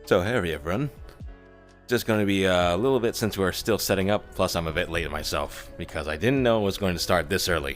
So, hey everyone. Just going to be a little bit since we're still setting up, plus I'm a bit late myself, because I didn't know it was going to start this early.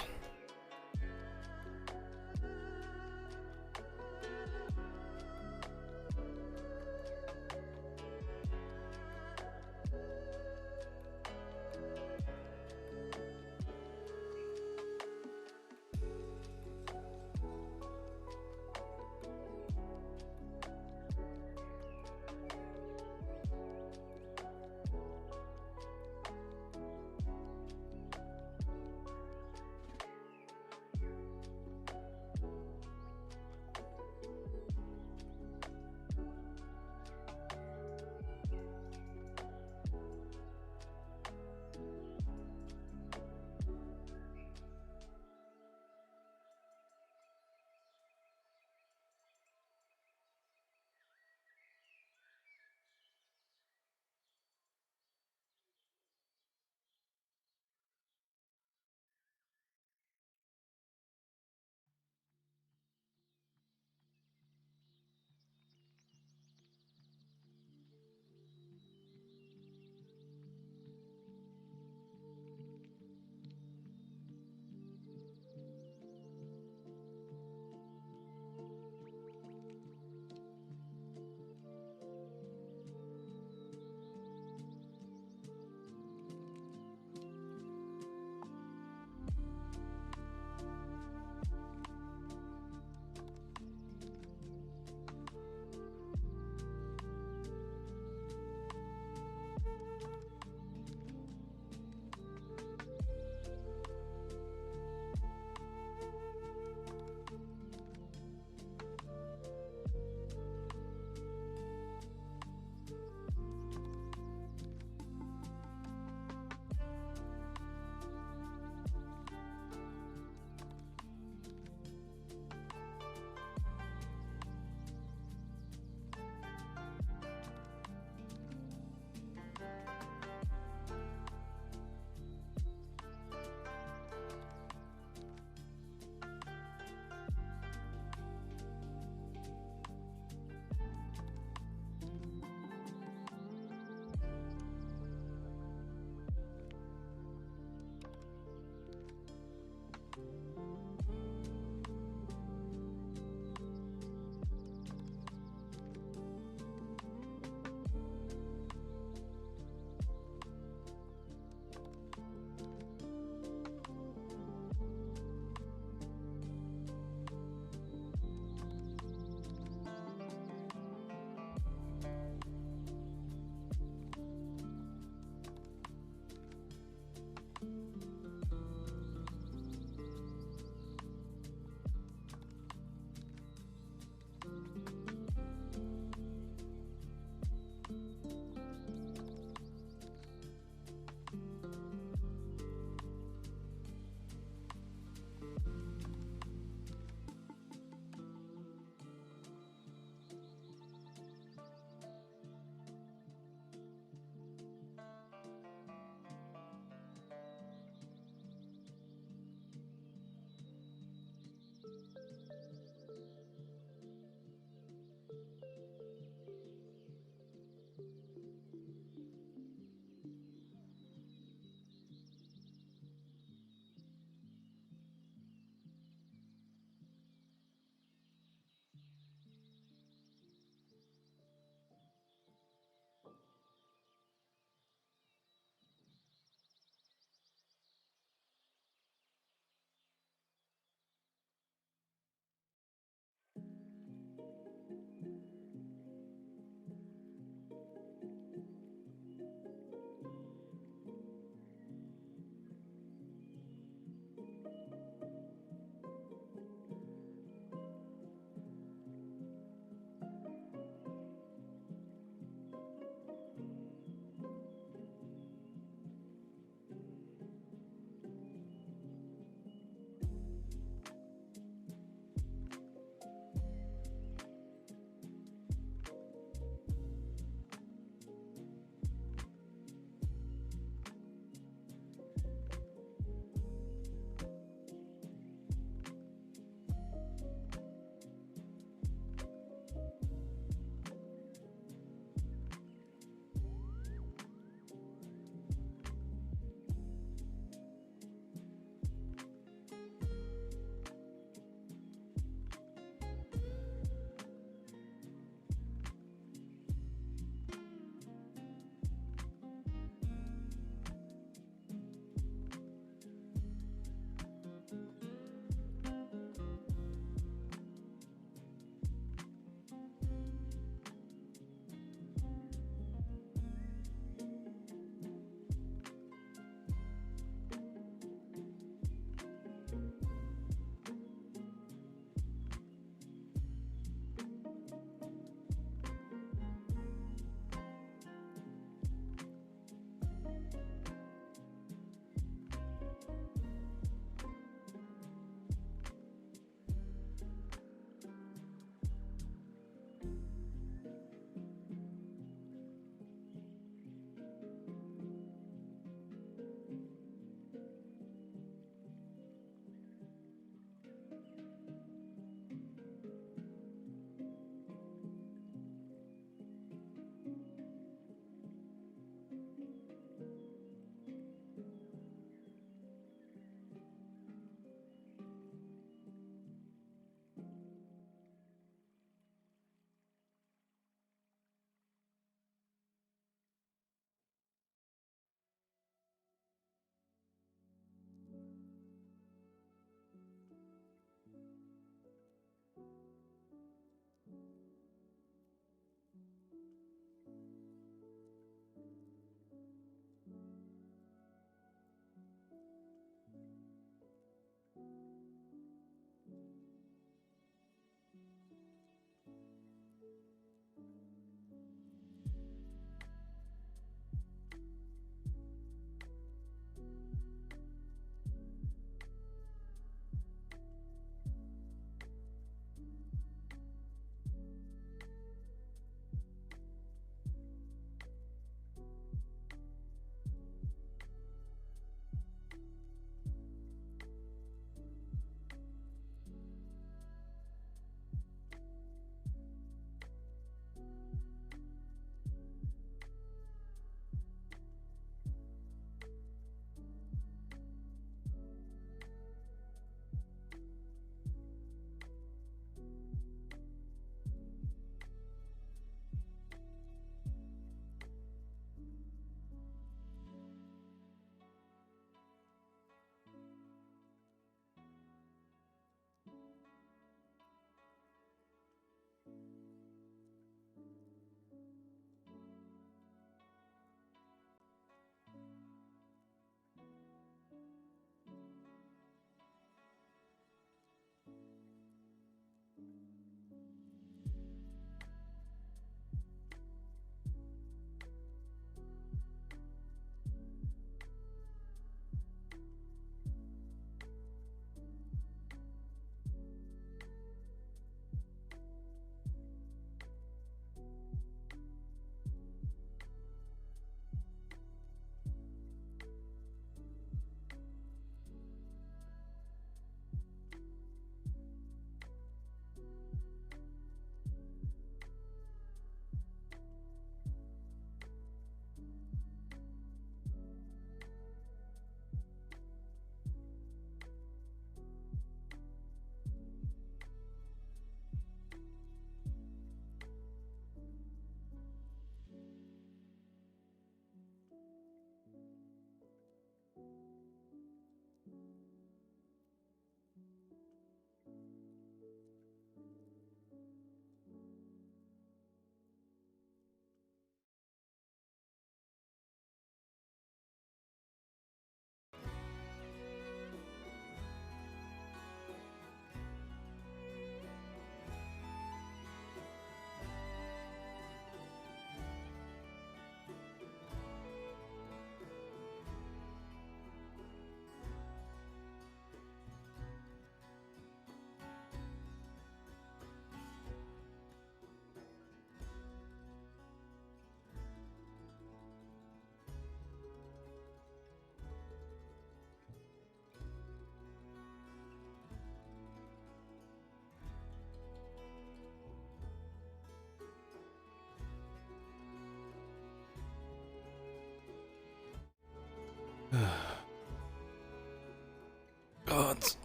Gods.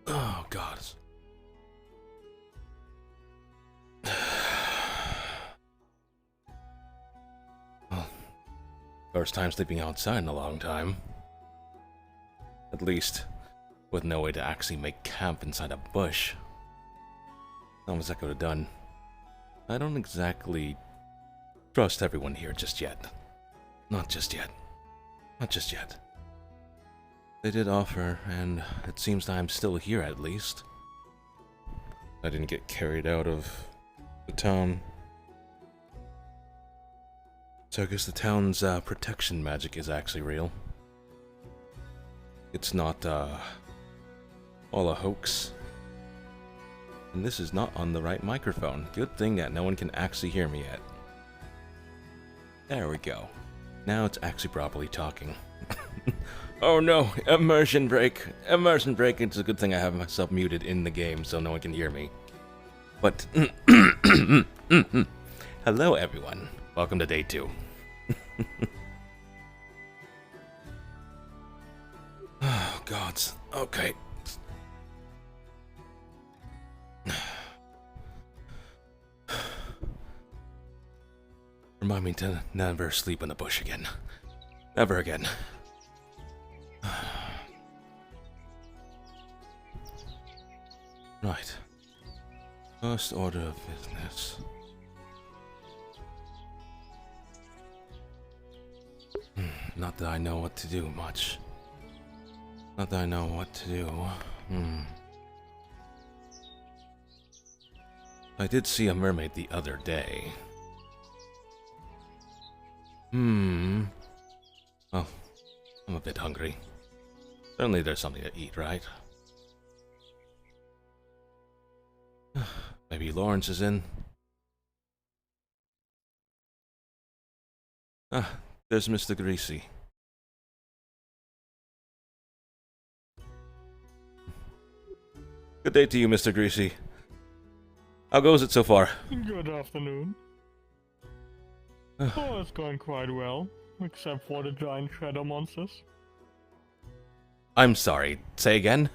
Oh, gods. Well, first time sleeping outside in a long time. At least, with no way to actually make camp inside a bush. How much that could have done. I don't exactly trust everyone here just yet. Not just yet. Not just yet. They did offer, and it seems that I'm still here at least. I didn't get carried out of the town. So I guess the town's protection magic is actually real. It's not all a hoax. And this is not on the right microphone. Good thing that no one can actually hear me yet. There we go. Now it's actually properly talking. Oh no, immersion break. Immersion break. It's a good thing I have myself muted in the game so no one can hear me. But hello everyone. Welcome to day 2. Oh gods. Okay. Remind me to never sleep in the bush again. Never again. Right. First order of business. Not that I know what to do much. Not that I know what to do. I did see a mermaid the other day. Oh, I'm a bit hungry. Certainly there's something to eat, right? Maybe Lawrence is in. Ah, there's Mr. Greasy. Good day to you, Mr. Greasy. How goes it so far? Good afternoon. Oh, it's going quite well, except for the giant shadow monsters. I'm sorry, say again?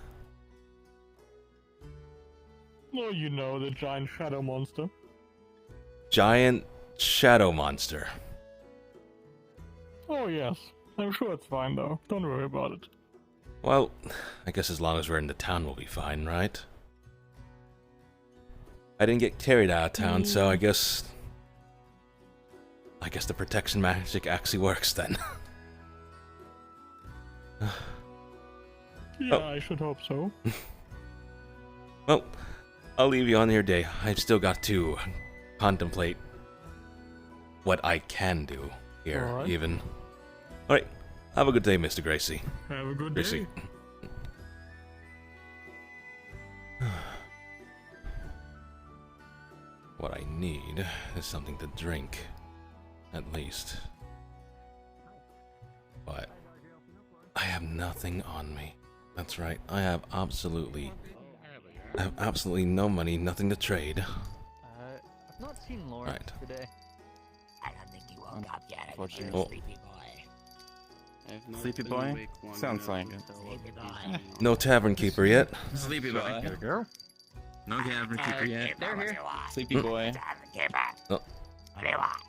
Oh, you know, the giant shadow monster. Giant shadow monster. Oh, yes. I'm sure it's fine, though. Don't worry about it. Well, I guess as long as we're in the town, we'll be fine, right? I didn't get carried out of town, so I guess the protection magic actually works then. Yeah, I should hope so. Well, I'll leave you on your day. I've still got to contemplate what I can do here, All right. even. Alright, have a good day, Mr. Gracie. Have a good Gracie. day. What I need is something to drink, at least. But I have nothing on me. That's right, I have absolutely no money, nothing to trade. I've not seen Lawrence Right. today. I don't think you woke up yet. Unfortunately. You're a sleepy boy. Sleepy boy? Sounds like it. Sleepy boy. No tavern keeper yet. Sleepy boy. There we go. No tavern keeper yet. Keeper, They're what do here. you want? Sleepy boy. Tavern keeper. Oh. What do you want?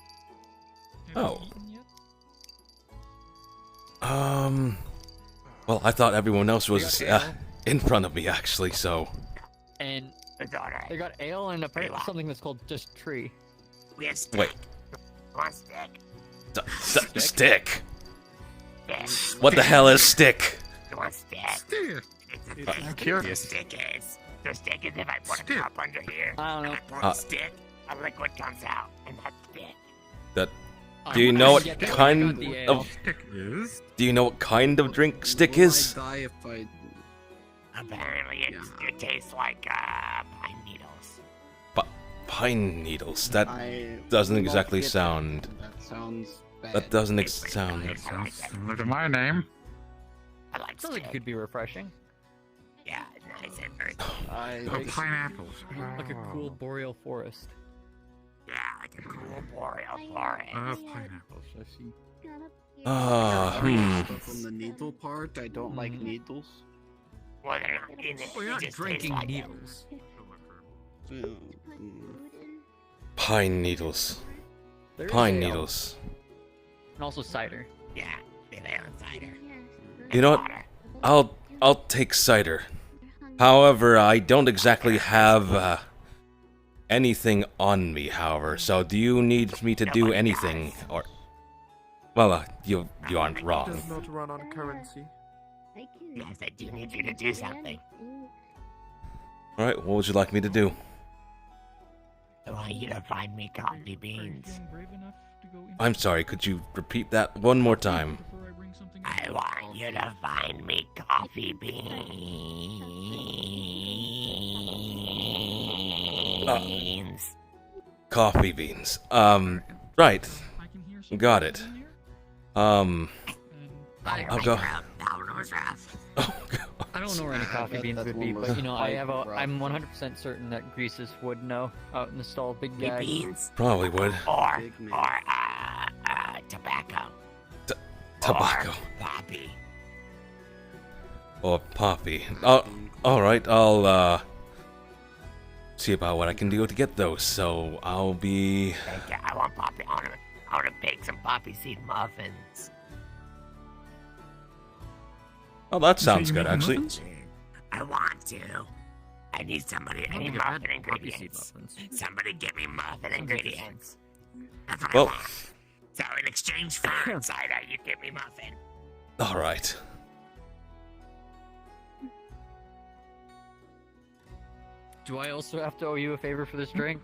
Well, I thought everyone else was in front of me, actually, so... And It's alright. they got ale and apparently Hey, something that's called just tree. We have stick. Wait. One stick. Stick? Stick. What the hell is stick? One stick. I'm The curious. stick is. The stick is if I put a cup under here. I don't know. And I pour the stick, a liquid comes out, and that's stick. That... I Do you know what get that. I kind got the ale. of... Stick is. Do you know what kind of drink stick is? Apparently, it tastes like pine needles. Pine needles. That doesn't exactly sound... That sounds bad. That doesn't sound... That sounds similar to my name. I like Sounds like it stick. could be refreshing. Yeah, nice and very. Oh, pineapples. Like a cool boreal forest. Yeah, like a cool boreal forest. Pineapples. I see. From the needle part, I don't like needles. Well, they're not in it. We're it not just drinking tastes like it. needles. Pine needles. There is Pine ale, needles. And also cider. Yeah, they lay on cider. You know what? I'll take cider. However, I don't exactly have anything on me. However, so do you need me to do anything, or? Well, you aren't wrong. Does not run on currency. Yes, I do need you to do something. All right, what would you like me to do? I want you to find me coffee beans. I'm sorry. Could you repeat that one more time? I want you to find me coffee beans. Coffee beans. Right. Got it. I'll go. Oh, God. I don't know where any coffee beans would be, but you know, I'm 100% certain that Greases would know out in the stall, big guy. Beans Probably would. or Big man. tobacco. Tobacco. Or poppy. Or poppy. Oh, alright, I'll, see about what I can do to get those, so I'll be... Thank you. I want poppy. I want to bake some poppy seed muffins. Oh, that sounds good, actually. I want to. I need somebody. I need muffin ingredients. Somebody give me muffin ingredients. That's what I Well, want. So in exchange for cider, you give me muffin. alright. Do I also have to owe you a favor for this drink?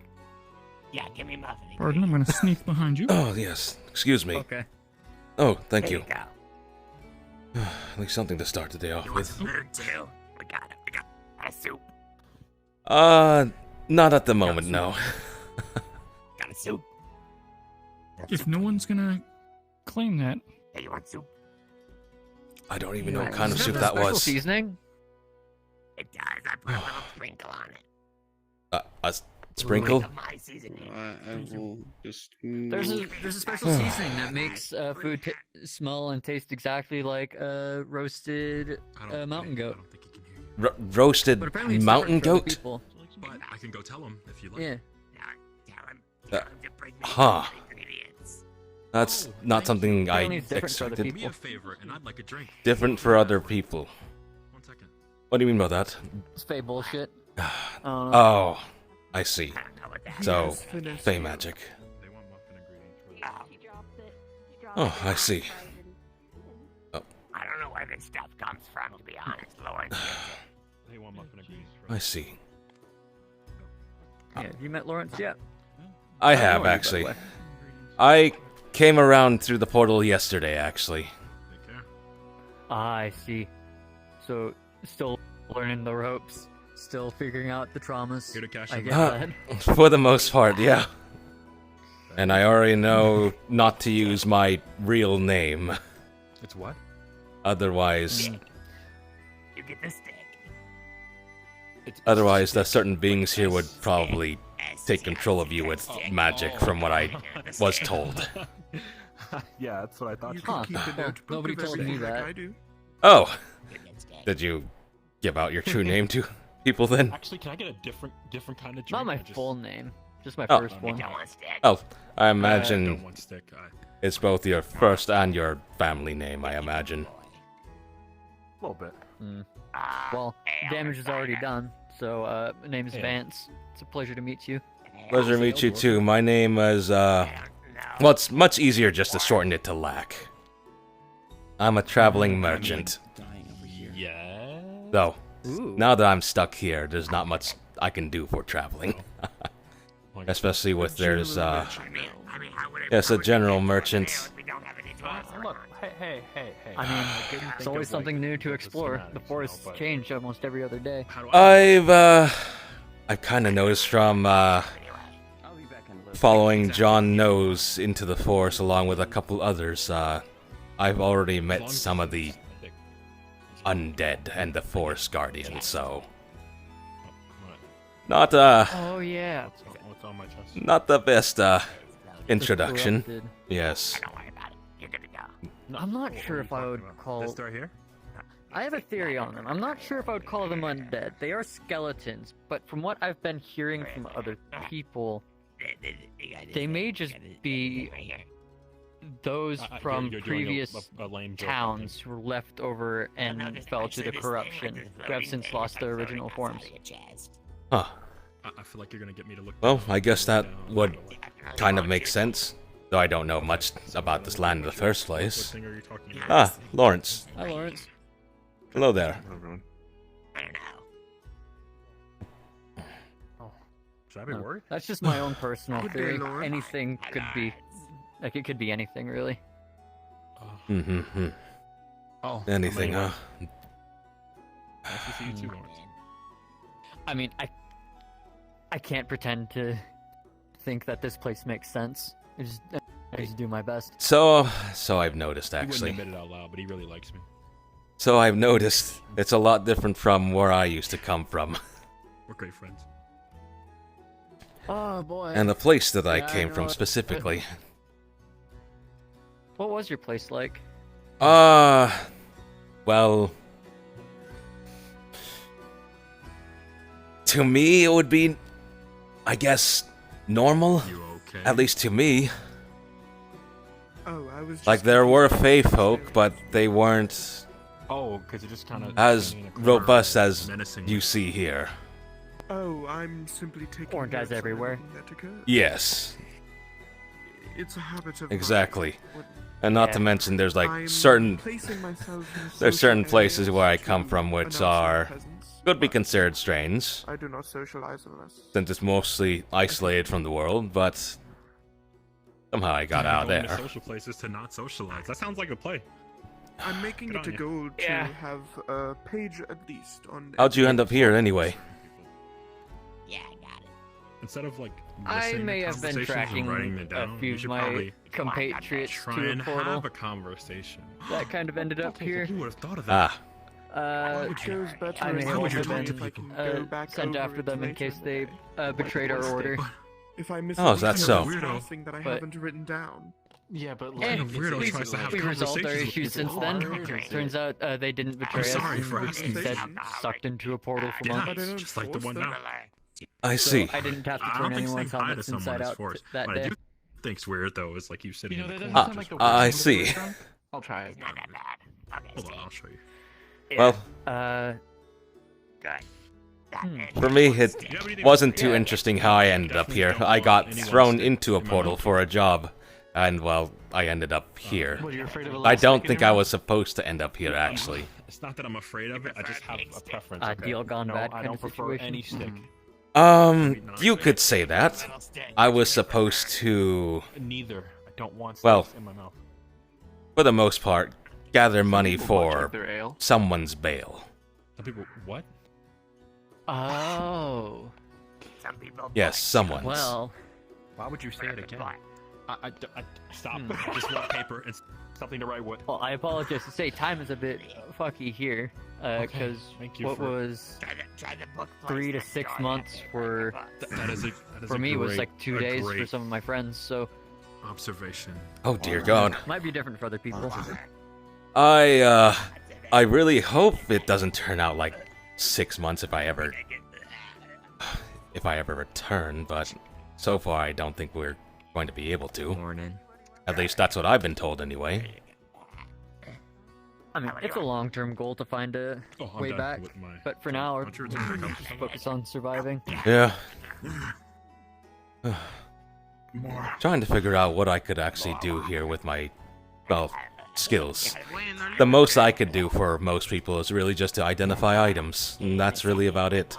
Yeah, give me muffin Pardon, I'm ingredients. gonna sneak behind you. Oh, yes. Excuse me. Okay. Oh, thank There you. go. At least something to start the day off You want with. some food too? We got it. We got a soup. Not at the moment, no. Got a soup. If no one's gonna claim that, Hey, you want soup? I don't even know what kind of Does it soup have a that special was. Seasoning? It does. I put a little sprinkle on it. A sprinkle? Like my seasoning. I will just. There's a special seasoning that makes food smell and taste exactly like roasted mountain goat. Roasted But apparently it's mountain different for other goat? people. But I can go tell him if you like. Yeah. Now, tell him to bring me huh. some ingredients. That's not something I Apparently it's different for other expected. Do me a people. favor, and I'd like a drink. Different for other people. 1 second. What do you mean by that? It's fake bullshit. Oh, I see. I don't know what that So, Yes, finesse. Fey magic. They want muffin ingredients for is. Oh, I see. I don't know where this stuff comes from, to be honest, Lawrence. They want muffin ingredients for I see. Yeah, have you met Lawrence yet? I know have, you, by the actually. way. I came around through the portal yesterday, actually. Take care. Ah, I see. So, still learning the ropes, still figuring out the traumas. Here to cash I in. get that. For the most part, yeah. And I already know not to use my real name. It's what? Otherwise, You get the stick. otherwise, the certain beings here would probably take control of you with magic, from what I was told. Yeah, that's what I thought. You Huh. can keep a Well, notebook nobody of told me everything like that. I do. Oh, Stick. did you give out your true name to people then? Actually, can I get a different kind of drink? Not my I just- full name, just my Oh. first You one. don't want stick. Oh, I I don't imagine want stick. it's both your first and your family name, I imagine. A little bit. Well, hey, damage is already Elder done. So, my name is Yeah. Vance. It's a pleasure to meet you. Spider. Pleasure to meet you too. My name is, I don't know. well, it's much easier just to shorten it to Lack. I'm a traveling merchant. Dying over here. Yeah. Though, Ooh. now that I'm stuck here, there's not much I can do for traveling. Especially with there's, I mean, how would it, yes, how a would it general get merchant. if we don't have any tours Look, around? hey. I mean, it's always something new to explore. The forests change almost every other day. How do I? I kind of noticed from, I'll be back in a little. following John Nose into the forest along with a couple others, I've already met some of the undead and the forest guardians, so not Oh yeah. What's on my chest? not the best The introduction. corrupted. Yes. Don't worry about it. You're good to go. I'm not sure if I would call. This door here? I have a theory on them. I'm not sure if I would call them undead. They are skeletons, but from what I've been hearing from other people, they may just be those from you're doing previous a lame joke, towns who were left over and fell to the corruption, who have since lost their original forms. Huh. I feel like you're gonna get me to look. Well, down, I guess that down, would down. kind of make sense. Though I don't know much about this land in the first What place. thing are you talking about? Ah, Lawrence. Hi, Lawrence. Hello there. Everyone. I don't know. Should I be No, worried? that's just my own personal Good day, theory. Lawrence. Anything could be, like it could be anything really. Mm-hmm. Oh, Anything, huh? Nice to see you too, Lawrence. I mean, I can't pretend to think that this place makes sense. I just do my best. So I've noticed, He wouldn't actually. admit it out loud, but he really likes me. So I've noticed it's a lot different from where I used to come from. We're great friends. Oh boy. And the place that I Yeah, I came know from it. specifically. What was your place like? Well... To me, it would be, I guess, normal. You okay? At least to me. Oh, I was just Like, there were Fey folk, but they weren't Oh, because you're just kind of as robust as menacing. you see here. Oh, I'm simply taking Orange guys notes on everywhere. everything that occurred. Yes, It's a habit of exactly. mine. And not Yeah. to mention, there's like I'm certain... placing myself in There's certain social places areas where I to come from which announce my are... presence, could be but considered strange, I do not socialize unless. since it's mostly isolated from the world, but... Somehow I got out Going to there. social places to not socialize. That sounds like a play. I'm making Good it a on goal to Yeah. have a page at least on. How'd you every end up here, anyway? Yeah, I got it. Instead of like I listening to may have been conversations and tracking writing them a down, few you of should my probably compatriots try to a and portal. have a conversation. That kind of ended up here. Who would have thought of that? Ah, It goes better I may as have a also woman been if I can go back sent over after it them in later case in they the day. betrayed our order. If I miss Oh, is that so? something that I But- haven't written down. Yeah, but Eh, Kind of weirdo we've, tries to have we've resolved our conversations with issues people. since then. Okay. Turns out they didn't betray us. sorry for and asking. instead sucked into a portal for Yeah, months. I don't just like the force one them. now. I So see. I didn't have to I turn don't think anyone's saying hi to helmets someone inside is out forced. that What I day. do think's weird though is like you sitting You know, in that the doesn't corner. sound like the just- worst I thing to see. do, Tom. I'll try it. Not that bad. Okay, Hold see. on, I'll show you. Well, Uh, for me, it Do you have anything wasn't else? too interesting how I ended up here. I got thrown into a portal for a job, and well, I ended up here. What, you're afraid of a I little don't snake in think your I mouth? was supposed to end up here, actually. It's not that I'm afraid of it. I just have a preference. a okay? deal gone No, bad I kind don't of prefer situation. any stick. You could say that. I was supposed to, Neither. I don't want sticks Well, in my mouth. for the most part, gather money People watch for out their ale. someone's bail. Some people, what? Oh, Some people. Yes, someone's. well, Why would you say it again? I stop. I just want paper and something to write with. well, I apologize to say time is a bit fucky here, because thank you what for- was Try the book 3 to place 6 next door. months for That is for a me was great- like 2 a days for great some of my friends, so observation. Oh dear God. might be different for other people. I really hope it doesn't turn out like 6 months if I ever return, but so far I don't think we're going to be able to. Morning. At least that's what I've been told anyway. I mean, it's a long-term goal to find a Oh, I'm way done back, with my- but for now, Why don't you return back up? just focus on surviving. Yeah. Trying to figure out what I could actually do here with my, well, skills. The most I could do for most people is really just to identify items, and that's really about it.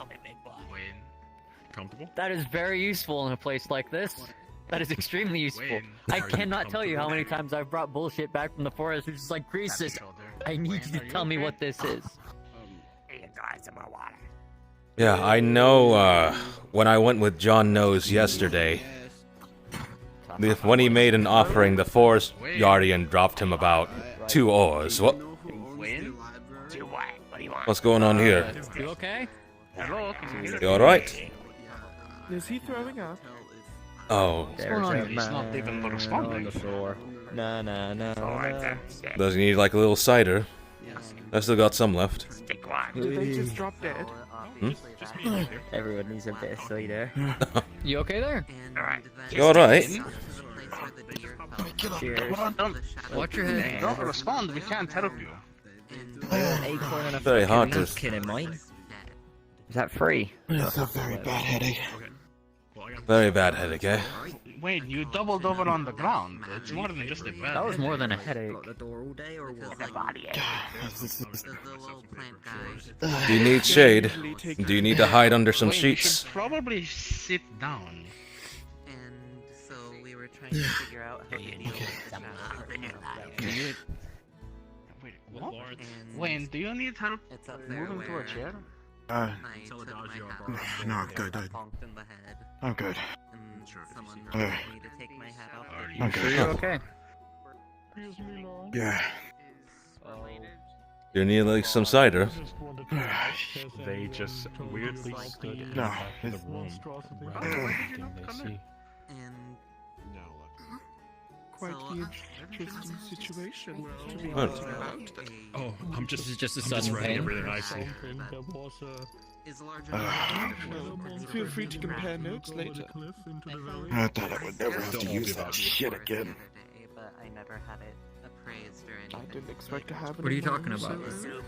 Comfortable? That is very useful in a place like this. That is extremely useful. I cannot tell you how many times I've brought bullshit back from the forest. It's just like, Greases, I need you to tell me what this is. You can try some more water. Yeah, I know, when I went with John Nose yesterday, when he made an offering, the forest guardian dropped him about 2 oars. What? Do what? What do you want? What's going on here? You okay? You alright? Is he throwing up? Oh, There's a He's not even man responding. on the floor. Na na na na. Does he need like a little cider? I still got some left. Did they just drop dead? Everyone needs a bit of cider. You okay there? You alright? Cheers. Watch your head. Don't respond, we can't help you. Acorn and a Very hard to- napkin in mine. Is that free? It's a very bad headache. Very bad headache, eh? Wait, you doubled over on the ground. It's more than just a bad. That was more than a headache. Do you need shade? Do you need to hide under some Wait, you sheets? should probably sit down. And so we were trying to figure out how to deal with the challenge. Wait, what? And Wayne, do you need help it's up there moving to a where chair? Uh, I took my hat no, off, I'm good. got bonked in the head, I'm good. and someone told me to take my hat off. Are I'm Sure good. you're okay? Excuse me, Lord. Yeah. You need like some cider? I just wanted to ask, has They anyone just told weirdly you about stood the in No, the it's- room, monstrosity? read everything they see. And Quite So, the interesting situation to be Oh. thinking about. Oh, I'm just. This is just a I'm just sudden writing pain. everything I see. Something that was is larger Well, feel free to compare notes over the later. cliff into the valley. I thought I would never have to Don't use give that up. shit again. But I never had it appraised or anything. I didn't expect to have it. What are you in my talking own about? server.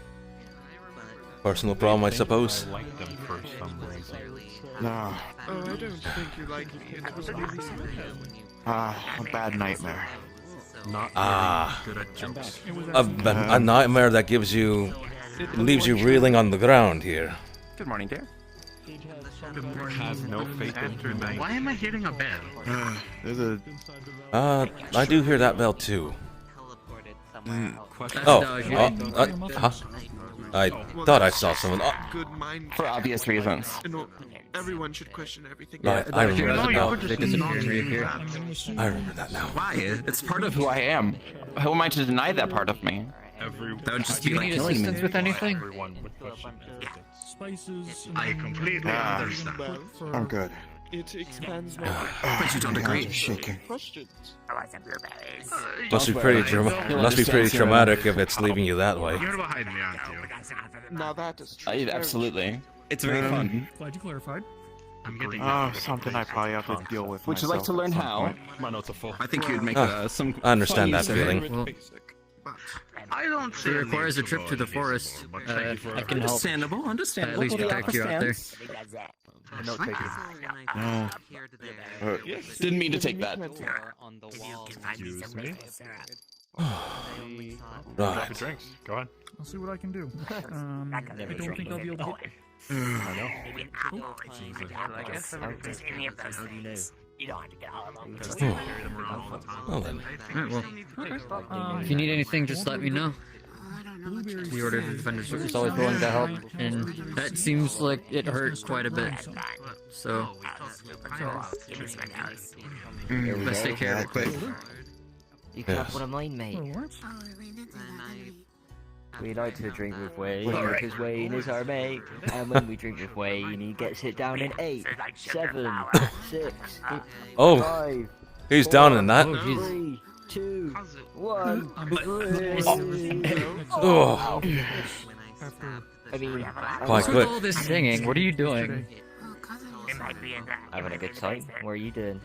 Personal problem, I Think suppose. I like them for some reason. No. Oh, I don't think you like me. It was really sad. A bad nightmare. Not Ah. very good at jokes. A nightmare that gives you... leaves you reeling on the ground here. Good morning, dear. Have no faith in me. Why am I hearing a bell? There's a... I do hear that bell too. teleported somewhere else. Question. Oh, Dodgy. huh? I thought I saw someone. Oh, Good mind. For obvious reasons. Everyone should question everything. right, I Dodgy remember was that about now. they disappear and reappear. I remember that now. Why? It's part of who I am. Who am I to deny that part of me? That would just Do be you like need killing me. assistance with anything? Everyone would question it. Spices. I completely understand. I'm good. It expands my But you don't agree. shaking questions. Must be pretty must be pretty traumatic if it's leaving you that way. You're behind me, aren't you? Now that is true. Absolutely. It's very fun. Glad you clarified. I'm getting something I probably have to deal with. Would you like to learn how? My notes are full. I think you'd make some. I understand fun that use of it. feeling. Well, I don't see it a requires need a trip go to the any further, forest. but thank you for I can help. Understandable, understandable. At least Well, the protect you offer out there. stands. Note taken. No. Didn't mean to take that. On the wall. Excuse me. Right. Grab your drinks. Go ahead. I'll see what I can do. I don't think I'll be able to hit. I know. Well then. Alright, well, if you need anything, just let me know. The Order of Defenders is always willing to help, and that seems like it hurt quite a bit. So, best take care of it. You can Yes. have one of mine, mate. What? We like to drink with Wayne because Wayne is our mate. And when we drink with Wayne, he gets it down in 8, 7, 6, Oh, 5, he's down in that. Oh, jeez. 3, 2, 1. Oh, I mean, quite What's with quick. all this singing? What are you doing? having a good time. What are you doing?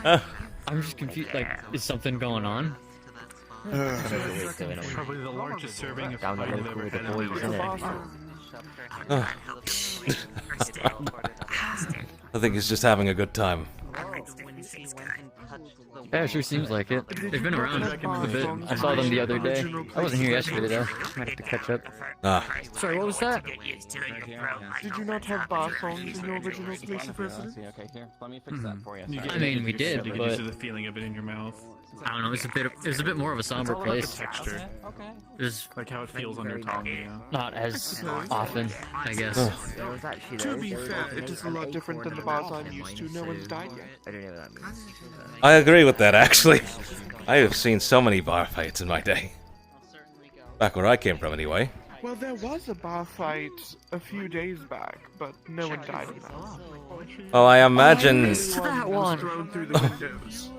I'm just confused. Like, is something going on? Probably the largest serving of Down the spider local they've with the ever boys, had. innit? I think he's just having a good time. Yeah, it sure seems like it. They've been around a bit. I saw them the other day. I wasn't here yesterday though. Might have to catch up. Ah, Sorry, what was that? Did you not have bar phones in your original place of residence? Okay, here. Let me fix that for you. I mean, we did, You get but used to the feeling of it in your mouth. I don't know. It was a bit more of a somber place. Texture. It was Like how it feels on your tongue, yeah. not as often, I guess. There was actually To there- be there was fair, an it is a 8 lot and different than the 4 bars and a I'm half used to. in No mine, one's so died yet. I don't know what that means. I agree with that actually. I have seen so many bar fights in my day. Back where I came from, anyway. Well, there was a bar fight a few days back, but no one died in that. Well, I imagine. That was one. thrown through the windows.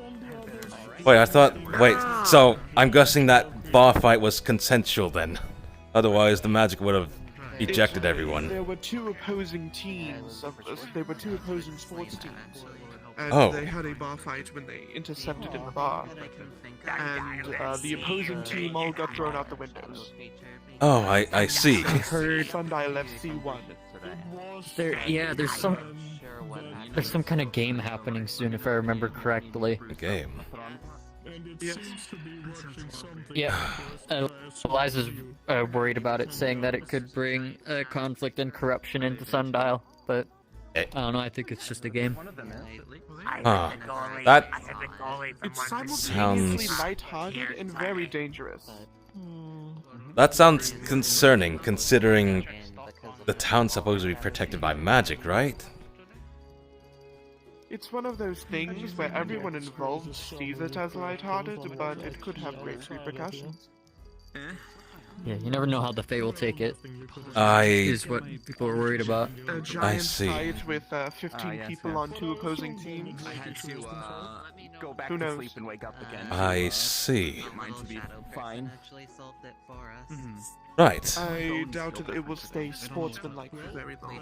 Wait, I thought. Wait, so I'm guessing that bar fight was consensual then. Otherwise, the magic would have ejected everyone. There were two opposing teams. There were two opposing sports teams. And Oh. they had a bar fight when they intercepted in the bar. And the opposing team all got thrown out the windows. Oh, I see. I heard Sundial FC won. There's some kind of game happening soon, if I remember correctly. A game. Yes. Yeah, Eliza's worried about it, saying that it could bring conflict and corruption into Sundial, but I don't know, I think it's just a game. Huh. That It's simultaneously sounds... lighthearted and very dangerous. That sounds concerning, considering the town's supposed to be protected by magic, right? It's one of those things where everyone involved sees it as lighthearted, but it could have great repercussions. Yeah, you never know how the Fae will take it. I Is what people are worried about. A giant see. fight with 15 people on two opposing teams. Who knows? I see. Fine. Actually solved it for us. Right. I doubt it will stay sportsmanlike for very long.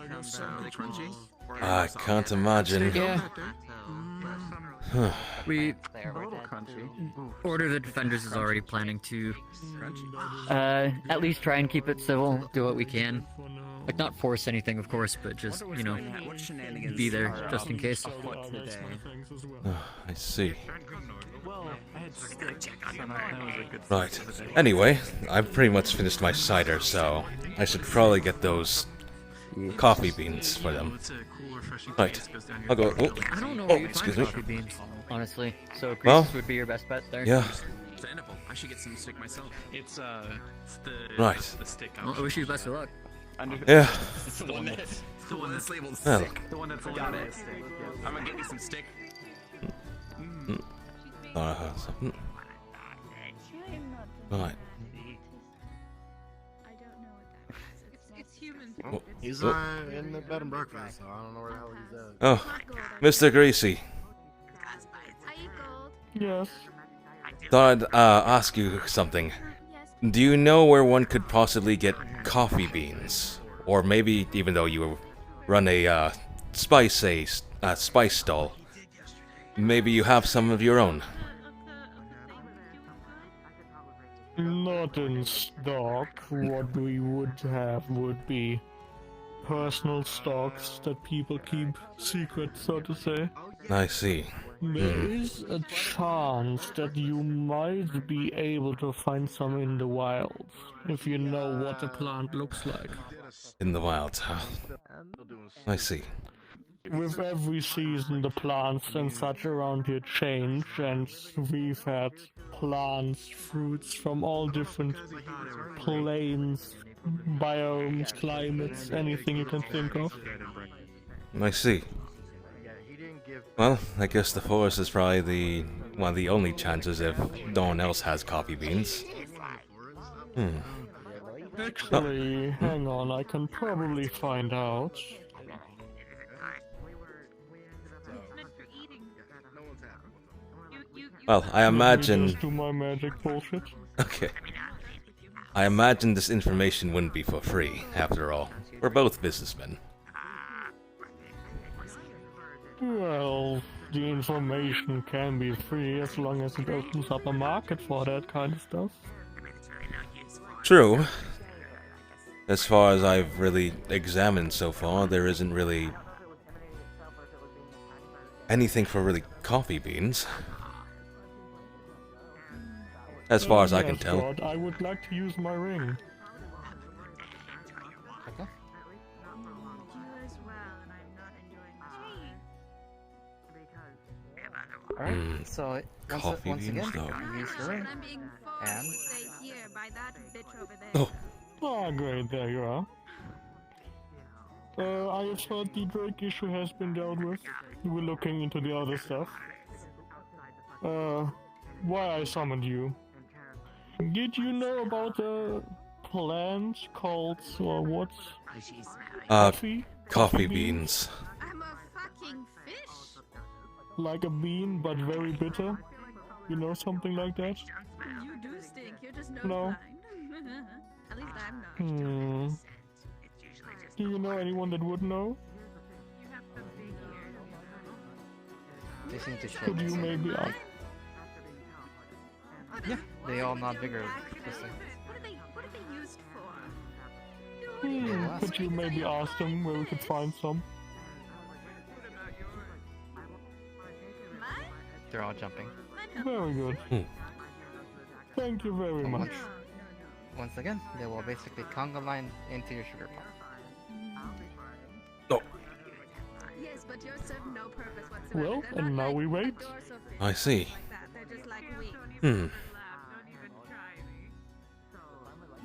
I can't imagine. Yeah. Huh. We Order of the Defenders is already planning to at least try and keep it civil, do what we can. Like, not force anything, of course, but just, you know, be there just in case. I see. Right. Anyway, I've pretty much finished my cider, so I should probably get those coffee beans for them. Right. I'll go. Oh, I don't know oh where you'd excuse find me. coffee beans, honestly. So Greece Well, would be your best bet there. Yeah. I should get some stick myself. It's the Right. the stick. Well, I wish you best of luck. Yeah. It's the one that's labeled Well. stick. The one that's got it. I'm gonna get you some stick. Something. Right. It's human. Oh, He's oh. in the bed and breakfast, so I don't know where the hell he's at. Oh, Mr. Greasy. Yes. Thought I'd ask you something. Do you know where one could possibly get coffee beans? Or maybe, even though you run a spice stall, maybe you have some of your own. Not in stock. What we would have would be personal stocks that people keep secret, so to say. I see. There is a chance that you might be able to find some in the wilds, if you know what a plant looks like. In the wilds, huh? I see. With every season, the plants and such around here change, and we've had plants, fruits from all different planes, biomes, climates, anything you can think of. I see. Well, I guess the forest is probably one of the only chances if no one else has coffee beans. Actually, hang on, I can probably find out. Well, I imagine... Just do my magic bullshit. Okay. I imagine this information wouldn't be for free, after all. We're both businessmen. Well, the information can be free as long as it opens up a market for that kind of stuff. True. As far as I've really examined so far, there isn't really anything for really coffee beans. As far as I can Yes, tell. God, I would like to use my ring. Alright, so Coffee once beans, again, though. use your ring. And Oh, Ah, great, there you are. I have heard the Drake issue has been dealt with. We're looking into the other stuff. Why I summoned you. Did you know about a plant called, or what? coffee beans. I'm a fucking fish. Like a bean, but very bitter? You know something like that? You do stink. You're just nose No. blind. At least I'm not. Do you know anyone that would know? They seem to Could you maybe ask? Yeah, they all nod vigorously. What are they used for? Could you maybe ask them where we could find some? They're all jumping. Very good. Thank you very much. Once again, they will basically conga line into your sugar pot. Yes, but you're serving no purpose whatsoever. Well, and now we wait. I see. They're just like we.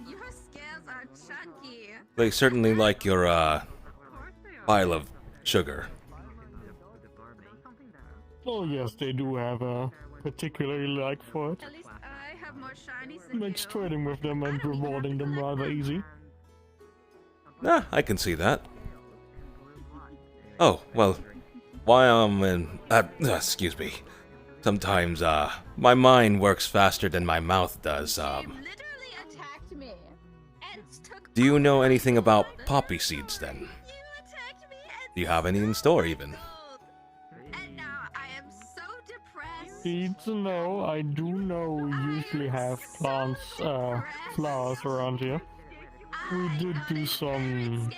Your scales are chunky. They certainly like your, pile of sugar. Oh yes, they do have a particularly like for it. At least I have more shinies than Makes trading with them and rewarding them rather easy. Nah, I can see that. Oh, well, while I'm in... excuse me. Sometimes, my mind works faster than my mouth does, Do you know anything about poppy seeds, then? Do you have any in store, even? Seeds, no, I do know we usually have plants, flowers around here. We did do some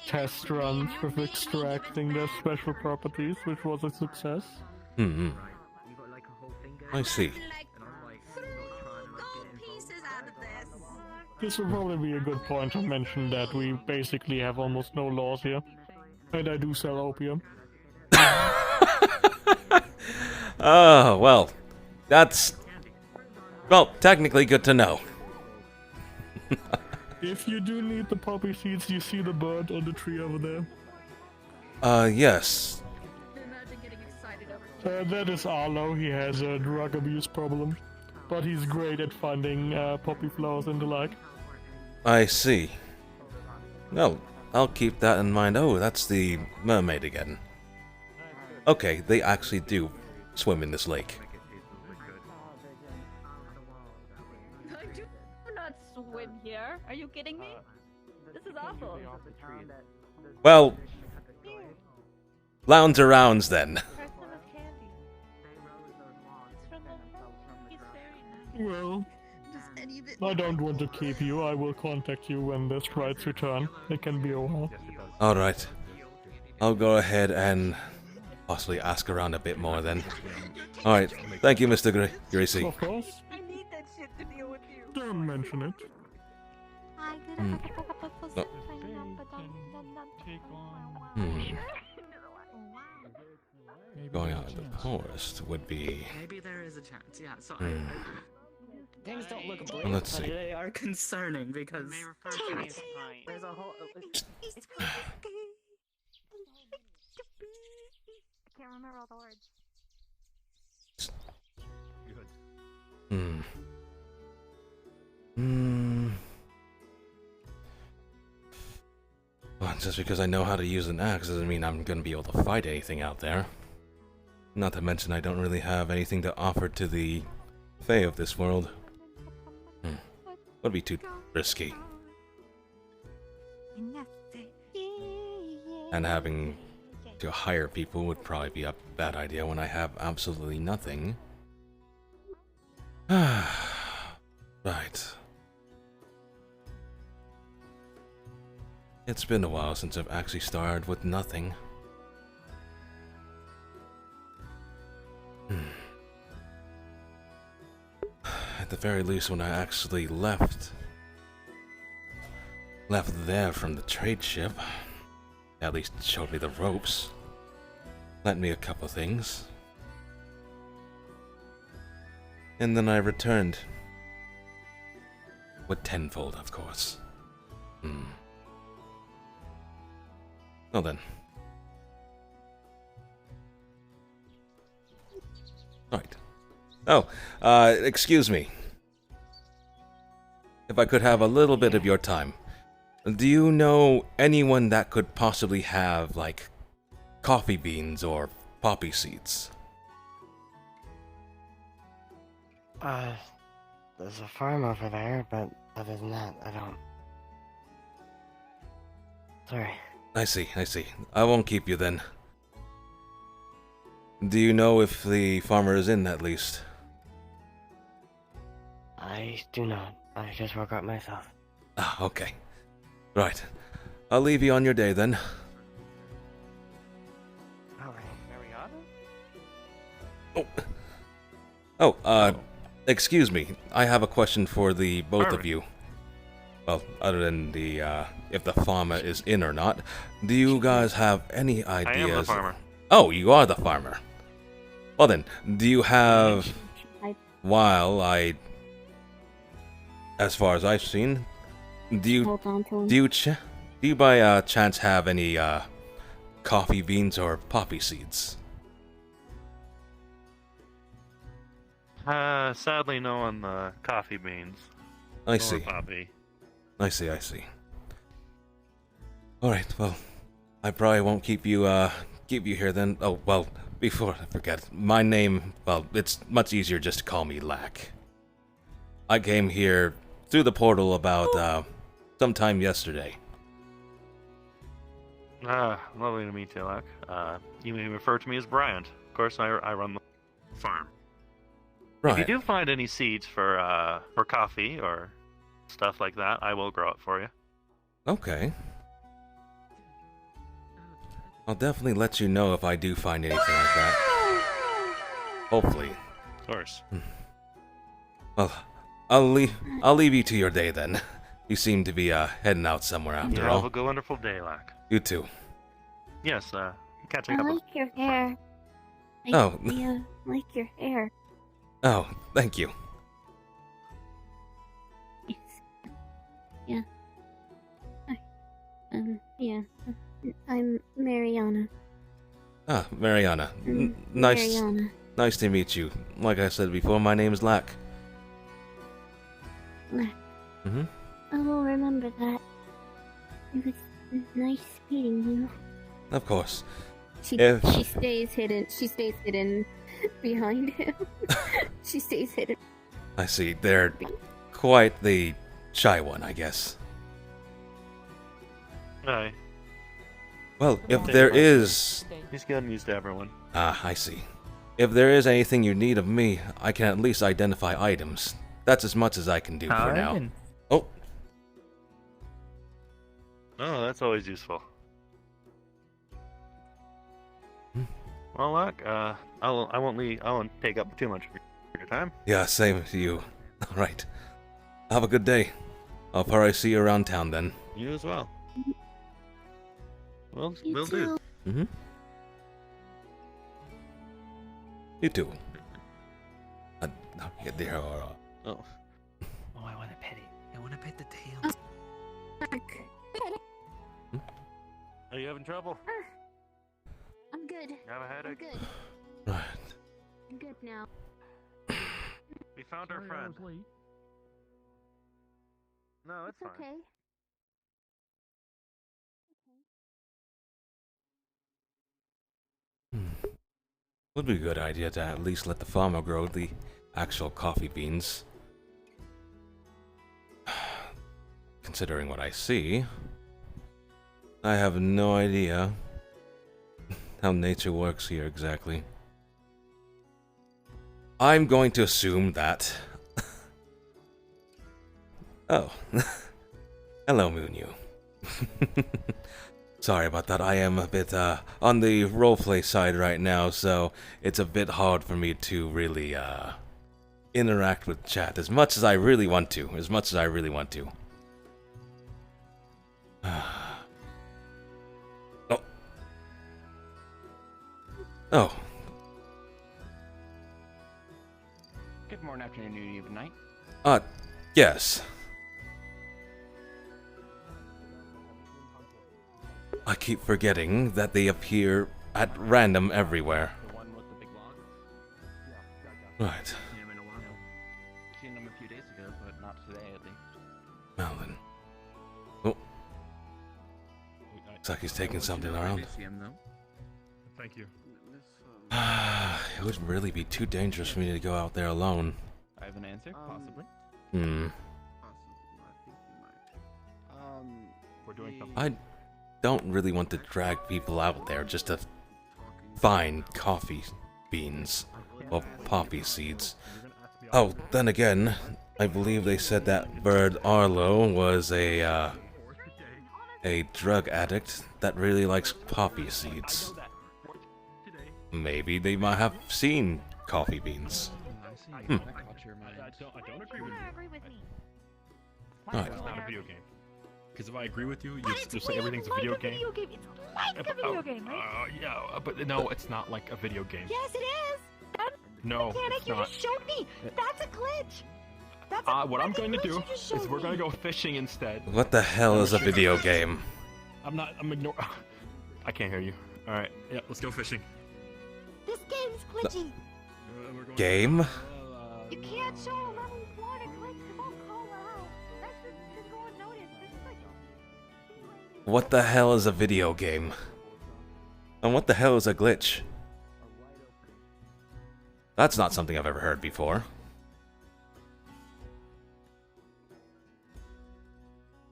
test runs with extracting their special properties, which was a success. I see. This would probably be a good point to mention that we basically have almost no laws here. And I do sell opium. Oh, well, that's... well, technically good to know. If you do need the poppy seeds, you see the bird on the tree over there? Yes. That is Arlo. He has a drug abuse problem. But he's great at finding poppy flowers and the like. I see. Well, I'll keep that in mind. Oh, that's the mermaid again. Okay, they actually do swim in this lake. I do not swim here. Are you kidding me? This is awful. Well, lounge arounds then. Well, I don't want to keep you. I will contact you when the sprites return. It can be a while. Alright. I'll go ahead and possibly ask around a bit more then. Alright. Thank you, Mr. Gracie. Of course. Don't mention it. No. Going out in the forest would be... Maybe there is a chance, yeah. So Things don't look bleak, Well, let's but see. they are concerning because there's a whole. I can't remember all the words. Well, just because I know how to use an axe doesn't mean I'm gonna be able to fight anything out there. Not to mention I don't really have anything to offer to the Fae of this world. Would be too risky. And having to hire people would probably be a bad idea when I have absolutely nothing. Right. It's been a while since I've actually started with nothing. At the very least, when I actually left there from the trade ship, at least showed me the ropes, lent me a couple things, and then I returned with tenfold, of course. Well then. Right. Oh, excuse me. If I could have a little bit of your time. Do you know anyone that could possibly have, like, coffee beans or poppy seeds? There's a farm over there, but other than that, I don't. Sorry. I see. I won't keep you then. Do you know if the farmer is in, at least? I do not. I just woke up myself. Ah, okay. Right. I'll leave you on your day then. Excuse me. I have a question for the both of you. Well, other than the, if the farmer is in or not, do you guys have any ideas? I am the farmer. Oh, you are the farmer. Well then, do you have, as far as I've seen, do you by chance have any, coffee beans or poppy seeds? Sadly, no on the coffee beans. I Or see. Poppy. I see. Alright, well, I probably won't keep you here then. Oh, well, before I forget, my name, well, it's much easier just to call me Lack. I came here through the portal about, sometime yesterday. Lovely to meet you, Lack. You may refer to me as Bryant. Of course, I run the farm. Right. If you do find any seeds for coffee or stuff like that, I will grow it for you. Okay. I'll definitely let you know if I do find anything like that. Hopefully. Of course. Well, I'll leave you to your day then. You seem to be heading out somewhere after all. Have a good, wonderful day, Lack. You too. Yes, catch I a couple. like your hair. Oh. Yeah, like your hair. Oh, thank you. Yes. Yeah. Yeah. I'm Mariana. Ah, Mariana. Mariana. Nice to meet you. Like I said before, my name is Lack. Lack. Mm-hmm. I will remember that. It was nice meeting you. Of course. She stays hidden. She stays hidden behind him. She stays hidden. I see. They're quite the shy one, I guess. Aye. Well, if there is... He's getting used to everyone. Ah, I see. If there is anything you need of me, I can at least identify items. That's as much as I can do for now. Oh. Oh, that's always useful. Well, Lack, I won't take up too much of your time. Yeah, same to you. Alright. Have a good day. I'll probably see you around town then. You as well. Well, You will too. do. Mm-hmm. You too. There are... Oh. Oh, I want to pet it. I want to pet the tail. Are you having trouble? I'm good. You have a headache? I'm good. Right. I'm good now. We found our friend. No, it's fine. Okay. Would be a good idea to at least let the farmer grow the actual coffee beans. Considering what I see, I have no idea how nature works here exactly. I'm going to assume that... Oh. Hello, Moonyu. Sorry about that, I am a bit on the roleplay side right now, so it's a bit hard for me to really interact with chat as much as I really want to. Oh. Oh. Good morning, afternoon, evening, night. Yes. I keep forgetting that they appear at random everywhere. The one with the big log? Right. Seen him in a while. Seen him a few days ago, but not today at least. Well then. Oh. Looks like he's taking something around. Thank you. It would really be too dangerous for me to go out there alone. I have an answer, possibly. Hmm. We're doing something. I don't really want to drag people out there just to find coffee beans or poppy seeds. Oh, then again, I believe they said that Bird Arlo was a drug addict that really likes poppy seeds. Maybe they might have seen coffee beans. Hmm. I don't agree with you. Alright. It's not a video game. Because if I agree with you, you just say everything's a video game. It's like a video game, right? Yeah, but no, it's not like a video game. Yes, it is. That's No, mechanic it's you not. just showed me. That's a glitch. What I'm going to do you just is showed we're me. going to go fishing instead. What the hell is a video game? I'm ignoring. I can't hear you. All right, yeah, let's go fishing. This game's glitchy. Game? You can't show a level 1 a glitch because I'll call it out. That should go unnoticed. This is like... What the hell is a video game? And what the hell is a glitch? That's not something I've ever heard before.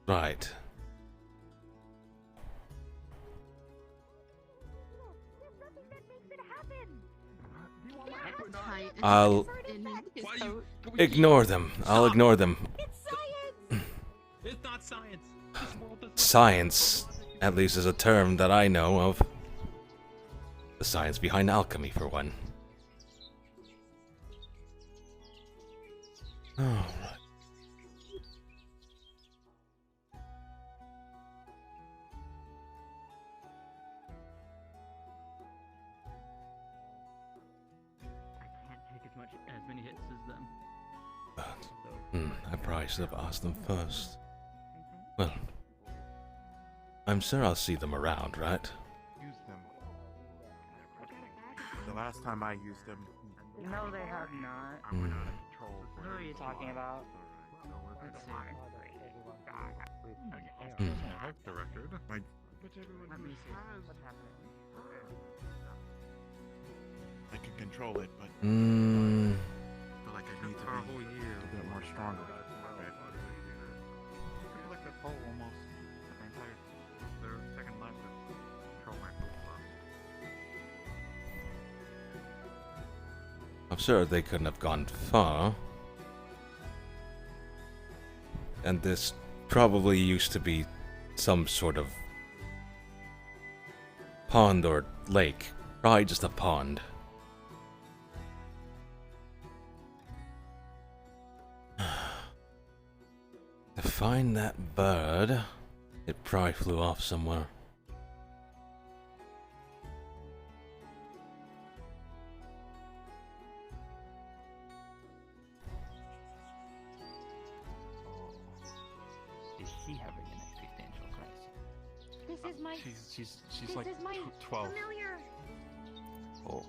Right. I'll ignore them. I'll ignore them. It's not science. Science, at least, is a term that I know of. The science behind alchemy, for one. Alright. As many hits as them. I probably should have asked them first. Well, I'm sure I'll see them around, right? Use them. The last time I used them. No, they have not. Hmm. Who are you talking about? Let's see. The record. Like, Let me see. What's happening? I can control it, but I Hmm. feel like I need to be a bit more stronger. Like the pole almost. The entire their second life to control my I'm sure they couldn't have gone far. And this probably used to be some sort of pond or lake. Probably just a pond. To find that bird, it probably flew off somewhere. Is she having an existential crisis? This is my... She's this like is my 12. familiar. Oh.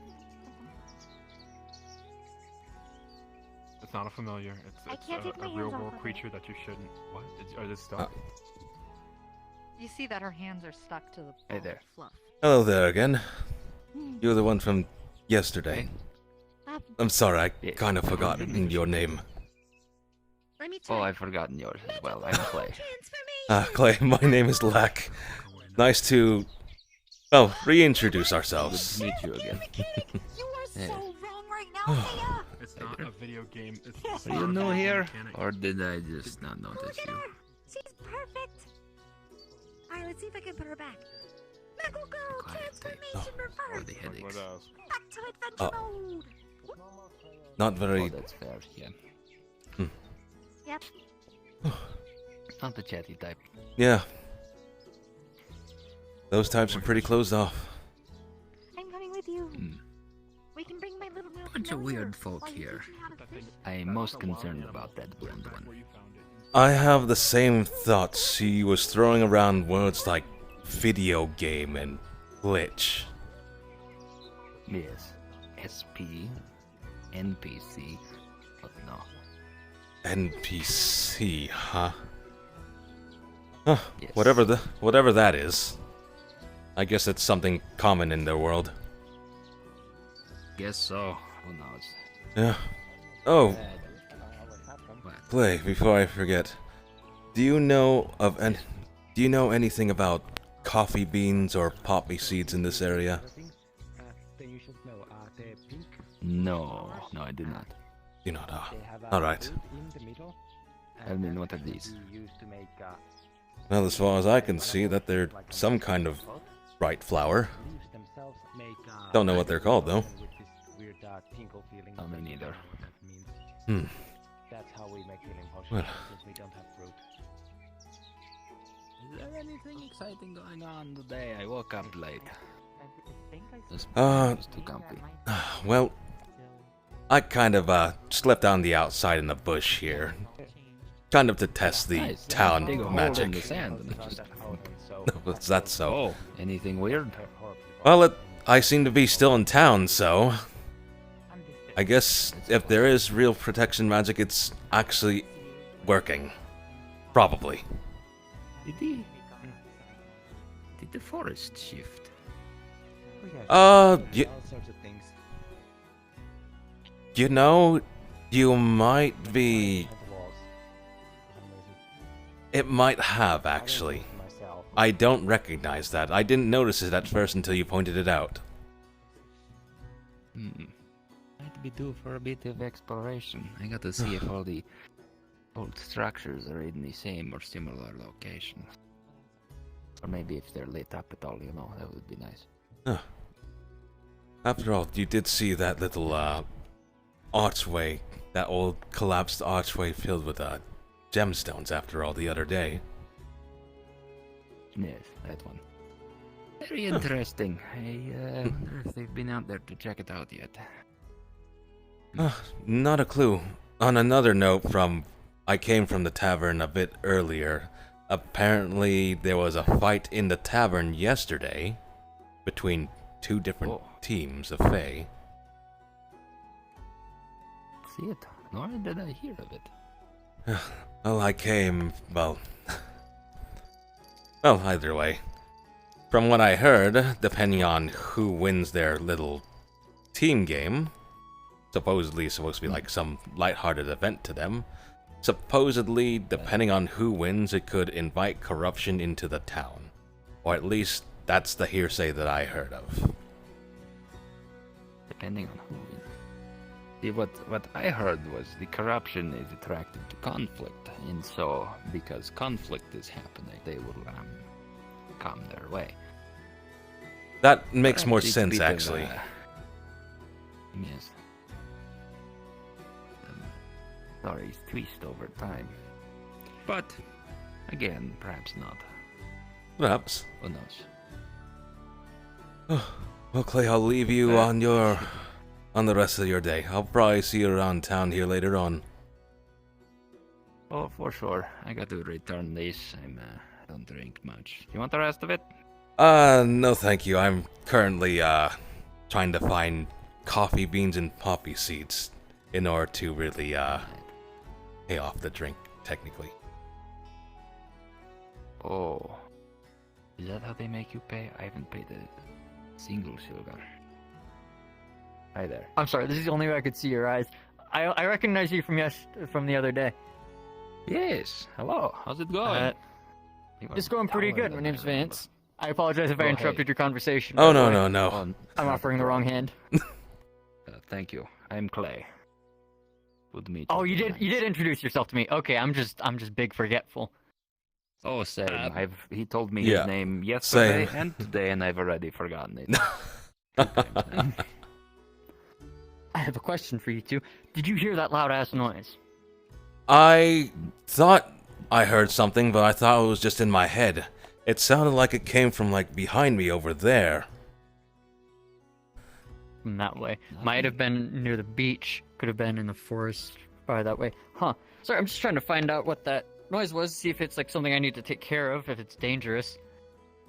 It's not a familiar. I It's can't take my a hands real off world of creature that you shouldn't. What? Are they stuck? You see that her hands are stuck to the Hey there. fluff. Hello there again. You're the one from yesterday. I'm sorry, I kind of forgotten your name. Oh, I've forgotten yours as well. I'm Clay. Clay, my name is Lack. Nice to, well, reintroduce ourselves. Good to meet you again. Yeah. wrong right now, It's not a video game. It's Are you new here? Or did I just not notice you? She's perfect. Alright, let's see if I can put her back. Magical girl, transformation Or reversed. the headaches. Back to adventure mode. Not very... Oh, that's fair, yeah. Yep. Not the chatty type. Yeah. Those types are pretty closed off. I'm coming with you. We can bring my little Bunch of weird folk here. I'm most concerned about that blend one. I have the same thoughts. He was throwing around words like video game and glitch. Yes. SP, NPC, but no. NPC, huh? Huh, Yes. whatever that is. I guess it's something common in their world. Guess so. Who knows? Yeah. Oh, Clay, before I forget, do you know anything about coffee beans or poppy seeds in this area? No, I do not. You not, alright. I mean, what are these? Well, as far as I can see, that they're some kind of bright flower. Don't know what they're called, though. No, me neither. Well. Is there anything exciting going on today? I woke up late. This was too comfy. Well, I kind of slept on the outside in the bush here. Kind of to test the Nice, town dig a hole magic. in the sand and just... Is that so? Oh, anything weird? Well, I seem to be still in town, so... I guess if there is real protection magic, it's actually working. Probably. Did the forest shift? You know, you might be... It might have, actually. I don't recognize that. I didn't notice it at first until you pointed it out. Might be due for a bit of exploration. I got to see if all the old structures are in the same or similar locations. Or maybe if they're lit up at all, you know, that would be nice. Huh. After all, you did see that little, archway, that old collapsed archway filled with, gemstones after all the other day. Yes, that one. Very interesting. I wonder if they've been out there to check it out yet. Not a clue. On another note I came from the tavern a bit earlier. Apparently, there was a fight in the tavern yesterday between two different teams of Fae. See it, nor did I hear of it. Well, I came, well, either way. From what I heard, depending on who wins their little team game, supposedly it's supposed to be like some lighthearted event to them, supposedly, depending on who wins, it could invite corruption into the town. Or at least, that's the hearsay that I heard of. Depending on who wins. See, what I heard was the corruption is attracted to conflict, and so, because conflict is happening, they will come their way. That makes more Perhaps it's a sense, bit of actually. Yes. Stories twist over time. But, again, perhaps not. Perhaps. Who knows? Well, Clay, I'll leave you on the rest of your day. I'll probably see you around town here later on. Oh, for sure. I got to return this. I don't drink much. You want the rest of it? No thank you. I'm currently, trying to find coffee beans and poppy seeds in order to really, pay off the drink, technically. Oh. Is that how they make you pay? I haven't paid a single silver. Hi there. I'm sorry, this is the only way I could see your eyes. I recognize you from the other day. Yes. Hello. How's it going? It's going pretty good. My name's Vance. I apologize if I interrupted your conversation. Oh, by the way. no. I'm offering the wrong hand. Thank you. I'm Clay. Good to meet you. Oh, you did introduce yourself to me. Okay, I'm just big forgetful. Oh, same. He told me yeah, his name yesterday same. and today, and I've already forgotten it. I have a question for you two. Did you hear that loud ass noise? I thought I heard something, but I thought it was just in my head. It sounded like it came from, like, behind me over there. From that way. Might have been near the beach. Could have been in the forest. Probably that way. Huh. Sorry, I'm just trying to find out what that noise was. See if it's, like, something I need to take care of. If it's dangerous.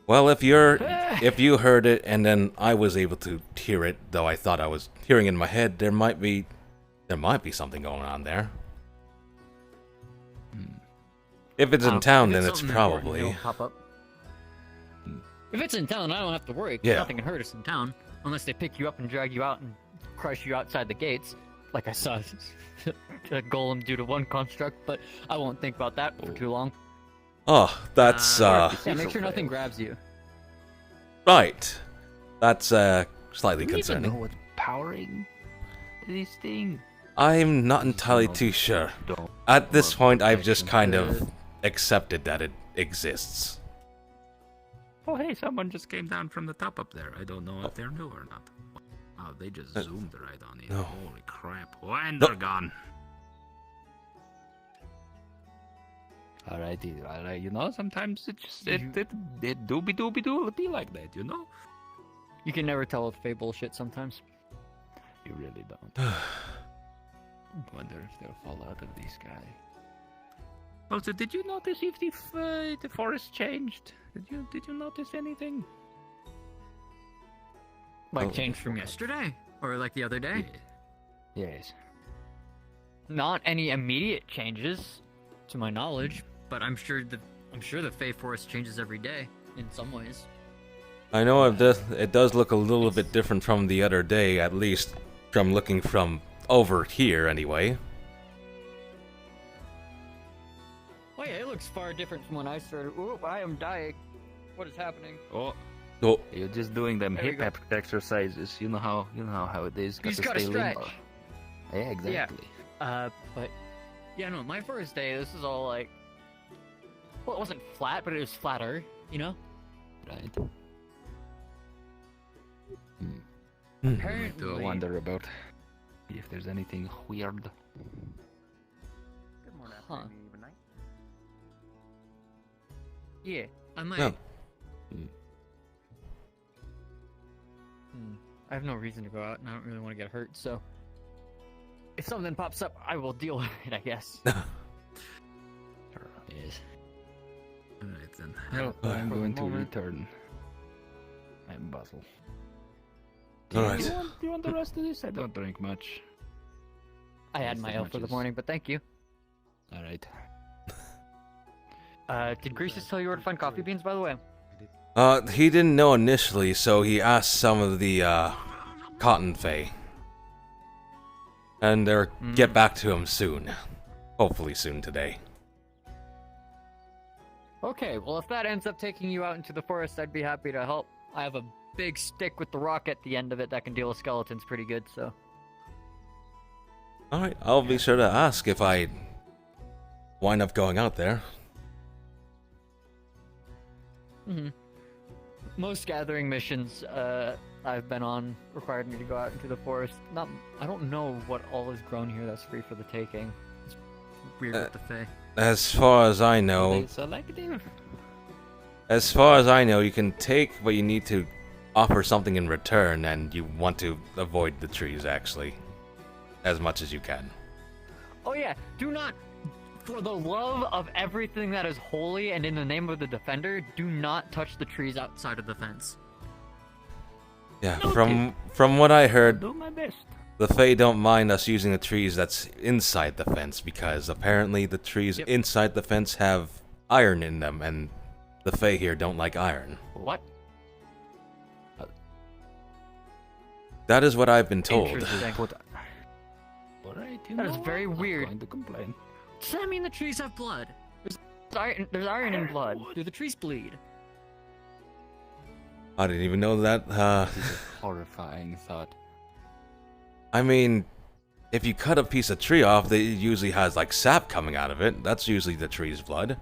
Well, if you heard it and then I was able to hear it, though I thought I was hearing it in my head, there might be something going on there. If it's in town, then it's probably. It'll pop up. If it's in town, I don't have to worry. 'Cause Yeah. Nothing can hurt us in town, unless they pick you up and drag you out and crush you outside the gates. Like I saw a golem due to one construct, but I won't think about that for too long. Oh, that's Yeah, make sure nothing grabs you. right. That's slightly Do you even concerning. know what's powering this thing? I'm not entirely too sure. At this point, I've just kind of accepted that it exists. Oh, hey, someone just came down from the top up there. I don't know if they're new or not. Oh, they just zoomed right on you. No. Holy crap. Oh, and No. they're gone. Alrighty, you know, sometimes it just, it doobie-doo be like that, you know? You can never tell with Fae bullshit sometimes. You really don't. Wonder if they'll fall out of the sky. Also, did you notice if the forest changed? Did you notice anything? Like changed from yesterday? Or like the other day? Yes. Not any immediate changes, to my knowledge, but I'm sure the Fae Forest changes every day, in some ways. I know it does look a little bit different from the other day, at least from looking from over here anyway. Oh yeah, it looks far different from when I started. Ooh, I am dying. What is happening? Oh. Oh. You're just doing them There we hip exercises. You know how it is. You just gotta stretch. limber. Yeah, exactly. Yeah. But yeah, no, my first day, this is all like, well, it wasn't flat, but it was flatter, you know? Right. Apparently. Do I wonder about if there's anything weird? Good morning, Huh. afternoon, even night. Yeah, I might. No. I have no reason to go out, and I don't really want to get hurt, so if something pops up, I will deal with it, I guess. Yes. Alright then. Well, I'm for the going to moment. return. I'm Basil. Alright. Do you want the rest of this? I don't drink much. I had my ale for the morning, but thank you. Alright. Did Greases tell you where to find coffee beans, by the way? He didn't know initially, so he asked some of the Cotton Fae. And they'll get back to him soon. Hopefully soon today. Okay, well, if that ends up taking you out into the forest, I'd be happy to help. I have a big stick with the rock at the end of it that can deal with skeletons pretty good, so. Alright, I'll be sure to ask if I wind up going out there. Most gathering missions I've been on required me to go out into the forest. I don't know what all is grown here that's free for the taking. It's weird with the Fae. As far as I know, Selective. as far as I know, you can take, but you need to offer something in return, and you want to avoid the trees, actually, as much as you can. Oh yeah, do not, for the love of everything that is holy and in the name of the Defender, do not touch the trees outside of the fence. Yeah, from what I heard, Do my best. the Fae don't mind us using the trees that's inside the fence, because apparently the trees inside the fence have iron in them, and the Fae here don't like iron. What? That is what I've been told. Interesting. Alright, That is very weird. Going to complain. Does that mean the trees have blood? There's iron in blood. Do the trees bleed? I didn't even know that. Horrifying thought. I mean, if you cut a piece of tree off, it usually has like sap coming out of it. That's usually the tree's blood.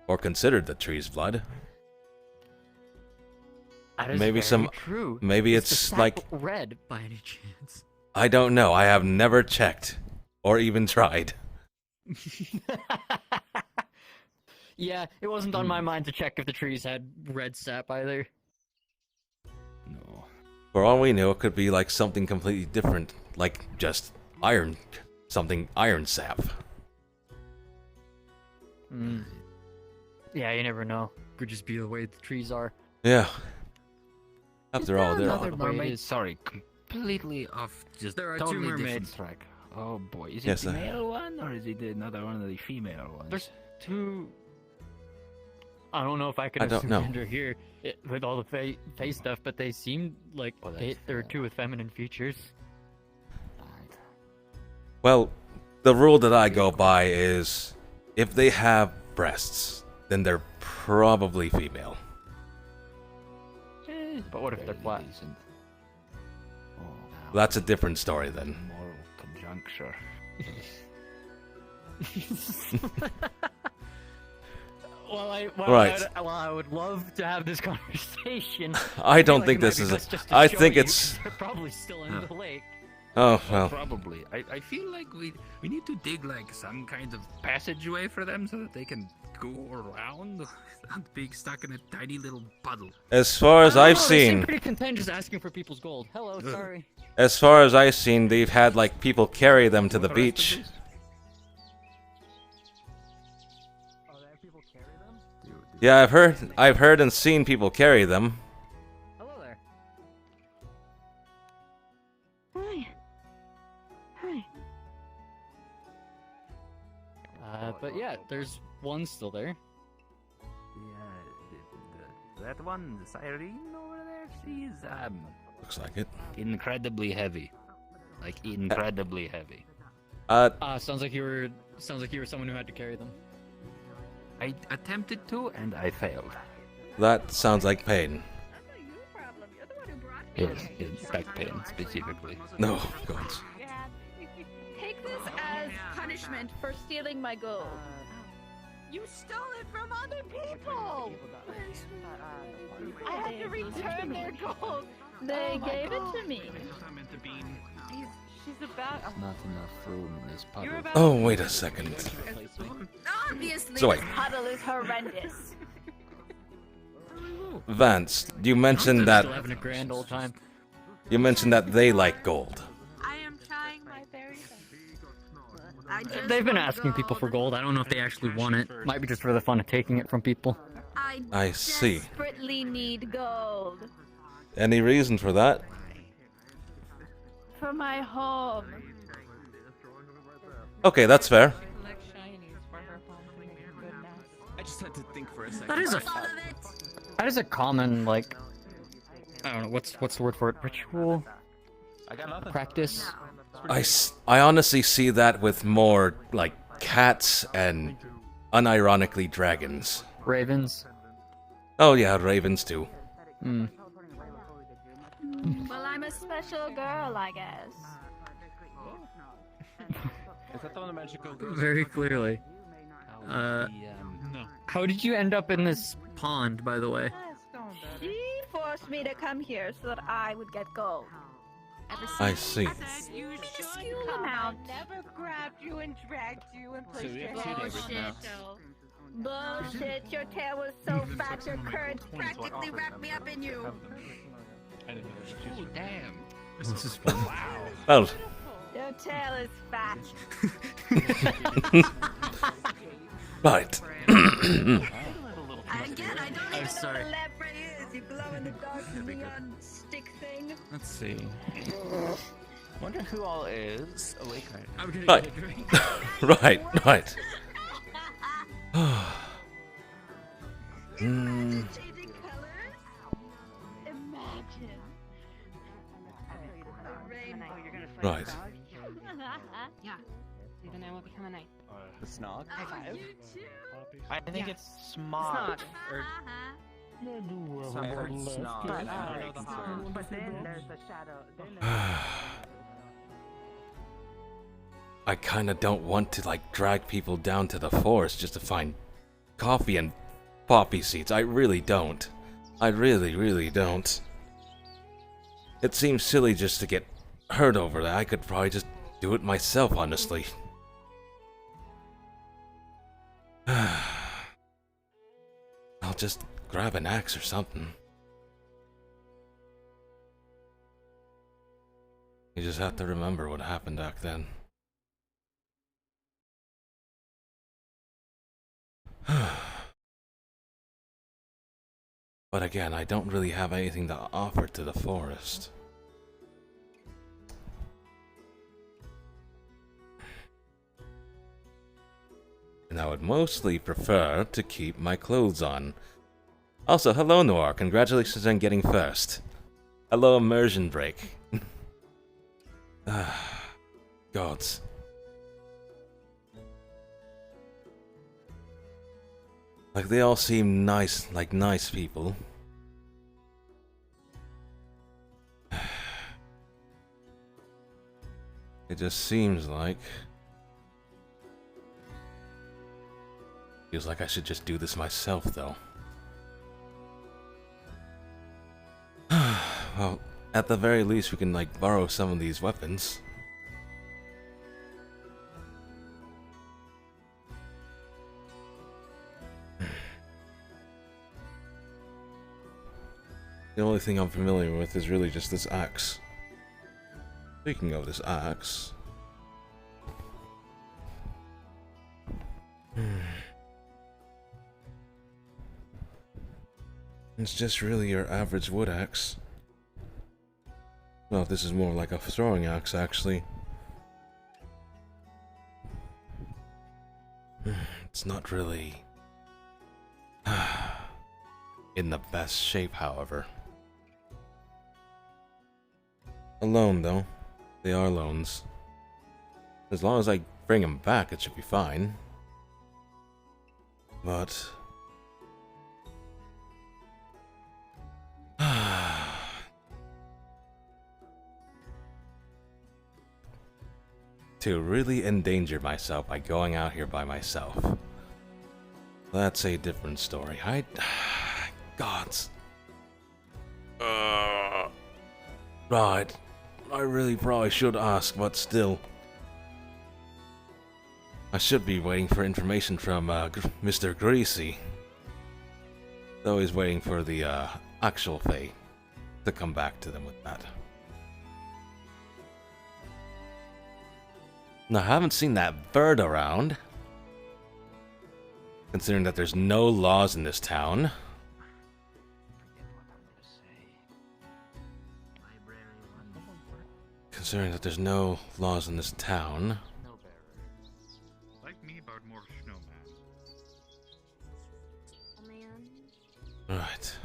Or considered the tree's blood. That is Maybe very some. true. Maybe Is the it's sap like. red by any chance? I don't know. I have never checked. Or even tried. Yeah, it wasn't on my mind to check if the trees had red sap either. No. For all we know, it could be like something completely different. Like just iron. Something iron sap. Yeah, you never know. Could just be the way the trees are. Yeah. After all, they're Another the way it mermaid. is. Sorry, completely off. Just There are totally two different mermaids. track. Oh boy, is it Yes, the male one or is it another one of the female ones? There's two. I don't know if I can I don't assume know. gender here with all the face stuff, but they seem like Oh, that's there are two with feminine features. Well, the rule that I go by is if they have breasts, then they're probably female. But what if they're flat? That's a different story then. Moral conjuncture. Right. I would love to have this conversation. I don't feel think it this might is be a- best just to I show think you. it's- They're probably still in the lake. Oh, well. Probably. I feel like we need to dig like some kind of passageway for them so that they can go around and being stuck in a tiny little puddle. As far as I've They seem seen, pretty content just asking for people's gold. Hello, sorry. as far as I've seen, they've had like people carry them to the beach. Yeah, I've heard and seen people carry them. Hello there. Hi. Hi. But yeah, there's one still there. That one, Cyrene over there, she's Looks like it. incredibly heavy. Like incredibly heavy. Sounds like you were someone who had to carry them. I attempted to and I failed. That sounds like pain. Yes, back pain specifically. No, God. Take this as punishment for stealing my gold. You stole it from other people! I have to return their gold! They gave it to me. She's about... Not enough room in this puddle. Oh, wait a second. Obviously, So wait. this puddle is horrendous. Vance, you mentioned Still that having a grand old time. you mentioned that they like gold. I am trying my very best. They've been asking people for gold. I don't know if they actually want it. Might be just for the fun of taking it from people. I see. Desperately need gold Any reason for that? for my home. Okay, that's fair. I just had to think for a second. That is a common, like, I don't know, what's the word for it? Ritual? Practice? I honestly see that with more like cats and unironically dragons. Ravens? Oh yeah, ravens too. Hmm. Well, I'm a special girl, I guess. Is that the one that magical Very clearly. How did you end up in this pond, by the way? She forced me to come here so that I would get gold. I see. Minuscule amount. Never grabbed you and dragged you and placed we your have two hand. neighbors now. Bullshit, your tail was so fat your currents practically wrapped me up in you. Oh, damn. This is fun. Well, Your tail is fat. right. Again, I don't even know sorry. what a lamprey is. You glow in the dark neon stick thing. Let's see. Wonder who all is awake right now. I'm gonna Right. get a drink. Right, right. Hmm. Changing colors? Imagine. The rainbow. Right. Yeah. See, then I won't become a knight. The snog? High five. You too. I think Yeah. it's smog. Or I do have I a heard bottle left. snog. Yes. I don't know the harm. But then there's the shadow. I kinda don't want to like drag people down to the forest just to find coffee and poppy seeds. I really don't. I really don't. It seems silly just to get hurt over that. I could probably just do it myself, honestly. I'll just grab an axe or something. You just have to remember what happened back then. But again, I don't really have anything to offer to the forest. And I would mostly prefer to keep my clothes on. Also, hello Noir, congratulations on getting first. Hello Immersion Break. Gods. Like, they all seem nice, like nice people. It just seems like... Feels like I should just do this myself, though. Well, at the very least, we can, like, borrow some of these weapons. The only thing I'm familiar with is really just this axe. Speaking of this axe... It's just really your average wood axe. Well, this is more like a throwing axe, actually. It's not really... in the best shape, however. A loan, though. They are loans. As long as I bring them back, it should be fine. But... to really endanger myself by going out here by myself. That's a different story. Gods. Right. I really probably should ask, but still. I should be waiting for information from Mr. Greasy. Though he's waiting for the actual Fae to come back to them with that. Now, I haven't seen that bird around. Considering that there's no laws in this town. Considering that there's no laws in this town. Like me, but more snowman. Right.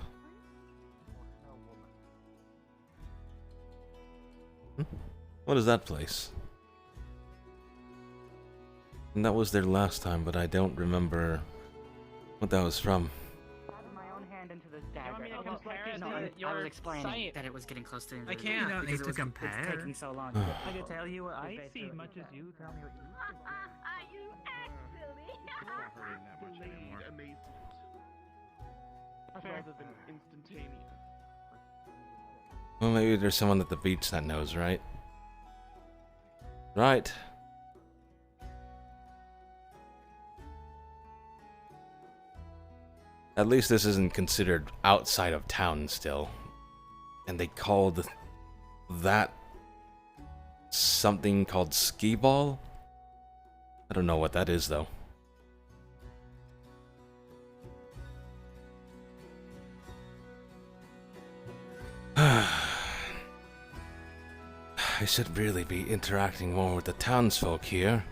What is that place? And that was there last time, but I don't remember what that was from. I was explaining that it was getting close to the I can't. You don't need to compare. It's taking so long. I can tell you what I see much as you tell me what you Rather than instantaneous. Well, maybe there's someone at the beach that knows, right? Right. At least this isn't considered outside of town still. And they called that something called skee ball? I don't know what that is, though. I should really be interacting more with the townsfolk here.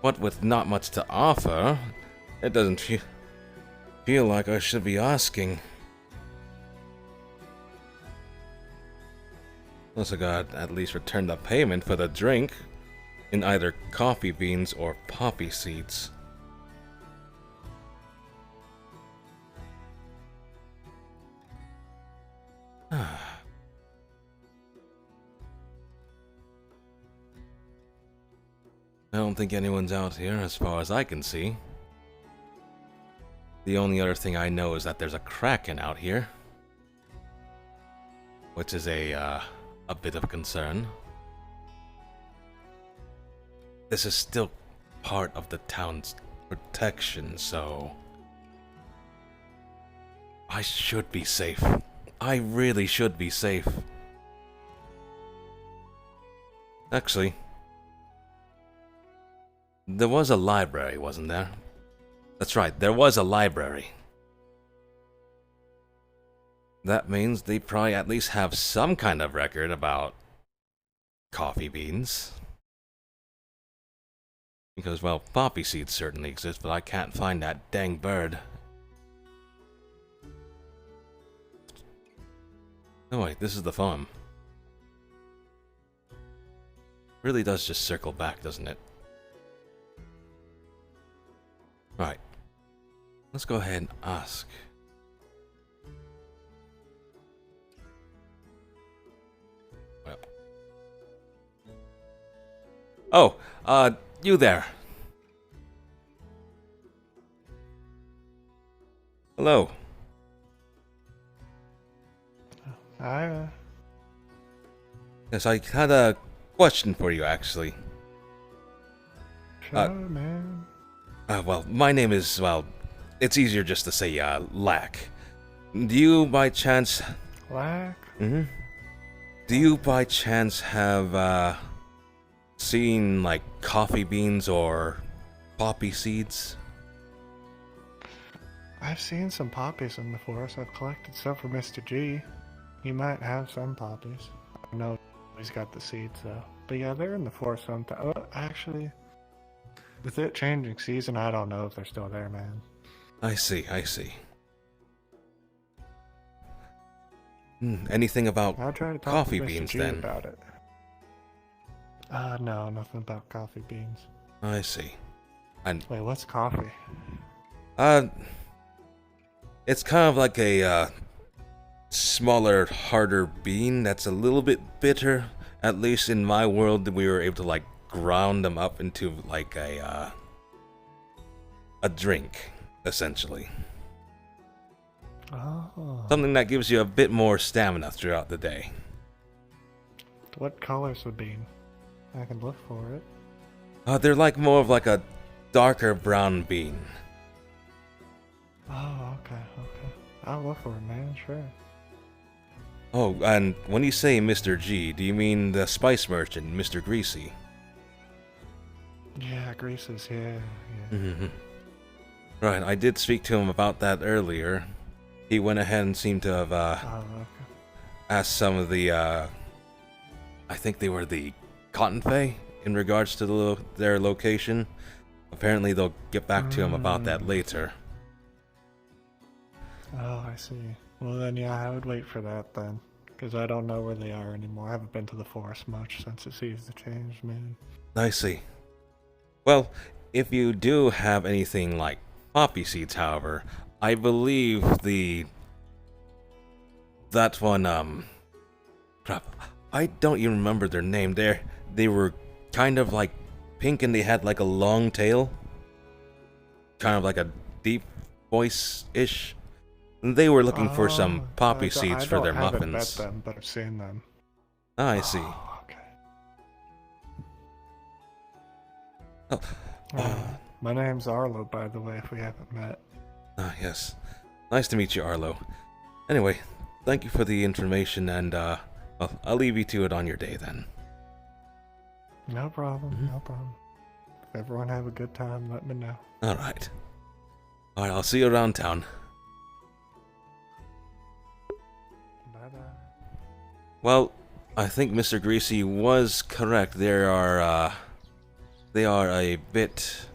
What with not much to offer, it doesn't feel like I should be asking. Unless I got at least return the payment for the drink in either coffee beans or poppy seeds. I don't think anyone's out here as far as I can see. The only other thing I know is that there's a kraken out here, which is a bit of concern. This is still part of the town's protection, so I should be safe. I really should be safe. Actually, there was a library, wasn't there? That's right, there was a library. That means they probably at least have some kind of record about coffee beans. Because, well, poppy seeds certainly exist, but I can't find that dang bird. Oh wait, this is the farm. Really does just circle back, doesn't it? Let's go ahead and ask. Oh, you there. Hello. Hi. Yes, I had a question for you, actually. Sure, man. Well, my name is, well, it's easier just to say, Lack. Do you, by chance... Lack? Mm-hmm. Do you, by chance, have, seen, like, coffee beans or poppy seeds? I've seen some poppies in the forest. I've collected some for Mr. G. He might have some poppies. I don't know if he's got the seeds, though. But yeah, they're in the forest sometimes. Oh, actually, with it changing season, I don't know if they're still there, man. I see. Anything about I'll try to talk coffee to Mr. beans, G then? about it. No, nothing about coffee beans. I see. And wait, what's coffee? It's kind of like a, smaller, harder bean that's a little bit bitter. At least in my world, we were able to, like, ground them up into, like, a drink, essentially. Oh. Something that gives you a bit more stamina throughout the day. What color's the bean? I can look for it. They're like more of like a darker brown bean. Oh, okay. I'll look for it, man, sure. Oh, and when you say Mr. G, do you mean the spice merchant, Mr. Greasy? Yeah, Greases, yeah. Mm-hmm. Right, I did speak to him about that earlier. He went ahead and seemed to have, asked some of the, I think they were the Cotton Fae, in regards to their location. Apparently they'll get back to him about that later. Oh, I see. Well then, yeah, I would wait for that then. Because I don't know where they are anymore. I haven't been to the forest much since it seems to change, man. I see. Well, if you do have anything like poppy seeds, however, I believe that one, crap, I don't even remember their name. They were kind of like pink and they had like a long tail. Kind of like a deep voice-ish. And they were looking for some poppy seeds for their muffins. I haven't met them, but I've seen them. Ah, I see. My name's Arlo, by the way, if we haven't met. Ah, yes. Nice to meet you, Arlo. Anyway, thank you for the information, and, well, I'll leave you to it on your day, then. No problem, no problem. If everyone have a good time, let me know. Alright. Alright, I'll see you around town. Bye-bye. Well, I think Mr. Greasy was correct. They are a bit,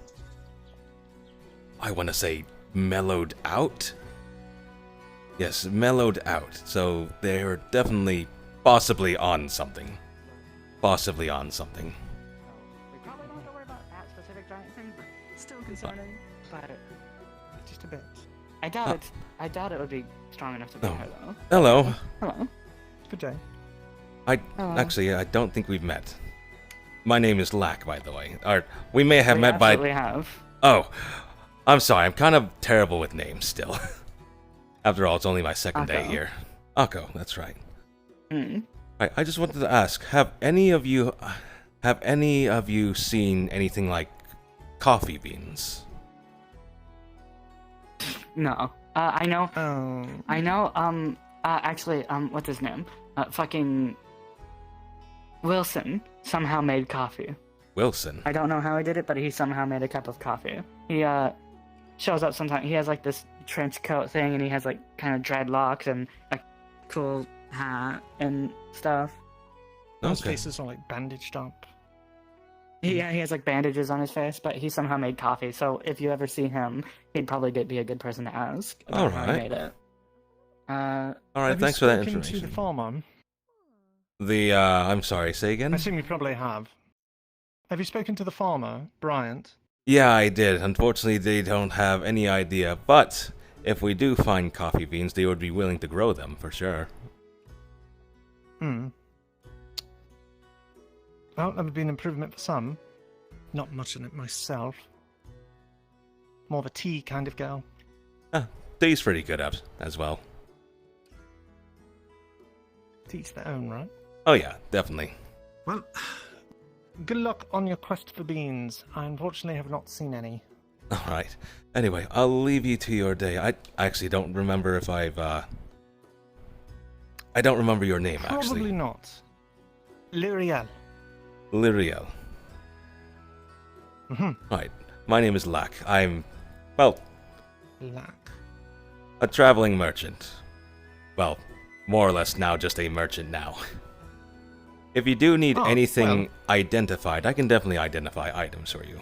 I want to say, mellowed out? Yes, mellowed out. So they're definitely, possibly on something. Possibly on something. We probably don't have to worry about that specific giant thing, but still concerning. But just a bit. I doubt it would be strong enough to beat her though. Hello. Hello. Good day. Actually, I don't think we've met. My name is Lack, by the way. Or, we may have met by... absolutely have. Oh, I'm sorry, I'm kind of terrible with names still. After all, it's only my second day here. Akko, that's right. I just wanted to ask, have any of you seen anything like coffee beans? No. I know. I know. Actually, what's his name? Fucking Wilson somehow made coffee. Wilson? I don't know how he did it, but he somehow made a cup of coffee. He shows up sometimes. He has like this trench coat thing, and he has like kind of dreadlocks and a cool hat and stuff. His face is all like bandaged up. Yeah, he has like bandages on his face, but he somehow made coffee. So if you ever see him, he'd probably be a good person to ask about how he made it. Alright, thanks for that Have you spoken information. to the farmer? I'm sorry, say again? I assume you probably have. Have you spoken to the farmer, Bryant? Yeah, I did. Unfortunately, they don't have any idea, but if we do find coffee beans, they would be willing to grow them, for sure. Hmm. Well, that would be an improvement for some. Not much in it myself. More of a tea kind of girl. Tea's pretty good as well. Teach their own, right? Oh yeah, definitely. Well, good luck on your quest for beans. I unfortunately have not seen any. Alright. Anyway, I'll leave you to your day. I actually don't remember if I don't remember your name, actually. Probably not. Lyriel. Lyriel. Mm-hmm. Right. My name is Lack. I'm, well, Lack. a traveling merchant. Well, more or less now just a merchant now. If you do need anything identified, I can definitely identify items for you.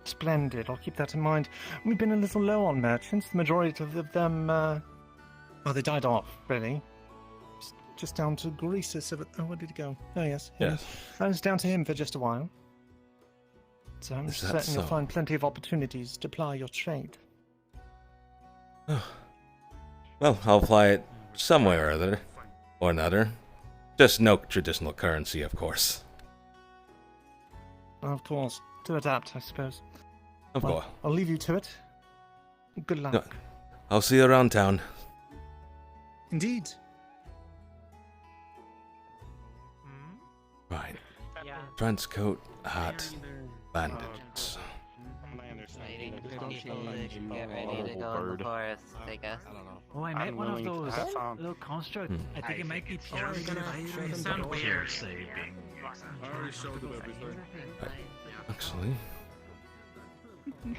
Splendid. I'll keep that in mind. We've been a little low on merchants. The majority of them, well, they died off, really. Just down to Greasus. Oh, where did he go? Oh, yes. Yes. I was down to him for just a while. So I'm Is that certain you'll so? find plenty of opportunities to ply your trade. Well, I'll apply it somewhere or another. Just no traditional currency, of course. Of course. To adapt, I suppose. Of Well, course. I'll leave you to it. Good luck. No, I'll see you around town. Indeed. Right. Trench coat, hat, bandits. Get ready to go in the forest, I guess. Oh, I met one of those little constructs. I think it might be Terry. You sound weird. Actually,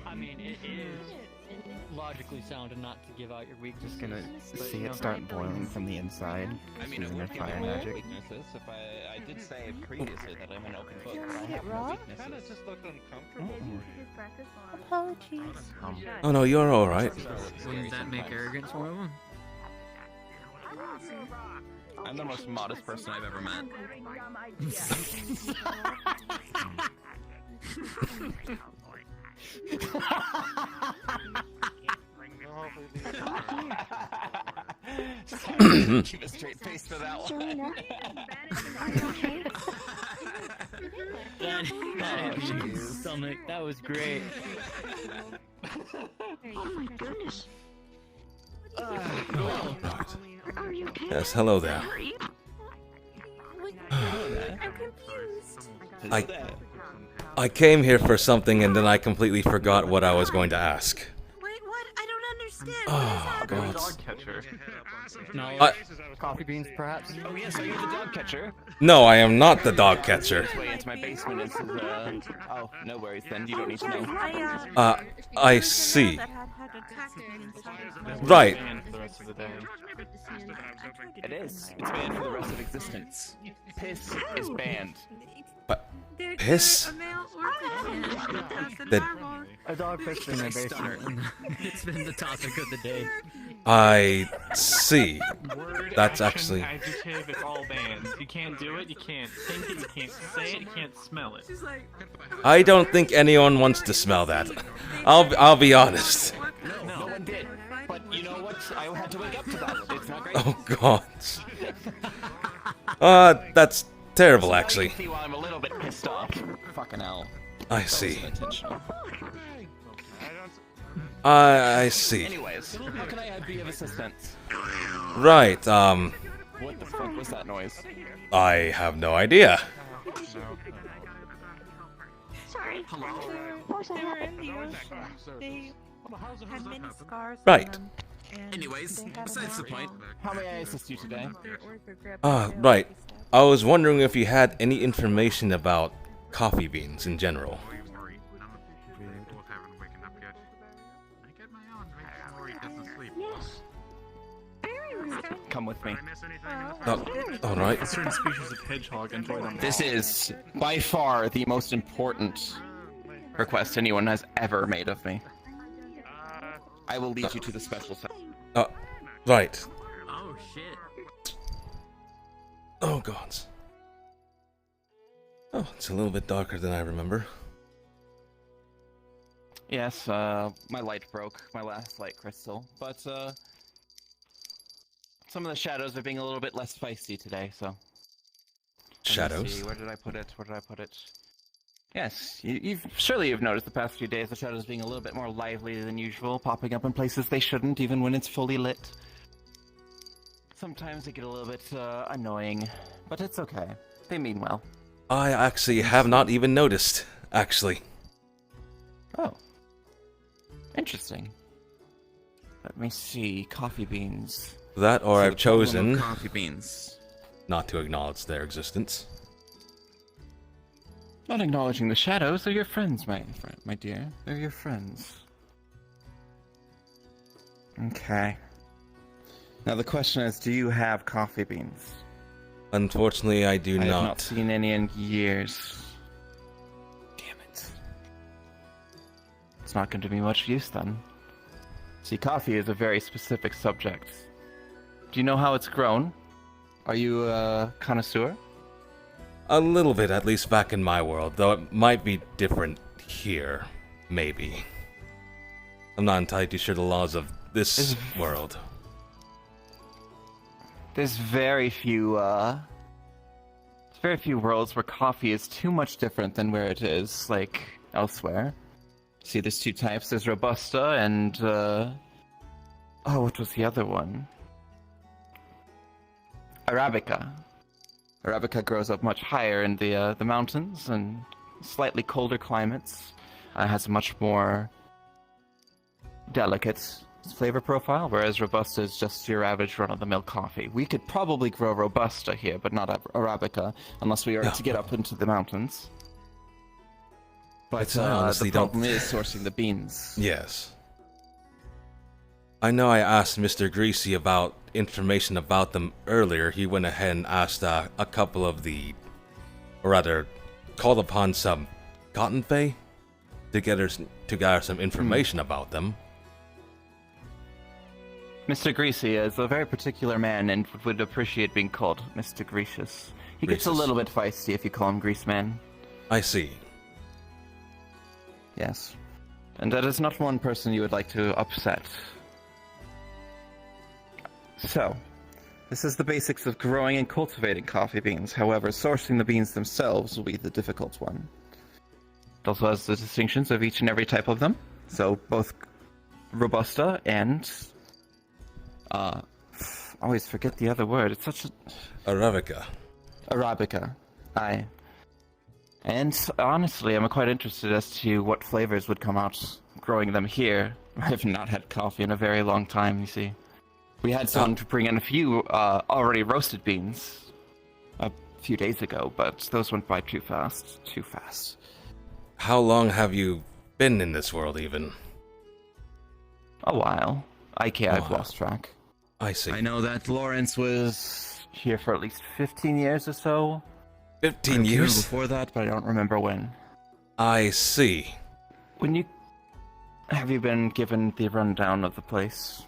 I mean, it is logically sound and not to give out your weaknesses. Just gonna but, see you it know, start boiling from the inside. I mean, it using would their give fire me magic. weaknesses if I did say previously that I'm an open book. Did I I hit have no Rob? weaknesses. Kinda just looked uncomfortable. Apologies. oh no, you're all right. Wouldn't that make arrogance one of them? I'm the most modest person I've ever met. Keep a straight face for that one. Stomach, that was great. Oh my goodness. Right. Yes, hello there. I'm confused. I came here for something and then I completely forgot what I was going to ask. Wait, what? I don't understand. Oh, God. Dog catcher. No, coffee beans, perhaps? Oh yes, are you the dog catcher? No, I am not the dog catcher. This way into my basement is oh, no worries then, you don't need to know. I see. Right. For the rest of the day. It is. It's banned for the rest of existence. Piss is banned. Piss? That A dog pissed in my basement. It's been the topic of the day. I see. Word, That's action, actually. adjective, it's all banned. You can't do it, you can't think it, you can't say it, you can't smell it. I don't think anyone wants to smell that. I'll be honest. No one did. But you know what? I had to wake up to that. It's not great. Oh God. That's terrible, actually. See why I'm a little bit pissed off. Fucking hell. I see. Intentional. I see. Anyways, how can I be of assistance? Right. What the fuck was that noise? I have no idea. Sorry. They were in the ocean. They had many scars on Right. them, and Anyways, they had besides the a point, how may I assist you today? Right. I was wondering if you had any information about coffee beans in general. Yes. Come with me. Alright. A certain species of hedgehog enjoy them. This is, by far, the most important request anyone has ever made of me. I will lead you to the special section. Right. Oh shit. Oh God. Oh, it's a little bit darker than I remember. Yes, my light broke, my last light crystal, but, some of the shadows are being a little bit less feisty today, so... Let me Shadows? see, where did I put it? Where did I put it? Yes, you've noticed the past few days the shadows being a little bit more lively than usual, popping up in places they shouldn't, even when it's fully lit. Sometimes they get a little bit, annoying, but it's okay. They mean well. I actually have not even noticed, actually. Oh. Interesting. Let me see. Coffee beans. That, or So I've the problem of chosen coffee beans. not to acknowledge their existence. Not acknowledging the shadows. They're your friends, my dear. They're your friends. Okay. Now the question is, do you have coffee beans? Unfortunately, I do I have not. not seen any in years. Damn it. It's not going to be much use then. See, coffee is a very specific subject. Do you know how it's grown? Are you a connoisseur? A little bit, at least back in my world, though it might be different here. Maybe. I'm not entirely too sure the laws of this world. There's very few worlds where coffee is too much different than where it is, like, elsewhere. See, there's two types. There's Robusta and, oh, what was the other one? Arabica. Arabica grows up much higher in the mountains and slightly colder climates. Has a much more delicate flavor profile, whereas Robusta is just your average run-of-the-mill coffee. We could probably grow Robusta here, but not Arabica, unless we were to get up into the mountains. But I honestly the problem is sourcing the beans. Yes. I know I asked Mr. Greasy about information about them earlier. He went ahead and asked a couple of the... or rather, called upon some Cotton Fae to gather some information about them. Mr. Greasy is a very particular man and would appreciate being called Mr. Greasious. He gets a little bit feisty if you call him Greaseman. I see. Yes. And that is not one person you would like to upset. So, this is the basics of growing and cultivating coffee beans. However, sourcing the beans themselves will be the difficult one. It also has the distinctions of each and every type of them. So, both Robusta and... I always forget the other word. It's such a... Arabica. Arabica. Aye. And honestly, I'm quite interested as to what flavors would come out growing them here. I have not had coffee in a very long time, you see. We had someone to bring in a few already roasted beans a few days ago, but those went by too fast. Too fast. How long have you been in this world, even? A while. I've lost track. I see. I know that Lawrence was here for at least 15 years or so. 15 years? Before that, but I don't remember when. I see. Have you been given the rundown of the place?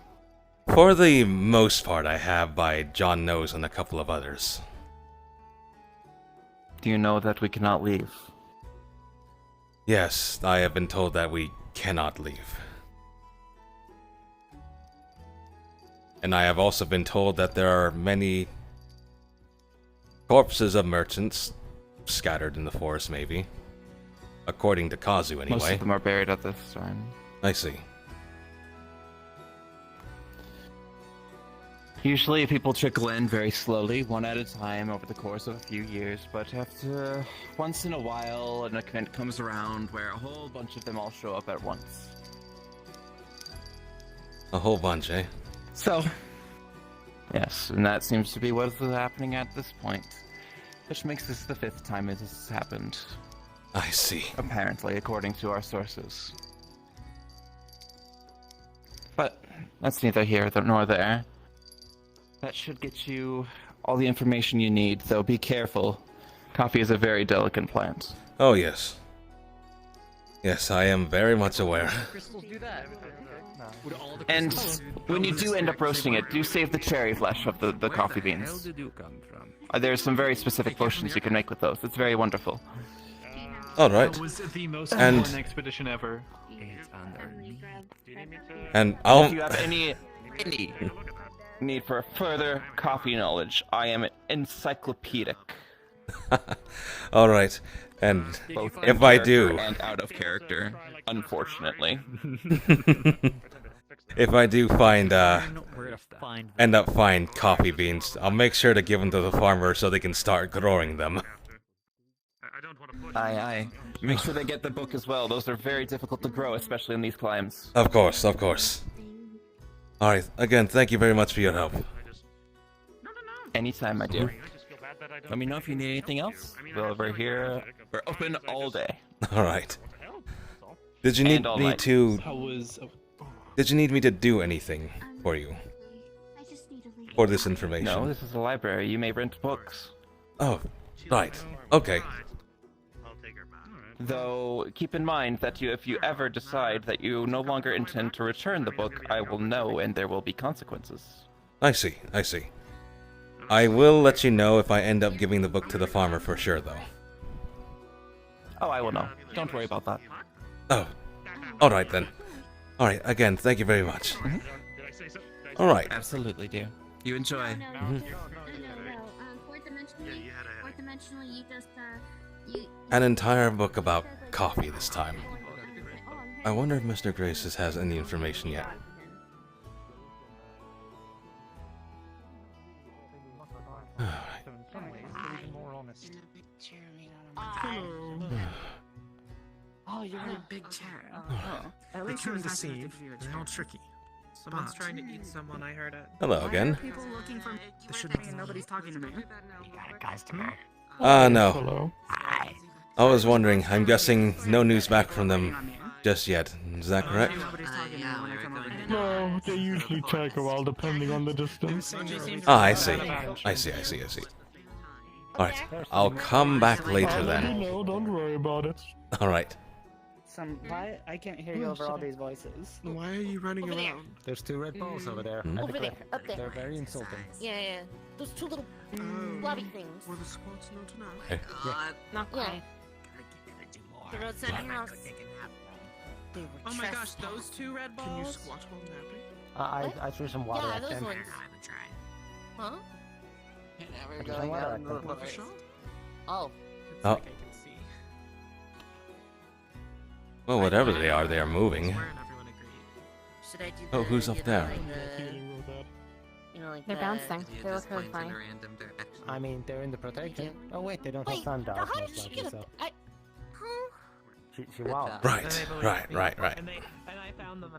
For the most part, I have by John Nose and a couple of others. Do you know that we cannot leave? Yes, I have been told that we cannot leave. And I have also been told that there are many corpses of merchants scattered in the forest, maybe. According to Kazu, anyway. Most of them are buried at this time. I see. Usually people trickle in very slowly, one at a time, over the course of a few years, but after once in a while an event comes around where a whole bunch of them all show up at once. A whole bunch, eh? So, yes, and that seems to be what is happening at this point. Which makes this the 5th time this has happened. I see. Apparently, according to our sources. But that's neither here nor there. That should get you all the information you need, though be careful. Coffee is a very delicate plant. Oh, yes. Yes, I am very much aware. Crystals do that. And when you do end up roasting it, do save the cherry flesh of the coffee Where the hell beans. did you come from? There's some very specific potions you can make with those. It's very wonderful. All right. That was the most And- important expedition ever. And If I'll. you have any need for further coffee knowledge, I am encyclopedic. All right. And Both if in I character do, and out of character, unfortunately. if I do find We're gonna find end up find coffee beans, I'll make sure to give them to the farmer so they can start growing them. Aye. Make sure they get the book as well. Those are very difficult to grow, especially in these climes. Of course, of course. All right. Again, thank you very much for your help. Anytime, my dear. Let me know if you need anything else. We're here. We're open all day. All right. Did you need And all me night. to? Did you need me to do anything for you? For this information? No, this is a library. You may rent books. Oh, right. Okay. Though, keep in mind that if you ever decide that you no longer intend to return the book, I will know and there will be consequences. I see. I see. I will let you know if I end up giving the book to the farmer for sure, though. Oh, I will know. Don't worry about that. Oh, all right then. All right. Again, thank you very much. All right. Absolutely, dear. You enjoy. Fourth dimensional, you just An entire book about coffee this time. I wonder if Mr. Graces has any information yet. Oh, you're in a big chair. At least couldn't it was deceive. They're all tricky. Someone's trying to eat someone, I heard it. Hello again. People looking for This shouldn't be nobody's talking to me. You got a customer. No. Hello. I was wondering. I'm guessing no news back from them just yet. Is that correct? No, they usually take a while depending on the distance. Ah, I see. I see. Alright. I'll come back later then. No, don't worry about it. Alright. Why I can't hear you over all these voices? Why are you running around? There's two red balls over there. Hmm? at the Over there, cliff. up there. They're very insulting. Yeah. Those two little blobby things. Were the squats known to know? Hey. Not quite. They're outside the house. They were Oh my gosh, trespassing. those two red balls? Can you squat while napping? I threw some water Yeah, at those them. ones. Huh? Now we're I threw going some water out at in them. the forest. Oh. Oh. Well, whatever they are moving. Should I do Oh, the- who's up do the, there? like, you know, like They're the- bouncing. They look really funny. I mean, they're in the protection. Oh wait, they don't have Wait, sun now dodge how most did she likely, get so. up? Huh? She wow. Right. And I found them,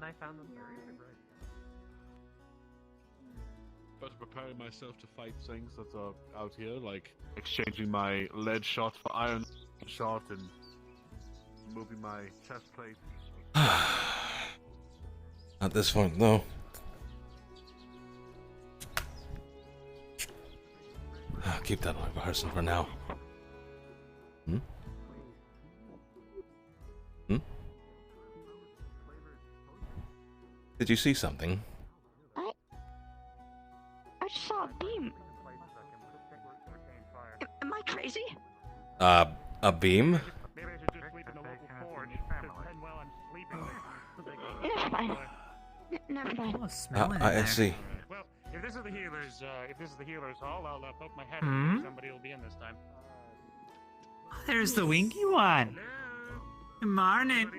But preparing myself to fight things that are out here, like exchanging my lead shot for iron shot and moving my chest plate. At this point, no. I'll keep that on my person for now. Hmm? Did you see something? I just saw a beam. Am I crazy? A beam? Never mind. Never mind. I see. Well, if this is the healer's hall, I'll poke my head Hmm? in. Somebody will be in this time. There's the winky one. Good morning.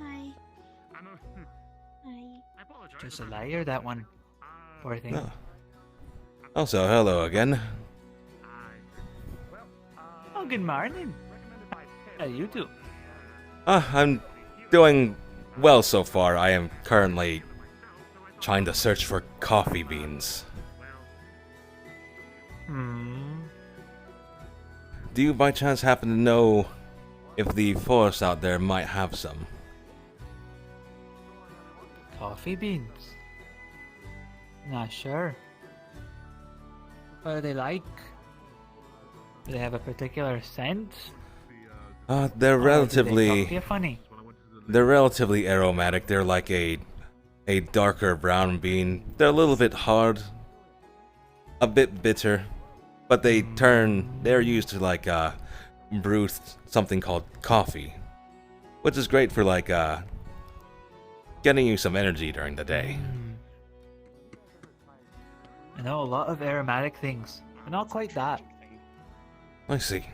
Hi. Just a liar, that one. Poor thing. No. Also, hello again. Oh, good morning. How you do? I'm doing well so far. I am currently trying to search for coffee beans. Do you by chance happen to know if the forest out there might have some? Coffee beans. Not sure. What are they like? Do they have a particular scent? They're Or do they relatively. look funny? They're relatively aromatic. They're like a darker brown bean. They're a little bit hard, a bit bitter, but they're used to like brew something called coffee, which is great for like getting you some energy during the day. I know a lot of aromatic things, but not quite that. I see.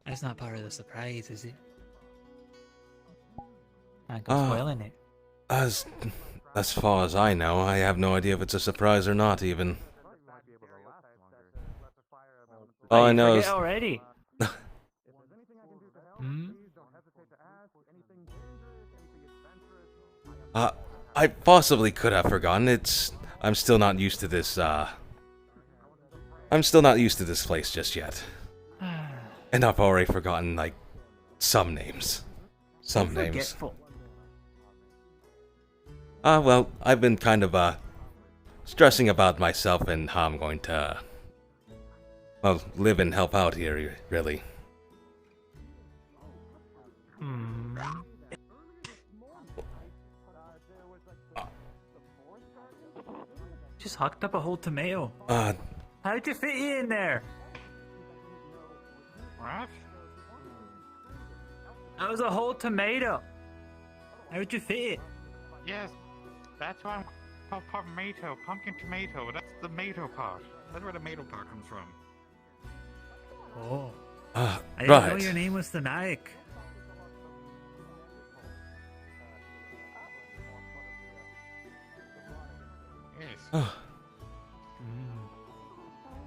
That's not part of the surprise, is it? I can spoiling it. As far as I know, I have no idea if it's a surprise or not, even. All I know is already. I possibly could have forgotten. I'm still not used to this. I'm still not used to this place just yet, and I've already forgotten like some names. Some names. Forgetful. Well, I've been kind of stressing about myself and how I'm going to live and help out here, really. Just hucked up a whole tomato. How'd you fit it in there? What? That was a whole tomato. How'd you fit it? Yes, that's why I'm called tomato, pumpkin tomato. That's the tomato part. That's where the tomato part comes from. Oh. I didn't know your name was thematic. Yes.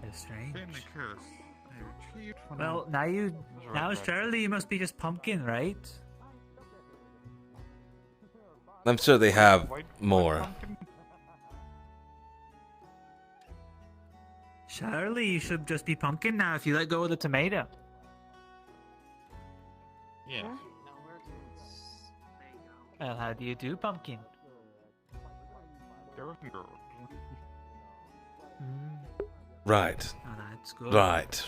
It's strange. Been the curse. I retrieved from Well, the- now Charlie, you must be just pumpkin, right? I'm sure they have more. Charlie, you should just be pumpkin now if you let go of the tomato. Yeah. Well, how do you do, pumpkin? Right. Oh, that's good. Right.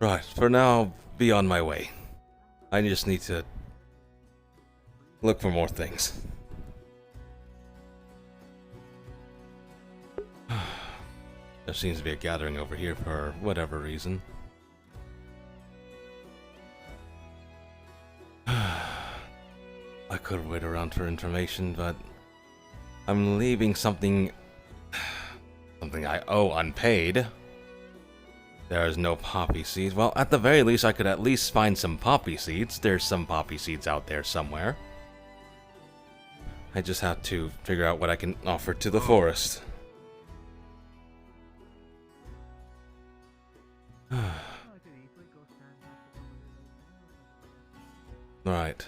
Right, for now, be on my way. I just need to look for more things. There seems to be a gathering over here for whatever reason. I could wait around for information, but I'm leaving something I owe unpaid. There is no poppy seeds. Well, at the very least, I could at least find some poppy seeds. There's some poppy seeds out there somewhere. I just have to figure out what I can offer to the forest. Right.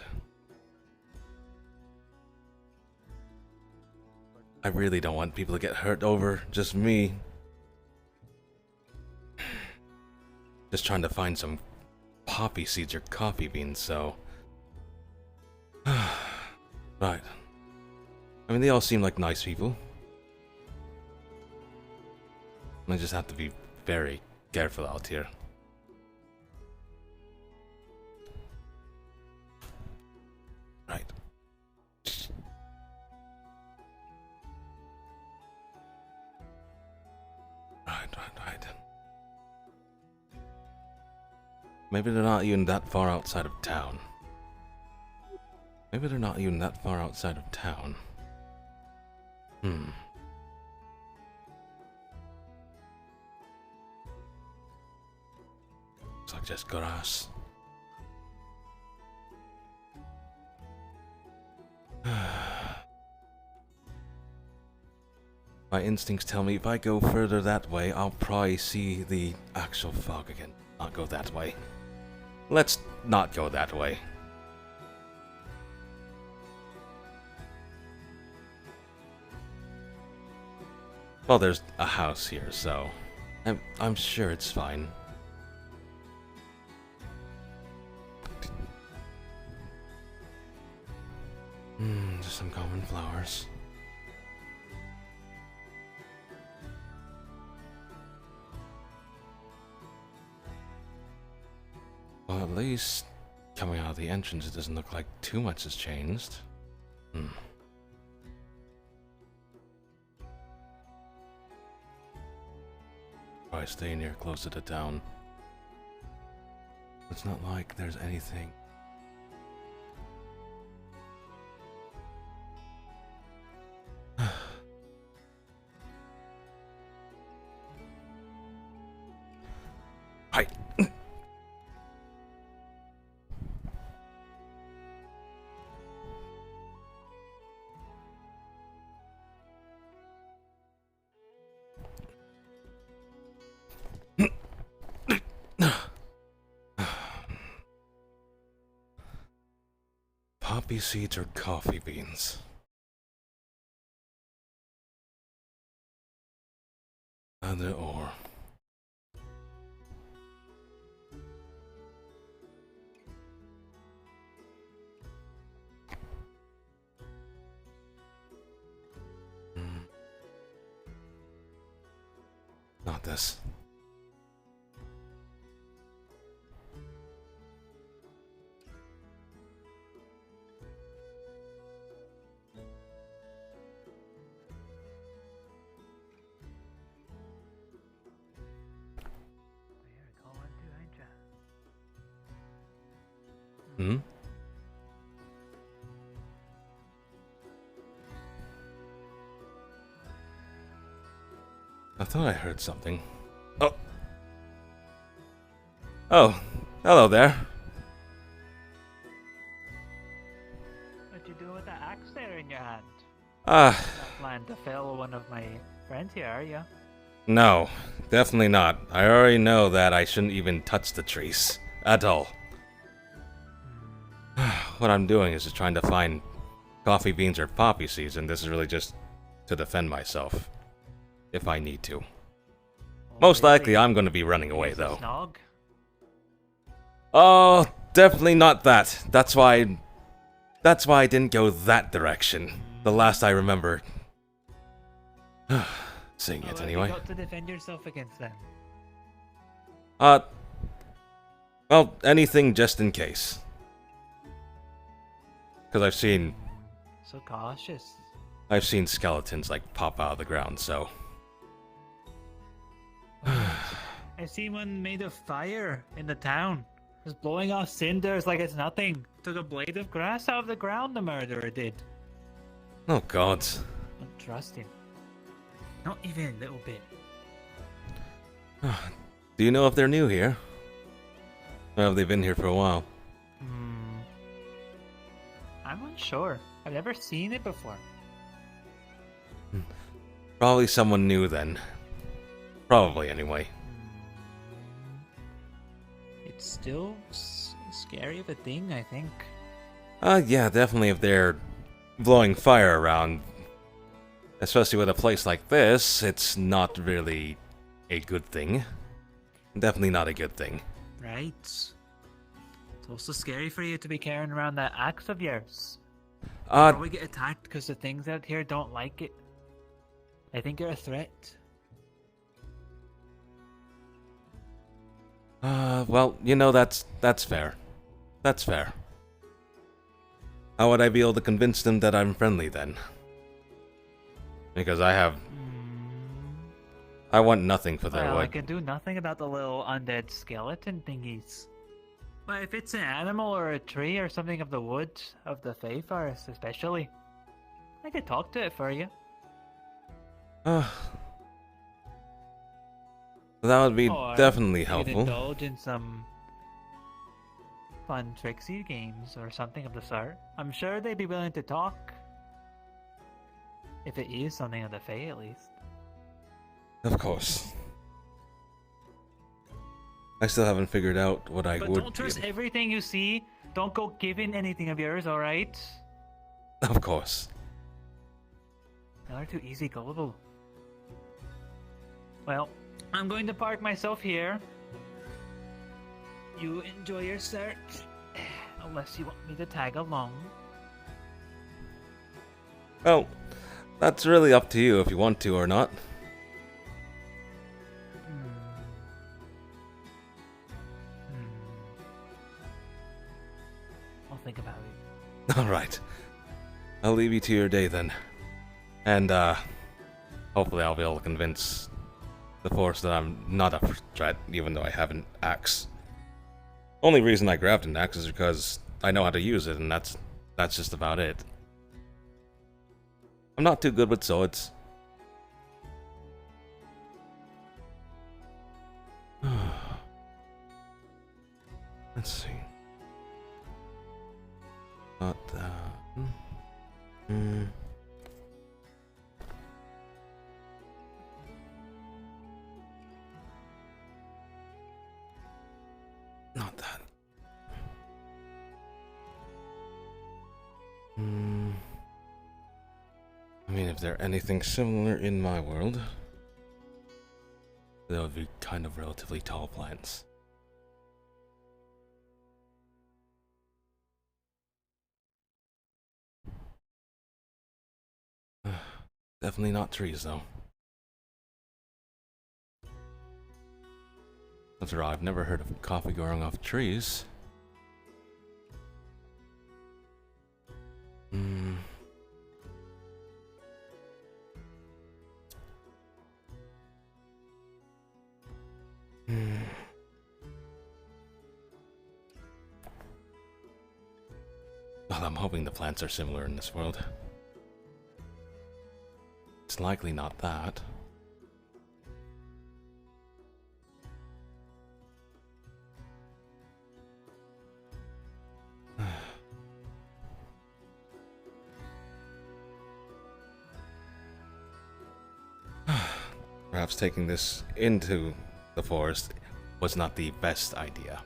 I really don't want people to get hurt over just me. Just trying to find some poppy seeds or coffee beans, so... Right. I mean, they all seem like nice people. I just have to be very careful out here. Right. Right. Maybe they're not even that far outside of town. Looks like just grass. My instincts tell me if I go further that way, I'll probably see the actual fog again. Not go that way. Let's not go that way. Well, there's a house here, so I'm sure it's fine. Just some common flowers. Well, at least coming out of the entrance, it doesn't look like too much has changed. Probably stay near closer to town. It's not like there's anything. Hi. Poppy seeds or coffee beans? Either or. Not this. Hmm? I thought I heard something. Oh. Oh, hello there. What you doing with that axe there in your hand? Ah. Not planning to fell one of my friends here, are you? No, definitely not. I already know that I shouldn't even touch the trees. At all. What I'm doing is just trying to find coffee beans or poppy seeds, and this is really just to defend myself. If I need to. Most likely I'm going to be running away, though. Snog? Oh, definitely not that. That's why I didn't go that direction. The last I remember. Seeing it anyway. What have you got to defend yourself against then? Well, anything just in case. Because I've seen So cautious. skeletons like pop out of the ground, so. I seen one made of fire in the town. Just blowing off cinders like it's nothing. Took a blade of grass out of the ground, the murderer did. Oh god. Don't trust him. Not even a little bit. Do you know if they're new here? Or have they been here for a while? I'm unsure. I've never seen it before. Probably someone new then. Probably, anyway. It's still scary of a thing, I think. Yeah, definitely if they're blowing fire around. Especially with a place like this, it's not really a good thing. Definitely not a good thing. Right. It's also scary for you to be carrying around that axe of yours. Or we get attacked because the things out here don't like it. I think you're a threat. Well, you know, that's fair. That's fair. How would I be able to convince them that I'm friendly then? Because I want nothing for their Well, I wood. can do nothing about the little undead skeleton thingies. But if it's an animal or a tree or something of the wood, of the Fey Forest especially, I could talk to it for you. That would be Or definitely you could helpful. indulge in some fun tricksy games or something of the sort. I'm sure they'd be willing to talk. If it is something of the Fey, at least. Of course. I still haven't figured out what I But would don't be trust able- everything you see. Don't go giving anything of yours, alright? Of course. You're too easy gullible. Well, I'm going to park myself here. You enjoy your search. Unless you want me to tag along. Well, that's really up to you if you want to or not. Alright. I'll leave you to your day then. And, hopefully I'll be able to convince the force that I'm not a threat, even though I have an axe. Only reason I grabbed an axe is because I know how to use it, and that's just about it. I'm not too good with swords. Let's see. Not that. Not that. I mean, if there anything similar in my world, they would be kind of relatively tall plants. Definitely not trees, though. After all, I've never heard of coffee growing off trees. Well, I'm hoping the plants are similar in this world. It's likely not that. Perhaps taking this into the forest was not the best idea.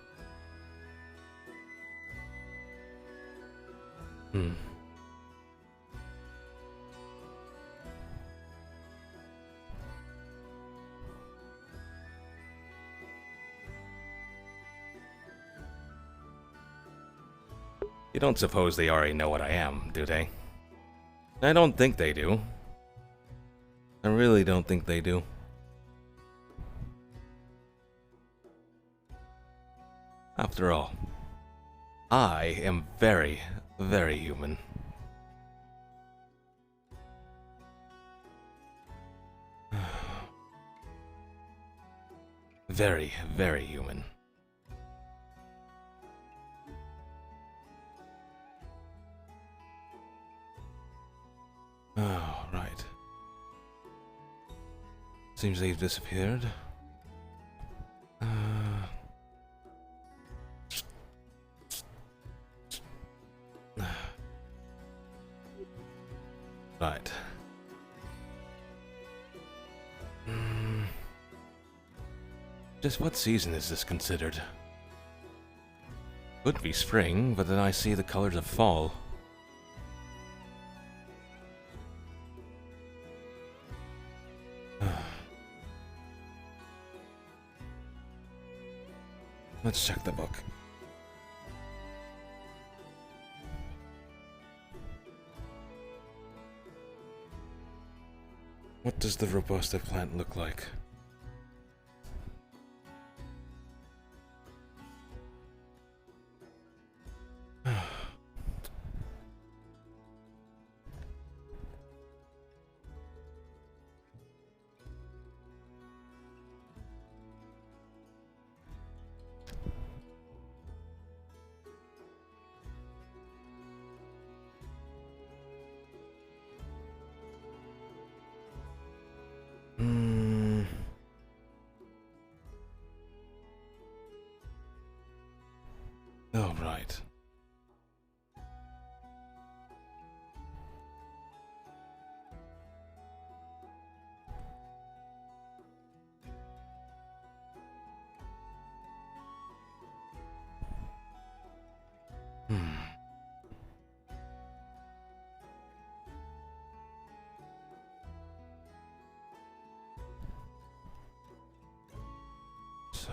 You don't suppose they already know what I am, do they? I don't think they do. I really don't think they do. After all, I am very, very human. Very, very human. Oh, right. Seems they've disappeared. Right. Just what season is this considered? Could be spring, but then I see the colors of fall. Let's check the book. What does the robusta plant look like? Oh, right. So...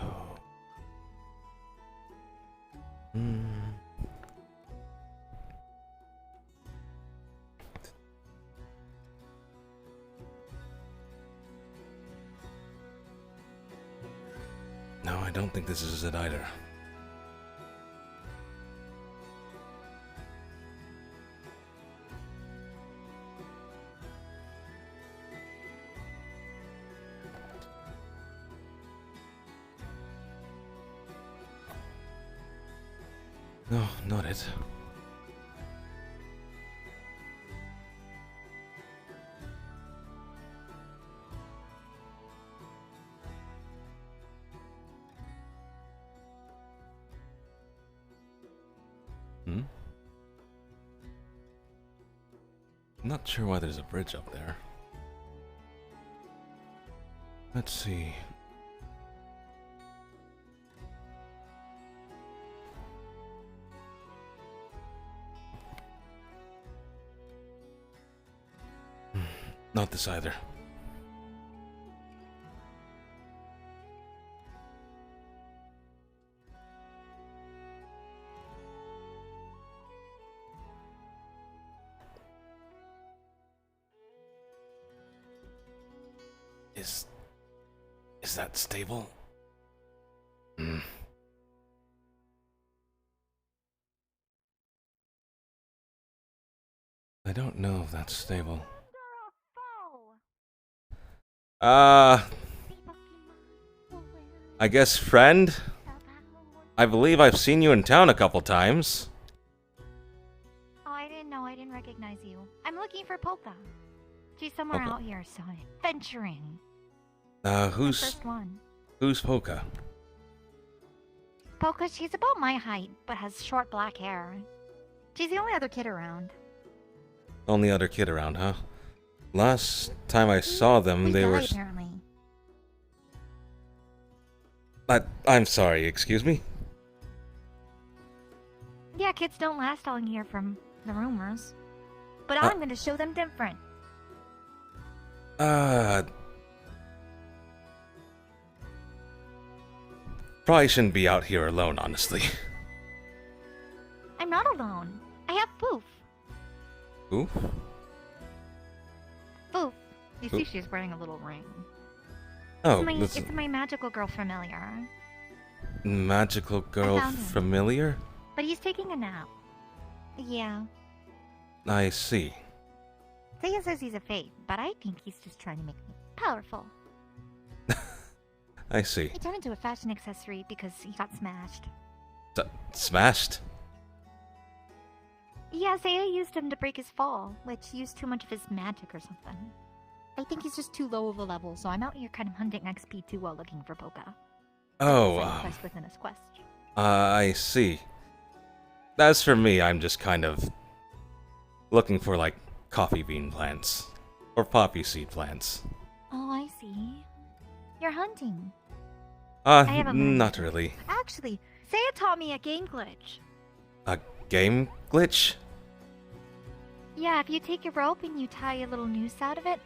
No, I don't think this is it either. No, not it. Hmm? Not sure why there's a bridge up there. Let's see. Not this either. Is that stable? Hmm. I don't know if that's stable. I guess, friend? I believe I've seen you in town a couple times. Oh, I didn't know. I didn't recognize you. I'm looking for Polka. She's somewhere Polka. out here, so I'm venturing. Who's... First one. Who's Polka? Polka, she's about my height, but has short black hair. She's the only other kid around. Only other kid around, huh? Last time I saw them, they were... Apparently. I'm sorry, excuse me? Yeah, kids don't last all year from the rumors. But I'm gonna show them different. Probably shouldn't be out here alone, honestly. I'm not alone. I have Poof. Who? Poof. You see Poof? she's wearing a little ring. Oh, It's my magical girl familiar. Magical girl found him. familiar? But he's taking a nap. Yeah. I see. Saya says he's a fake, but I think he's just trying to make me powerful. I see. He turned into a fashion accessory because he got smashed. Smashed? Yeah, Saya used him to break his fall, which used too much of his magic or something. I think he's just too low of a level, so I'm out here kind of hunting XP too while looking for Polka. Oh, Side quest within his quest. I see. As for me, I'm just kind of looking for, like, coffee bean plants. Or poppy seed plants. Oh, I see. You're hunting. I haven't learned Not yet. really. Actually, Saya taught me a game glitch. A game glitch? Yeah, if you take a rope and you tie a little noose out of it,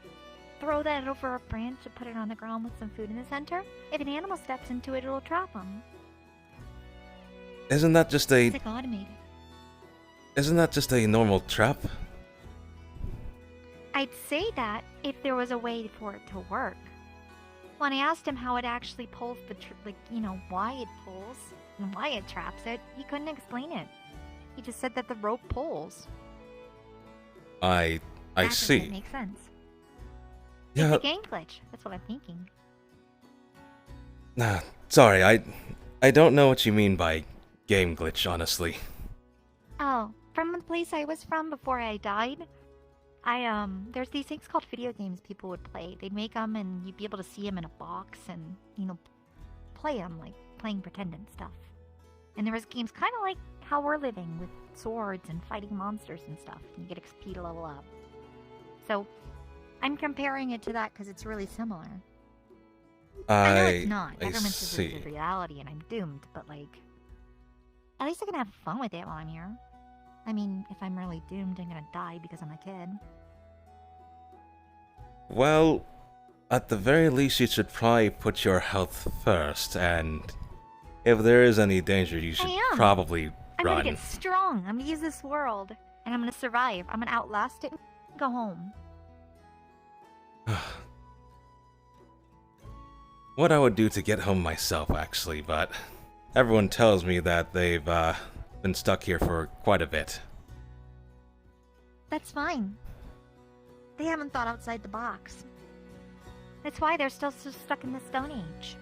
throw that over a branch and put it on the ground with some food in the center. If an animal steps into it, it'll trap them. Isn't that just a... It's like automated. Isn't that just a normal trap? I'd say that if there was a way for it to work. When I asked him how it actually pulls the, why it pulls and why it traps it, he couldn't explain it. He just said that the rope pulls. I That see. doesn't make sense. Yeah. It's a game glitch. That's what I'm thinking. Nah, sorry, I don't know what you mean by game glitch, honestly. Oh, from the place I was from before I died, there's these things called video games people would play. They'd make them and you'd be able to see them in a box and, play them, like playing pretend and stuff. And there was games kind of like how we're living with swords and fighting monsters and stuff. And you get XP to level up. So, I'm comparing it to that because it's really similar. I know it's not. Everyone says this is reality and I'm doomed, but at least I can have fun with it while I'm here. I mean, if I'm really doomed, I'm gonna die because I'm a kid. Well, at the very least, you should probably put your health first, and if there is any danger, you should probably I'm run. gonna get strong. I'm gonna use this world, and I'm gonna survive. I'm gonna outlast it and go home. What I would do to get home myself, actually, but everyone tells me that they've been stuck here for quite a bit. That's fine. They haven't thought outside the box. That's why they're still so stuck in the Stone Age.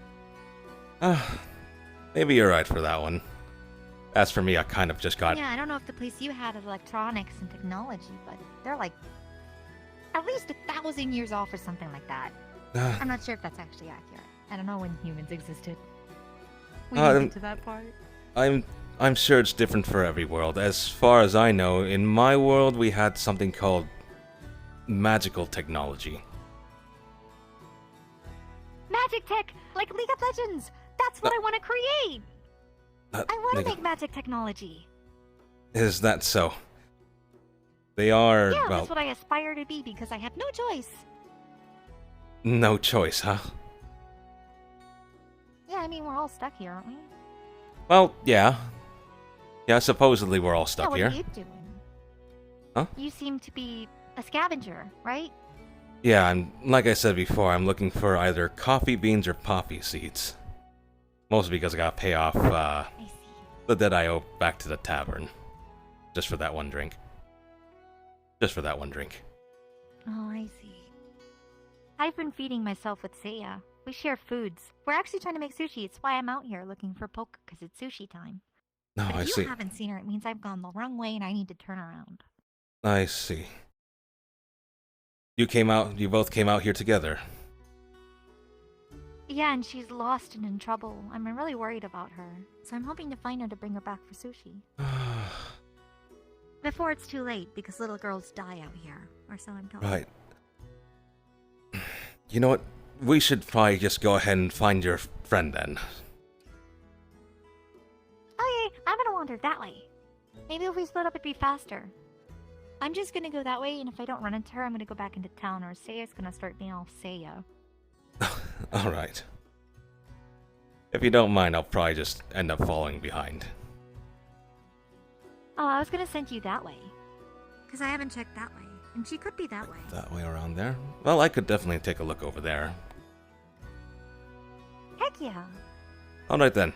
Maybe you're right for that one. As for me, I kind of just got... Yeah, I don't know if the place you had is electronics and technology, but they're like at least 1,000 years off or something like that. I'm not sure if that's actually accurate. I don't know when humans existed. We didn't get to that part. I'm sure it's different for every world. As far as I know, in my world we had something called magical technology. Magic tech, like League of Legends. That's what I want to create. I want to make magic technology. Is that so? They are, Yeah, well, that's what I aspire to be because I have no choice. no choice, huh? Yeah, I mean, we're all stuck here, aren't we? Well, yeah. Yeah, supposedly we're all stuck yeah, what here. are you doing? Huh? You seem to be a scavenger, right? Yeah, like I said before, I'm looking for either coffee beans or poppy seeds. Mostly because I gotta pay off, the debt I owe back to the tavern. Just for that one drink. Just for that one drink. Oh, I see. I've been feeding myself with Seiya. We share foods. We're actually trying to make sushi. It's why I'm out here looking for Poke, because it's sushi time. No, But I if see. you haven't seen her, it means I've gone the wrong way and I need to turn around. I see. You both came out here together. Yeah, and she's lost and in trouble. I'm really worried about her. So I'm hoping to find her to bring her back for sushi. Before it's too late, because little girls die out here. Or so I'm told. Right. You know what? We should probably just go ahead and find your friend then. Okay, I'm gonna wander that way. Maybe if we split up it'd be faster. I'm just gonna go that way, and if I don't run into her, I'm gonna go back into town, or Seiya's gonna start being all Seiya. Alright. If you don't mind, I'll probably just end up following behind. Oh, I was gonna send you that way. Because I haven't checked that way, and she could be that way. That way around there? Well, I could definitely take a look over there. Heck yeah. Alright then.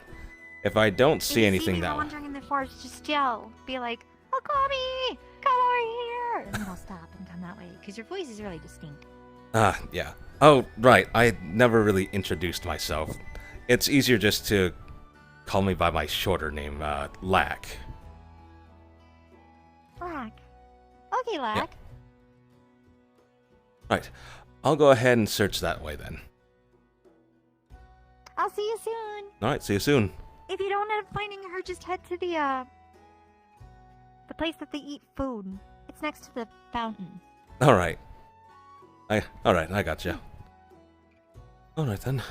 If I don't see If you anything see me now... wandering in the forest, just yell. Be like, Okami! Come over here! And then I'll stop and come that way, because your voice is really distinct. Ah, yeah. Oh, right. I never really introduced myself. It's easier just to call me by my shorter name, Lack. Lack. Okay, Lack. Yeah. Right. I'll go ahead and search that way then. I'll see you soon. Alright, see you soon. If you don't end up finding her, just head to the place that they eat food. It's next to the fountain. Alright. Alright, I gotcha. Alright then.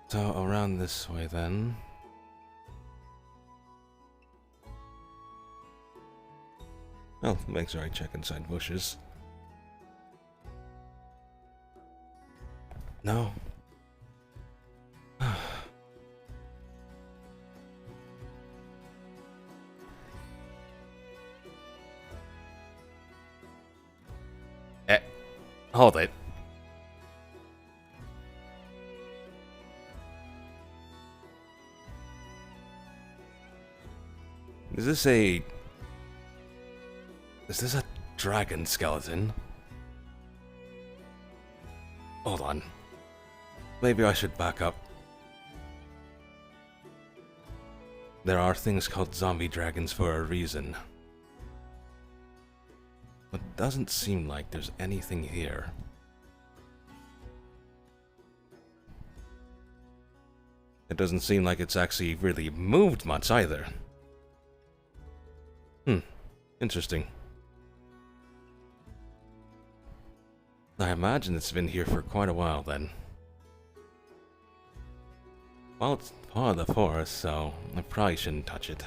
So, around this way then. Well, make sure I check inside bushes. No. Hold it. Is this a dragon skeleton? Hold on. Maybe I should back up. There are things called zombie dragons for a reason. But it doesn't seem like there's anything here. It doesn't seem like it's actually really moved much either. Interesting. I imagine it's been here for quite a while then. Well, it's part of the forest, so I probably shouldn't touch it.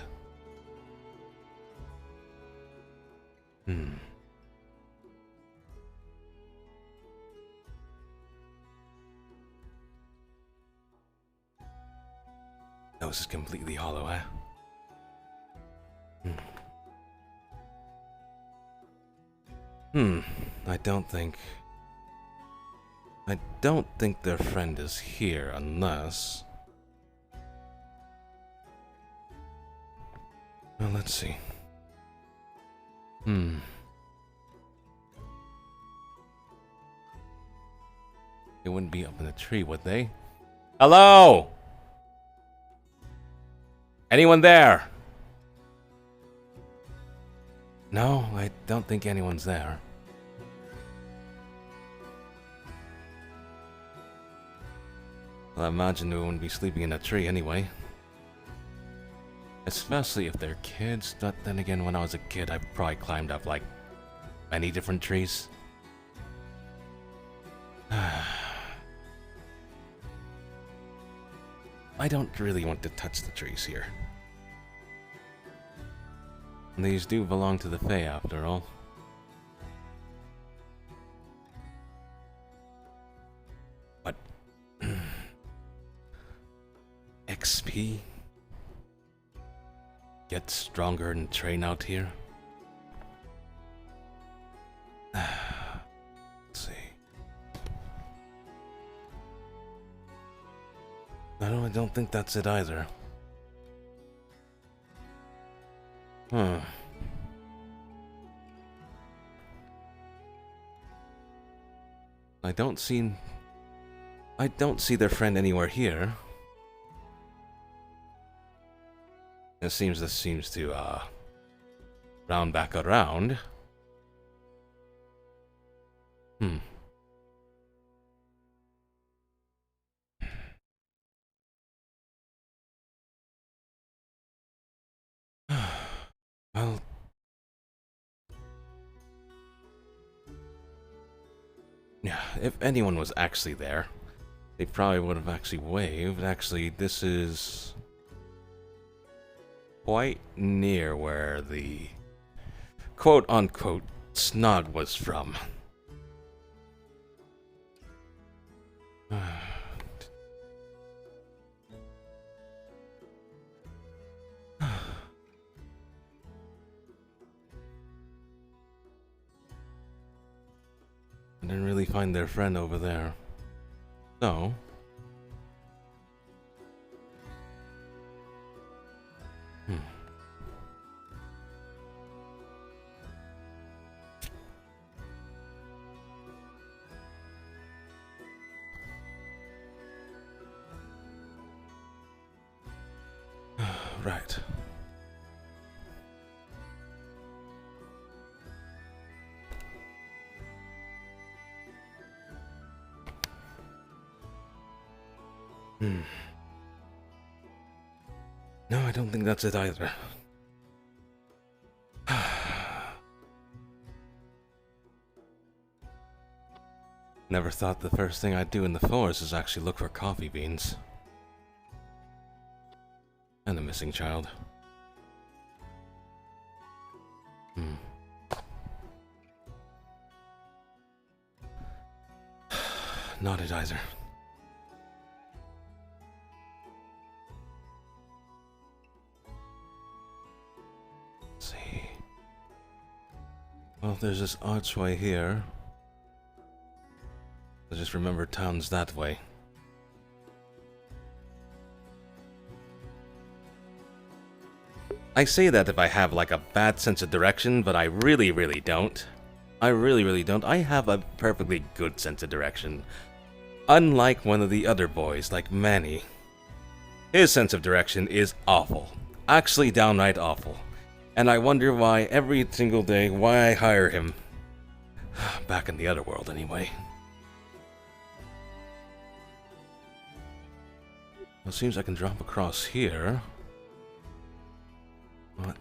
Oh, this is completely hollow, eh? I don't think their friend is here unless... Well, let's see. They wouldn't be up in the tree, would they? Hello! Anyone there? No, I don't think anyone's there. Well, I imagine they wouldn't be sleeping in a tree anyway. Especially if they're kids, but then again, when I was a kid, I probably climbed up like many different trees. I don't really want to touch the trees here. These do belong to the Fae after all. But XP? Get stronger and train out here? Let's see. No, I don't think that's it either. Huh. I don't see their friend anywhere here. It seems this seems to round back around. Well, yeah, if anyone was actually there, they probably would have actually waved. Actually, this is quite near where the quote-unquote snog was from. I didn't really find their friend over there. So... Right. No, I don't think that's it either. Never thought the first thing I'd do in the forest is actually look for coffee beans. And a missing child. Not it either. Let's see. Well, there's this archway here. I just remember town's that way. I say that if I have like a bad sense of direction, but I really don't. I really don't. I have a perfectly good sense of direction. Unlike one of the other boys, like Manny. His sense of direction is awful. Actually downright awful. And I wonder why every single day, why I hire him. Back in the other world, anyway. Well, it seems I can drop across here. What?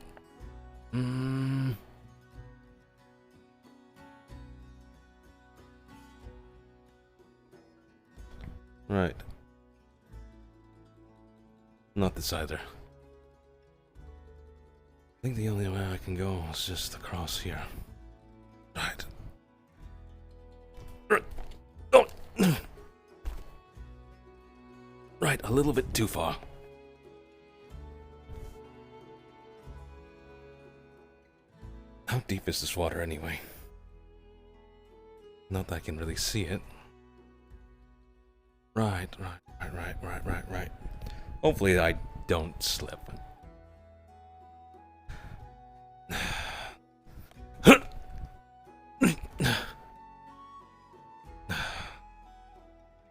Right. Not this either. I think the only way I can go is just across here. Right. Oh. Right, a little bit too far. How deep is this water anyway? Not that I can really see it. Right. Hopefully I don't slip.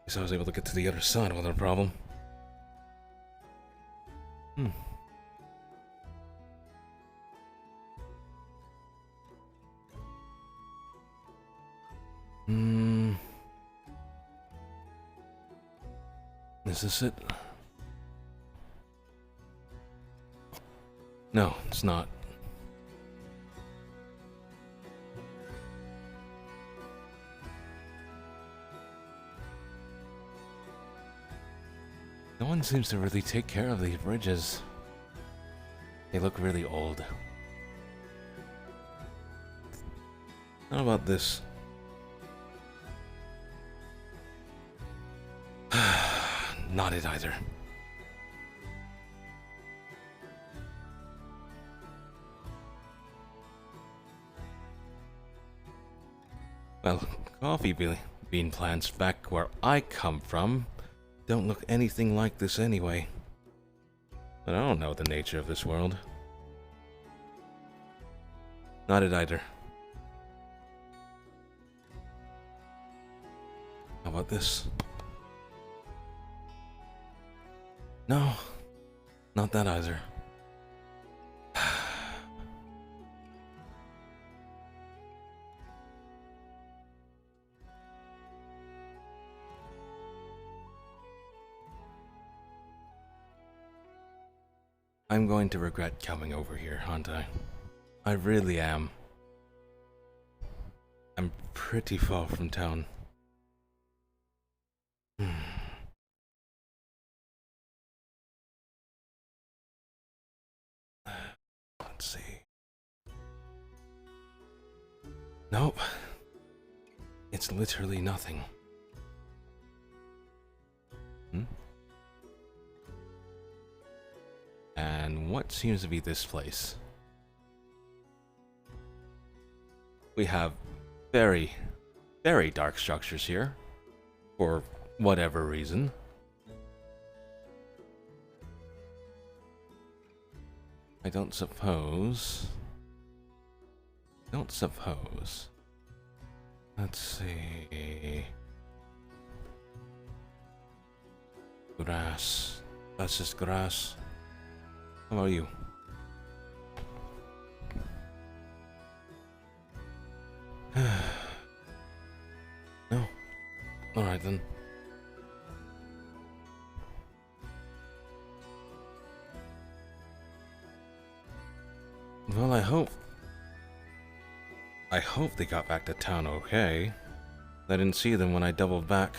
Guess I was able to get to the other side without a problem. Hmm. Is this it? No, it's not. No one seems to really take care of these bridges. They look really old. How about this? Not it either. Well, coffee bean plants back where I come from don't look anything like this anyway. But I don't know the nature of this world. Not it either. How about this? No, not that either. I'm going to regret coming over here, aren't I? I really am. I'm pretty far from town. Let's see. Nope. It's literally nothing. And what seems to be this place? We have very, very dark structures here. For whatever reason. I don't suppose. Let's see. Grass. That's just grass. How about you? No. Alright then. Well, I hope they got back to town okay. I didn't see them when I doubled back.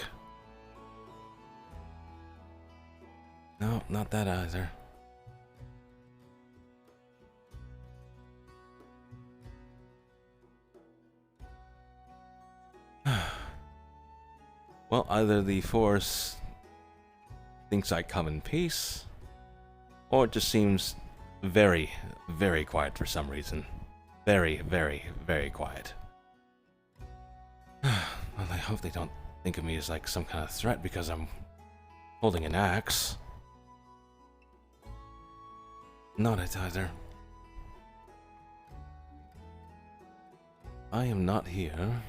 No, not that either. Well, either the force thinks I come in peace, or it just seems very, very quiet for some reason. Very, very, very quiet. Well, I hope they don't think of me as like some kind of threat because I'm holding an axe. Not it either. I am not here.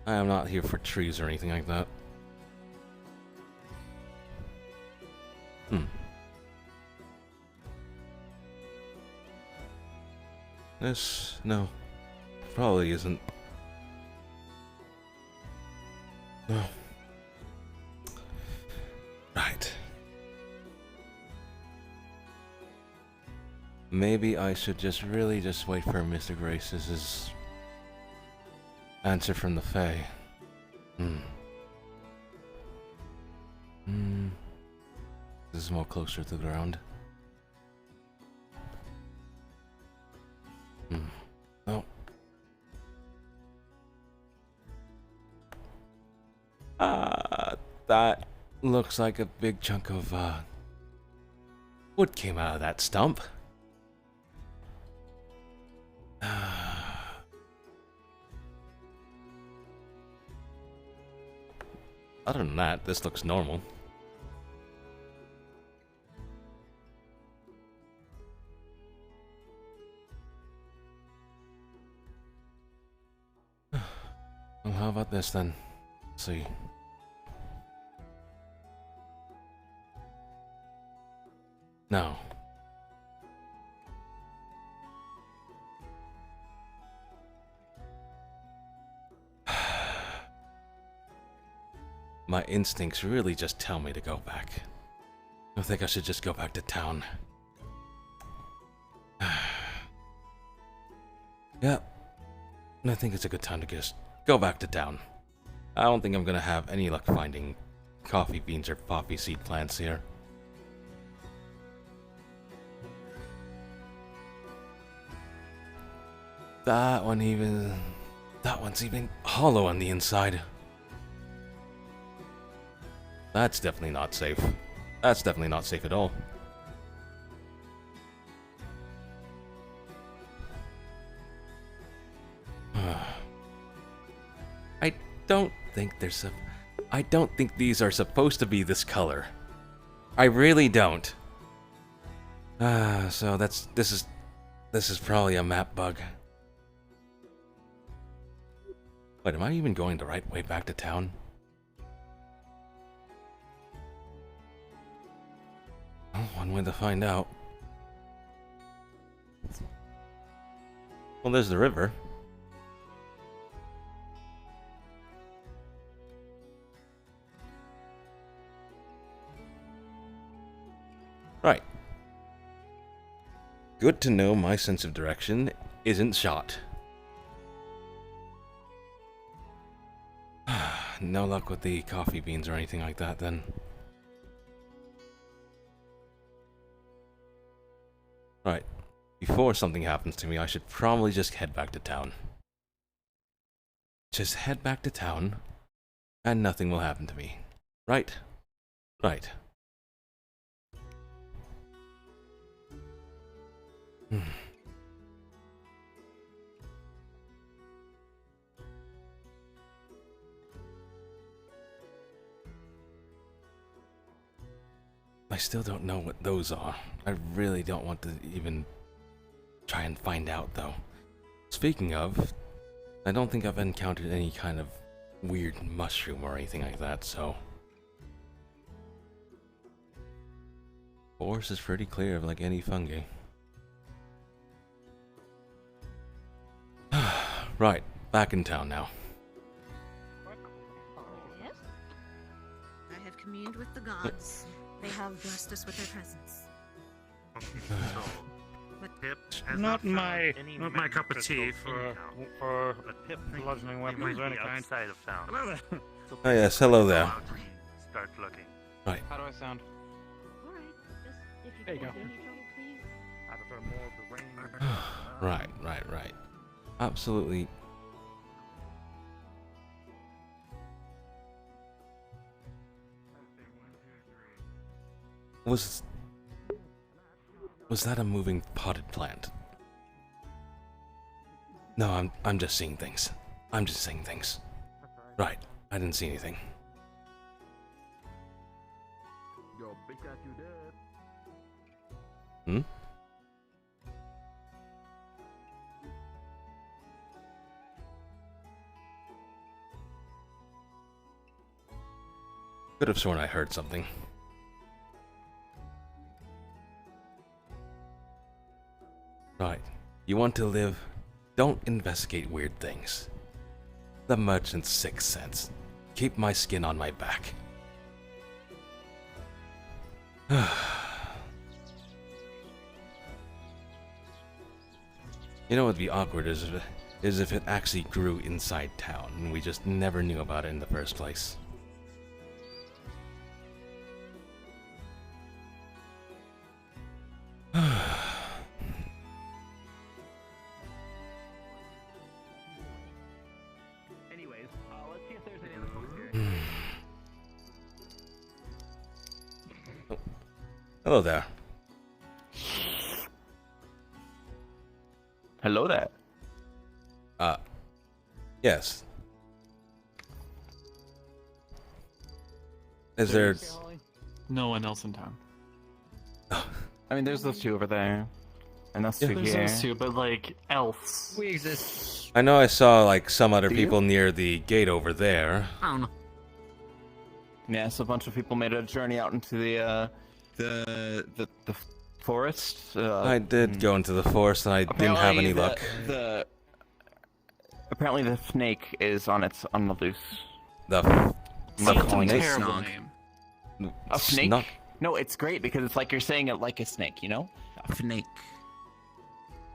I am not here for trees or anything like that. This, no, probably isn't. No. Right. Maybe I should just really just wait for Mr. Grace's answer from the Fae. This is more closer to the ground. Oh. That looks like a big chunk of wood came out of that stump. Other than that, this looks normal. Well, how about this then? Let's see. No. my instincts really just tell me to go back. I think I should just go back to town. Yeah, I think it's a good time to just go back to town. I don't think I'm gonna have any luck finding coffee beans or poppy seed plants here. That one's even hollow on the inside. That's definitely not safe. That's definitely not safe at all. I don't think these are supposed to be this color. I really don't. So this is probably a map bug. Wait, am I even going the right way back to town? Well, one way to find out. Well, there's the river. Right. Good to know my sense of direction isn't shot. No luck with the coffee beans or anything like that, then. Right. Before something happens to me, I should probably just head back to town. Just head back to town, and nothing will happen to me. Right? Right. I still don't know what those are. I really don't want to even try and find out, though. Speaking of, I don't think I've encountered any kind of weird mushroom or anything like that, so... Forest is pretty clear of like any fungi. Right, back in town now. Yes? I have communed with the gods. They have blessed us with their presence. Not my cup of tea for bludgeoning weapons or any kind. Outside of town. Oh yes, hello there. Start looking. Right. How do I sound? There you go. I prefer more of the rain. Right. Absolutely. Was that a moving potted plant? No, I'm just seeing things. I'm just seeing things. Right, I didn't see anything. Hmm? Could have sworn I heard something. Right. You want to live? Don't investigate weird things. The merchant's sixth sense. Keep my skin on my back. You know what would be awkward is if it actually grew inside town and we just never knew about it in the first place. Anyways, let's see if there's any other folks here. Oh. Hello there. Hello there. Yes. Is there... No one else in town. I mean, there's those two over there. And those two There's here. those two, but like, else. We exist. I know I saw like some other Do you? people near the gate over there. I don't know. Yes, a bunch of people made a journey out into the forest. I did go into the forest and I didn't have any luck. Apparently the snake is on the loose. The calling it terrible snog. name. A snake? Snog. No, it's great because it's like you're saying it like a snake, you know? A snake.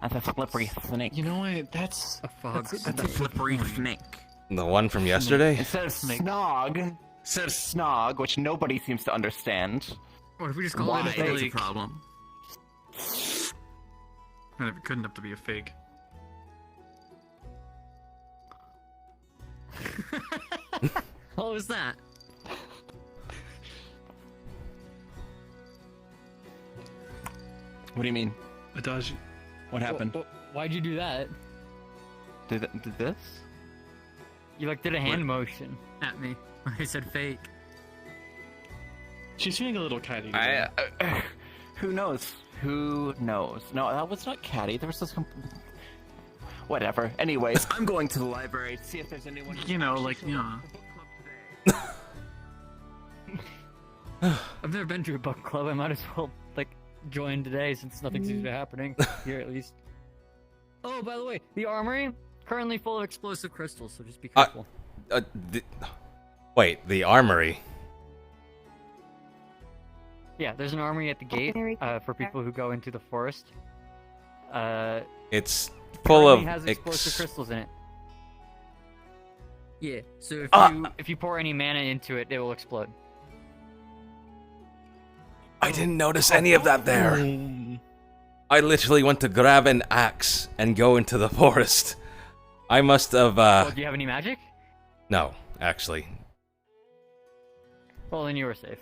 That's a slippery snake. You know what? That's a fog. That's a slippery snake. The one from yesterday? Instead of snog, instead of snog, which nobody seems to understand. What if we just call Why? it a That's a fig? problem. it couldn't have to be a fig. What was that? What do you mean? Adachi. What happened? Why'd you do that? Did this? You like did a hand motion at me when I said fake. She's feeling a little catty. Who knows? Who knows? No, that was not catty. There was this. Whatever. Anyways, I'm going to the library to see if there's anyone. You know, like, you know. I've never been to a book club. I might as well like join today since nothing seems to be happening here at least. Oh, by the way, the armory currently full of explosive crystals, so just be careful. Wait, the armory? Yeah, there's an armory at the gate for people who go into the forest. It's full of has explosive crystals in it. Yeah, so if you pour any mana into it, it will explode. I didn't notice any of that there. I literally went to grab an axe and go into the forest. I must have, Well, do you have any magic? No, actually. Well, then you were safe.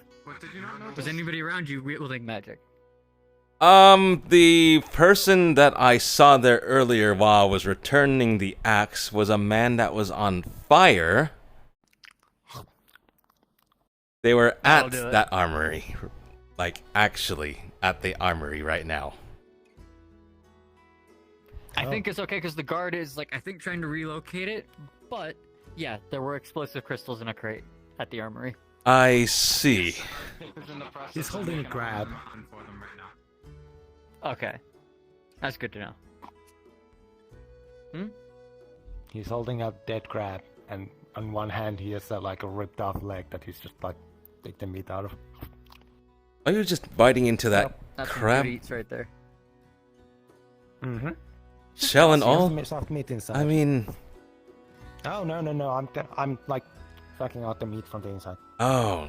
Was anybody around you wielding magic? The person that I saw there earlier while I was returning the axe was a man that was on fire. They were at that armory. Like, actually, at the armory right now. I think it's okay because the guard is, like, I think trying to relocate it, but, yeah, there were explosive crystals in a crate at the armory. I see. He's holding a grab. Okay. That's good to know. He's holding a dead crab, and on one hand he has like a ripped off leg that he's just like take the meat out of. Are you just biting into that That's crab? What eats right there. Mm-hmm. Shell and all? Soft meat inside. I mean... Oh, no. I'm like sucking out the meat from the inside. Oh.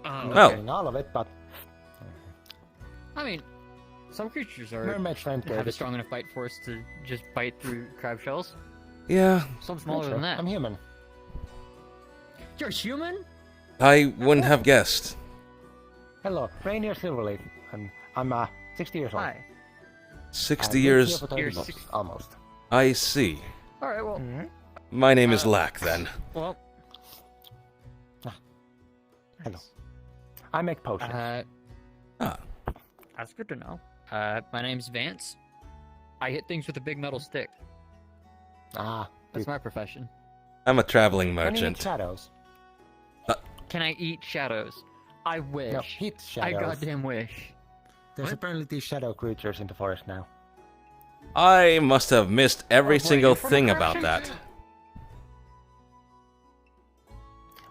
I'm Well. not eating all of it, but... I mean, some creatures are Mermaid friend have a David. strong enough bite force to just bite through crab shells. Yeah. Some smaller than that. I'm human. You're human? I wouldn't have guessed. Hello, Rainier Silverleaf, and I'm 60 years old. Hi. 60 I've years... lived here for 30 months, almost. I see. Alright, well... My name is Lack, then. Well... Hello. I make potions. That's good to know. My name's Vance. I hit things with a big metal stick. That's my profession. I'm a traveling Can you eat merchant. shadows? Can I eat shadows? I wish. No, eat I shadows. goddamn wish. There's apparently these shadow creatures in the forest now. I must have missed every boy, single you're from thing a about corruption that. too?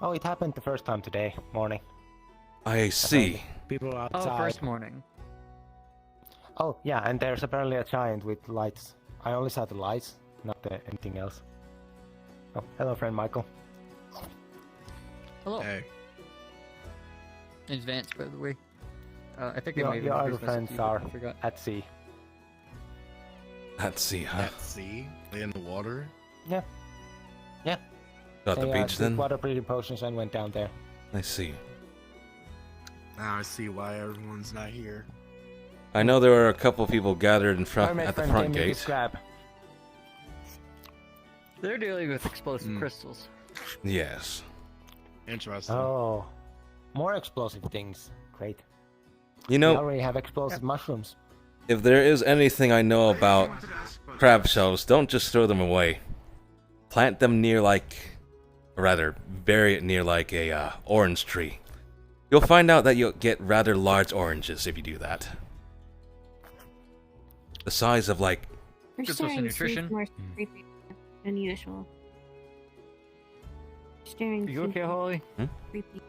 Oh, it happened the first time today morning. I see. People are Oh, outside. first morning. Oh, yeah, and there's apparently a giant with lights. I only saw the lights, not anything else. Oh, hello, friend Michael. Hello. Hey. Name's Vance, by the way. I think I Your, may have your other introduced myself friends to you, but are I forgot. at sea. At sea, huh? At sea? They in the water? Yeah. Yeah. Got the They, beach took then? water breathing potions and went down there. I see. Now I see why everyone's not here. I know there were a couple of people gathered in front Mermaid at the friend front gave me this gate. crab. They're dealing with explosive crystals. Yes. Interesting. Oh, more explosive things. Great. You We know, already have explosive mushrooms. if there is anything I know about crab shells, don't just throw them away. Plant them near bury it near like a orange tree. You'll find out that you'll get rather large oranges if you do that. The size of like... Her Good source of story seems nutrition. more creepy than usual. Staring. Are you okay, Holly? Creepy.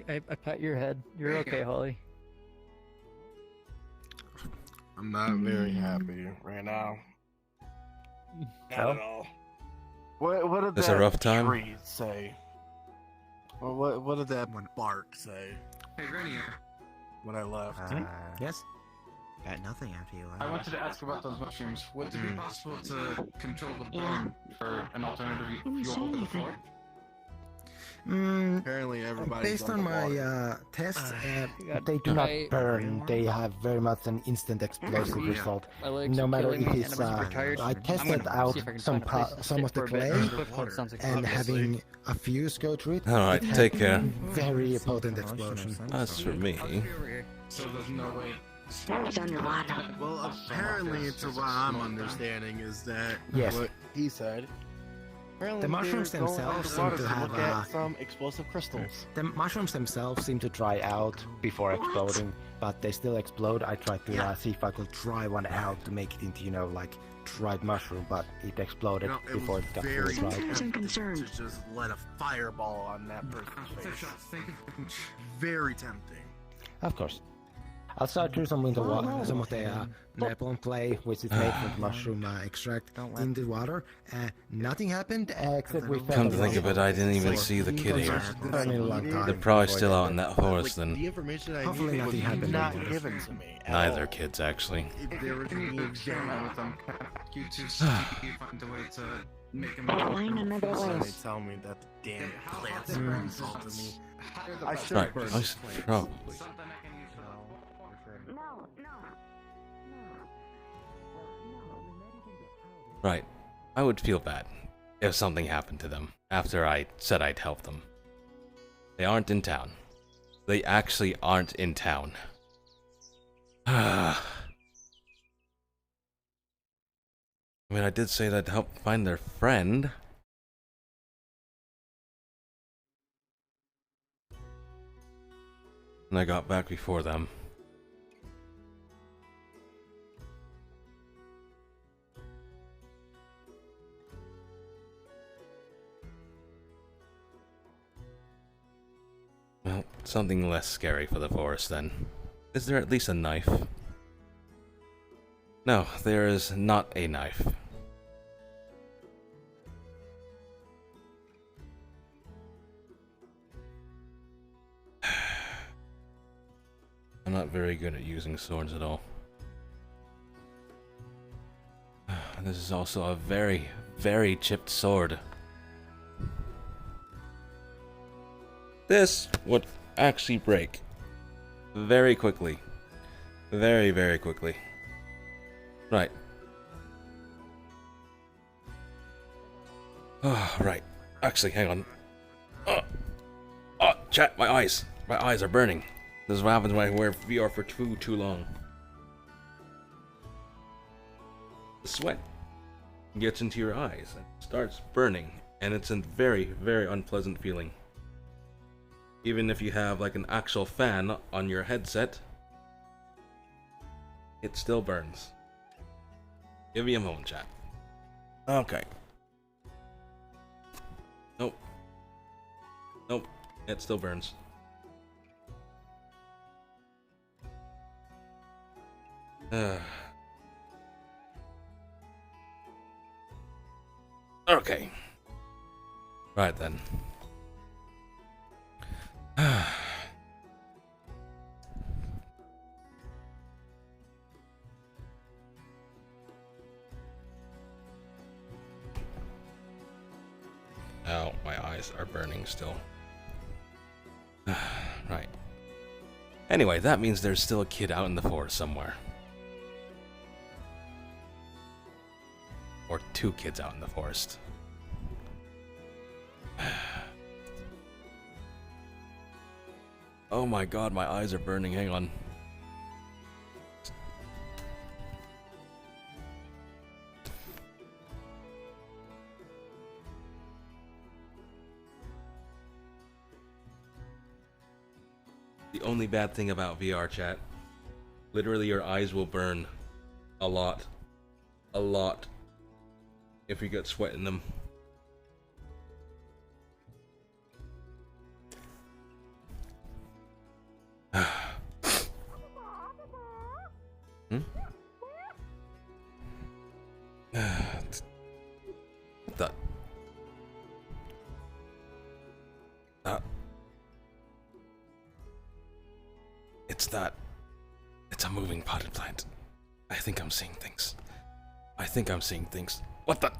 I pat your head. You're okay, Holly. I'm not very happy right now. Not No? at all. What did It's that a rough time? tree say? Well, what did that bark say Hey, Grenier. when I left? Yes? Got nothing after you left. I wanted to ask about those mushrooms. Would it be possible to control the burn for an alternative fuel for the floor? Apparently everybody's Based on my tests, they do not I- burn. They have very much an instant explosive Yeah. result. My legs No are matter killing if me it's. and I'm retired. I I'm tested gonna out see if I can some find a place to some sit of the for a bit. clay, Flip sounds like and fun. having a fuse go through it. Alright, it had take care. Very potent explosion. That's for me. So there's no way. Stars underwater. Well, apparently, to what I'm understanding, is that Yes. what he said. The mushrooms themselves seem to have some explosive crystals. The mushrooms themselves seem to dry out before exploding, but they still explode. I tried to see if I could dry one out to make it into, like dried mushroom, but it exploded before it got fully dried. To just let a fireball on that person's face. Very tempting. Of course. I'll start through some winter water, some of the napalm clay, which is made from mushroom extract, in the water. Nothing happened except we felt Come to think of it, I didn't even see the kid here. They're probably still out in that forest then. The information I Hopefully needed was nothing happened not over given to me. at Neither all. kids, actually. If they were to be Experiment with them. You two find a way to make them. They tell me that the damn plants are insulting me. I should Right, burn I this s- place. probably. Right. I would feel bad if something happened to them after I said I'd help them. They aren't in town. They actually aren't in town. I mean, I did say that I'd help find their friend. And I got back before them. Well, something less scary for the forest then. Is there at least a knife? No, there is not a knife. I'm not very good at using swords at all. This is also a very, very chipped sword. This would actually break very quickly. Very, very quickly. Right. Oh, right. Actually, hang on. Oh, chat, my eyes. My eyes are burning. This is what happens when I wear VR for too long. The sweat gets into your eyes and starts burning, and it's a very, very unpleasant feeling. Even if you have like an actual fan on your headset, it still burns. Give me a moment, chat. Okay. Nope. Nope. It still burns. Okay. Right then. Ow, my eyes are burning still. Right. Anyway, that means there's still a kid out in the forest somewhere. Or two kids out in the forest. Oh my god, my eyes are burning, hang on. The only bad thing about VR chat, literally your eyes will burn a lot. A lot. If you get sweat in them. Hmm? That. It's that. It's a moving potted plant. I think I'm seeing things. What the?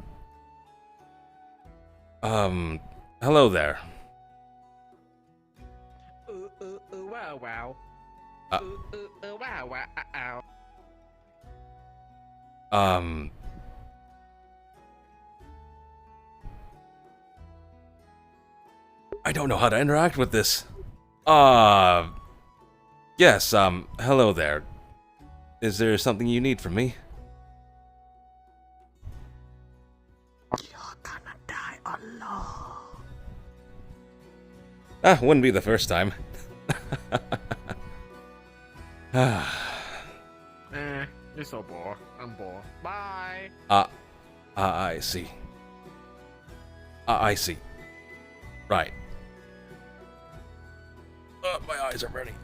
Hello there. Wow, wow. Uh, Wow, wow, ow. I don't know how to interact with this. Yes, hello there. Is there something you need from me? You're gonna die alone. Ah, wouldn't be the first time. You're so bored. I'm bored. Bye. I see. I see. Right. My eyes are burning.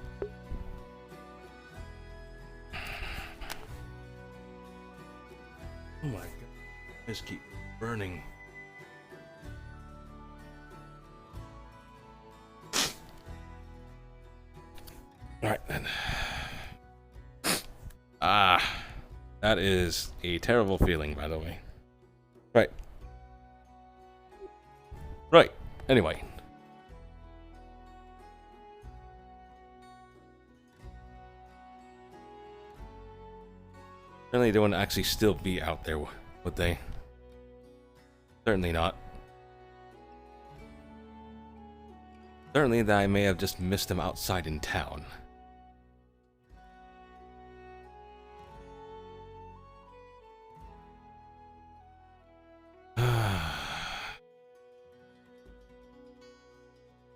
Oh my god. Eyes keep burning. Alright then. That is a terrible feeling, by the way. Right. Right. Anyway. Certainly they wouldn't actually still be out there, would they? Certainly not. Certainly that I may have just missed them outside in town.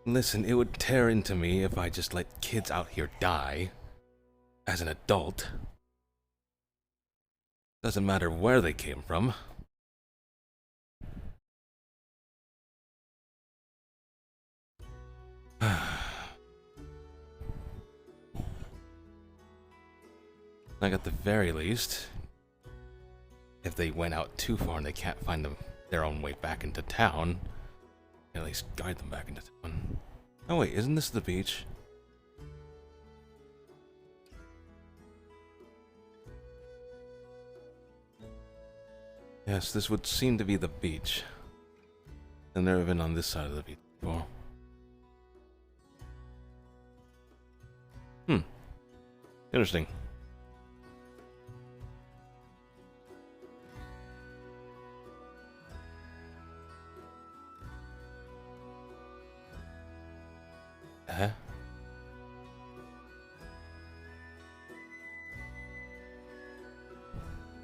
Listen, it would tear into me if I just let kids out here die. As an adult. Doesn't matter where they came from. Like at the very least, if they went out too far and they can't find their own way back into town, at least guide them back into town. Oh wait, isn't this the beach? Yes, this would seem to be the beach. I've never been on this side of the beach before. Interesting. Huh?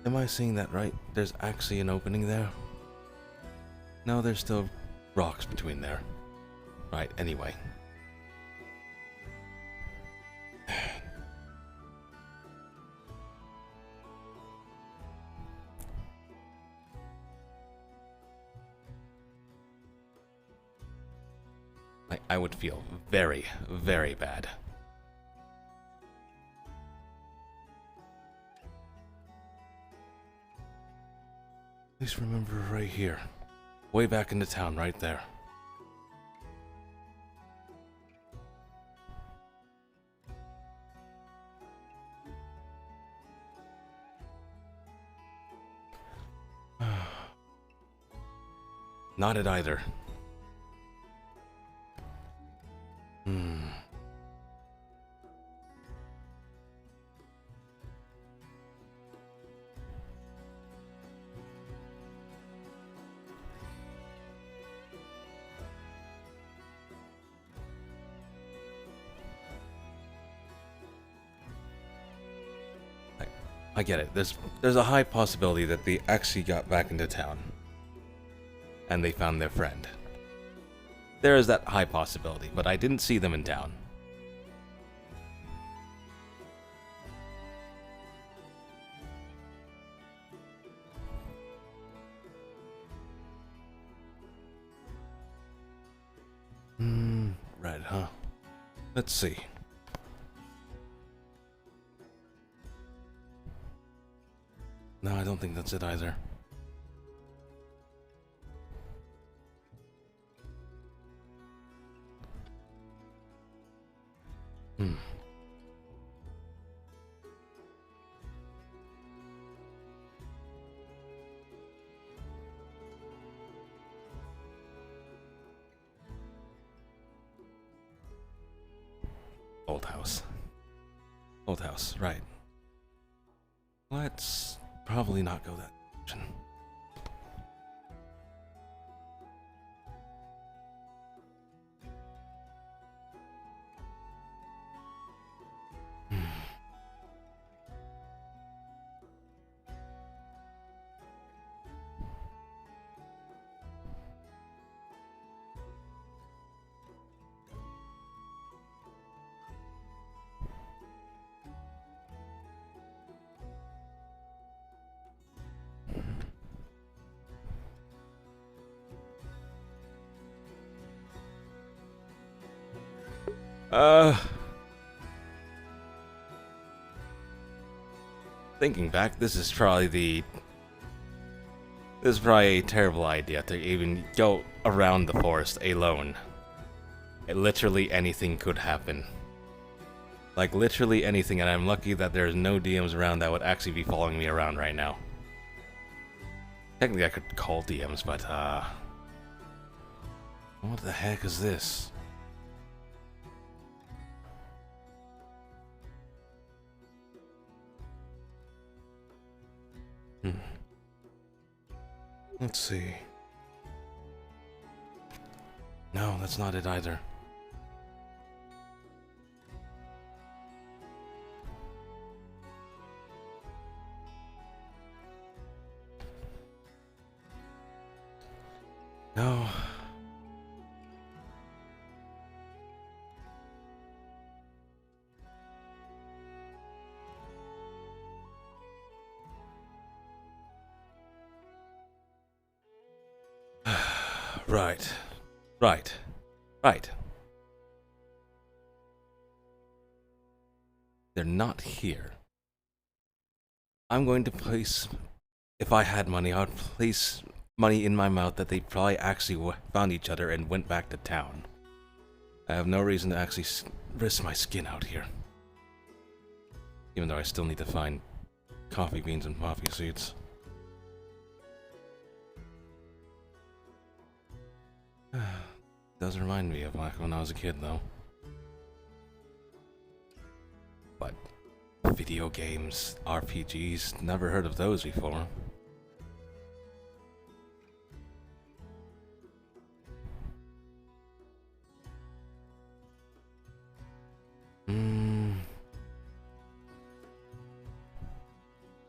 Am I seeing that right? There's actually an opening there? No, there's still rocks between there. Right, anyway. I would feel very, very bad. Please remember right here. Way back into town, right there. Not it either. I get it. There's a high possibility that they actually got back into town. And they found their friend. There is that high possibility, but I didn't see them in town. Right, huh? Let's see. don't think that's it either. Hmm. Old house. Old house, right. Let's probably not go that direction. Thinking back, this is probably a terrible idea to even go around the forest alone. Literally anything could happen. Like, literally anything, and I'm lucky that there's no DMs around that would actually be following me around right now. Technically, I could call DMs, but, what the heck is this? Let's see. No, that's not it either. No. Right. They're not here. I'm going to place... If I had money, I would place money in my mouth that they probably actually found each other and went back to town. I have no reason to actually risk my skin out here. Even though I still need to find coffee beans and poppy seeds. Does remind me of back when I was a kid, though. But video games, RPGs, never heard of those before.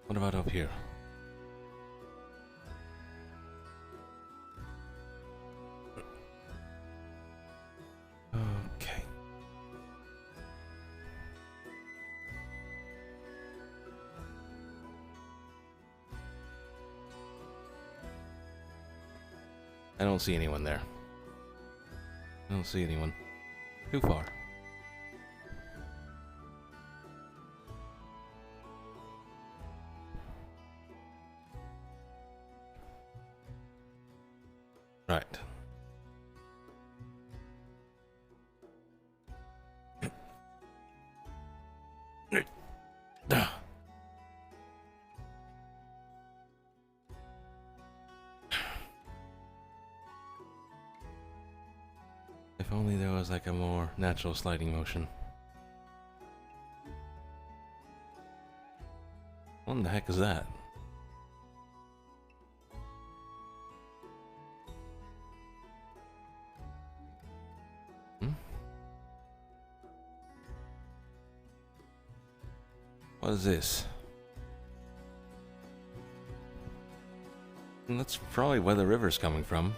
What about up here? Okay. I don't see anyone there. I don't see anyone. Too far. Right. If only there was like a more natural sliding motion. What the heck is that? What is this? That's probably where the river's coming from.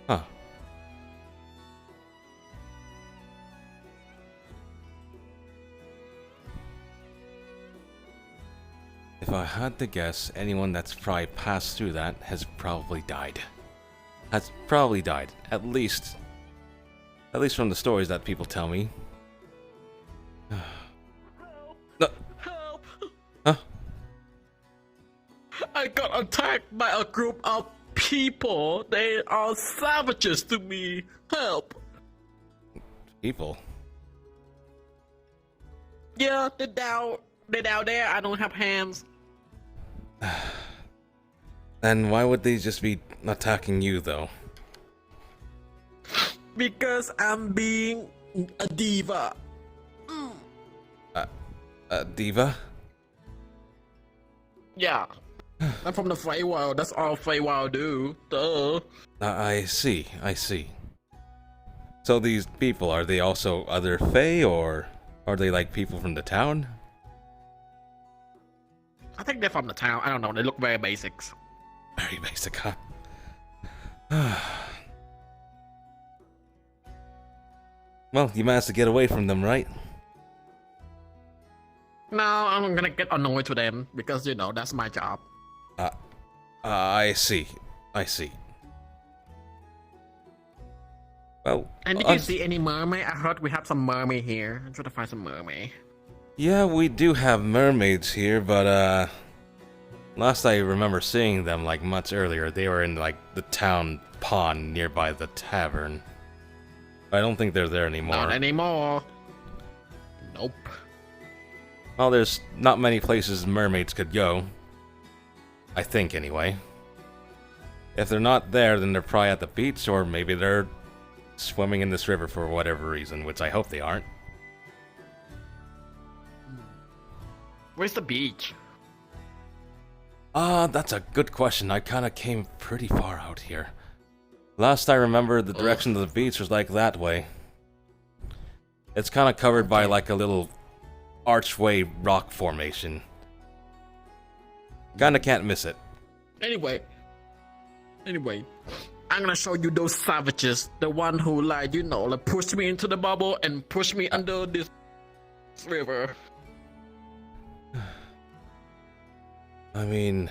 Huh. If I had to guess, anyone that's probably passed through that has probably died. Has probably died. At least At least from the stories that people tell me. No. Help! Huh? I got attacked by a group of people. They are savages to me. Help! People? Yeah, they're down there. I don't have hands. And why would they just be attacking you, though? Because I'm being a diva. A diva? Yeah. I'm from the Feywild. That's all Feywild do. Duh. I see. So these people, are they also other Fey, or are they like people from the town? I think they're from the town. I don't know. They look very basics. Very basic, huh? Well, you managed to get away from them, right? No, I'm gonna get annoyed with them because, you know, that's my job. I see. Well, And did you see any mermaid? I heard we have some mermaid here. I'm trying to find some mermaid. yeah, we do have mermaids here, but last I remember seeing them, like, months earlier, they were in, like, the town pond nearby the tavern. I don't think they're there anymore. Not anymore. Nope. Well, there's not many places mermaids could go. I think, anyway. If they're not there, then they're probably at the beach, or maybe they're swimming in this river for whatever reason, which I hope they aren't. Where's the beach? That's a good question. I kinda came pretty far out here. Last I remember, the direction of the beach was like that way. It's kinda covered by like a little archway rock formation. Kinda can't miss it. Anyway, I'm gonna show you those savages. The one who, like, you know, like, pushed me into the bubble and pushed me under this river. I mean,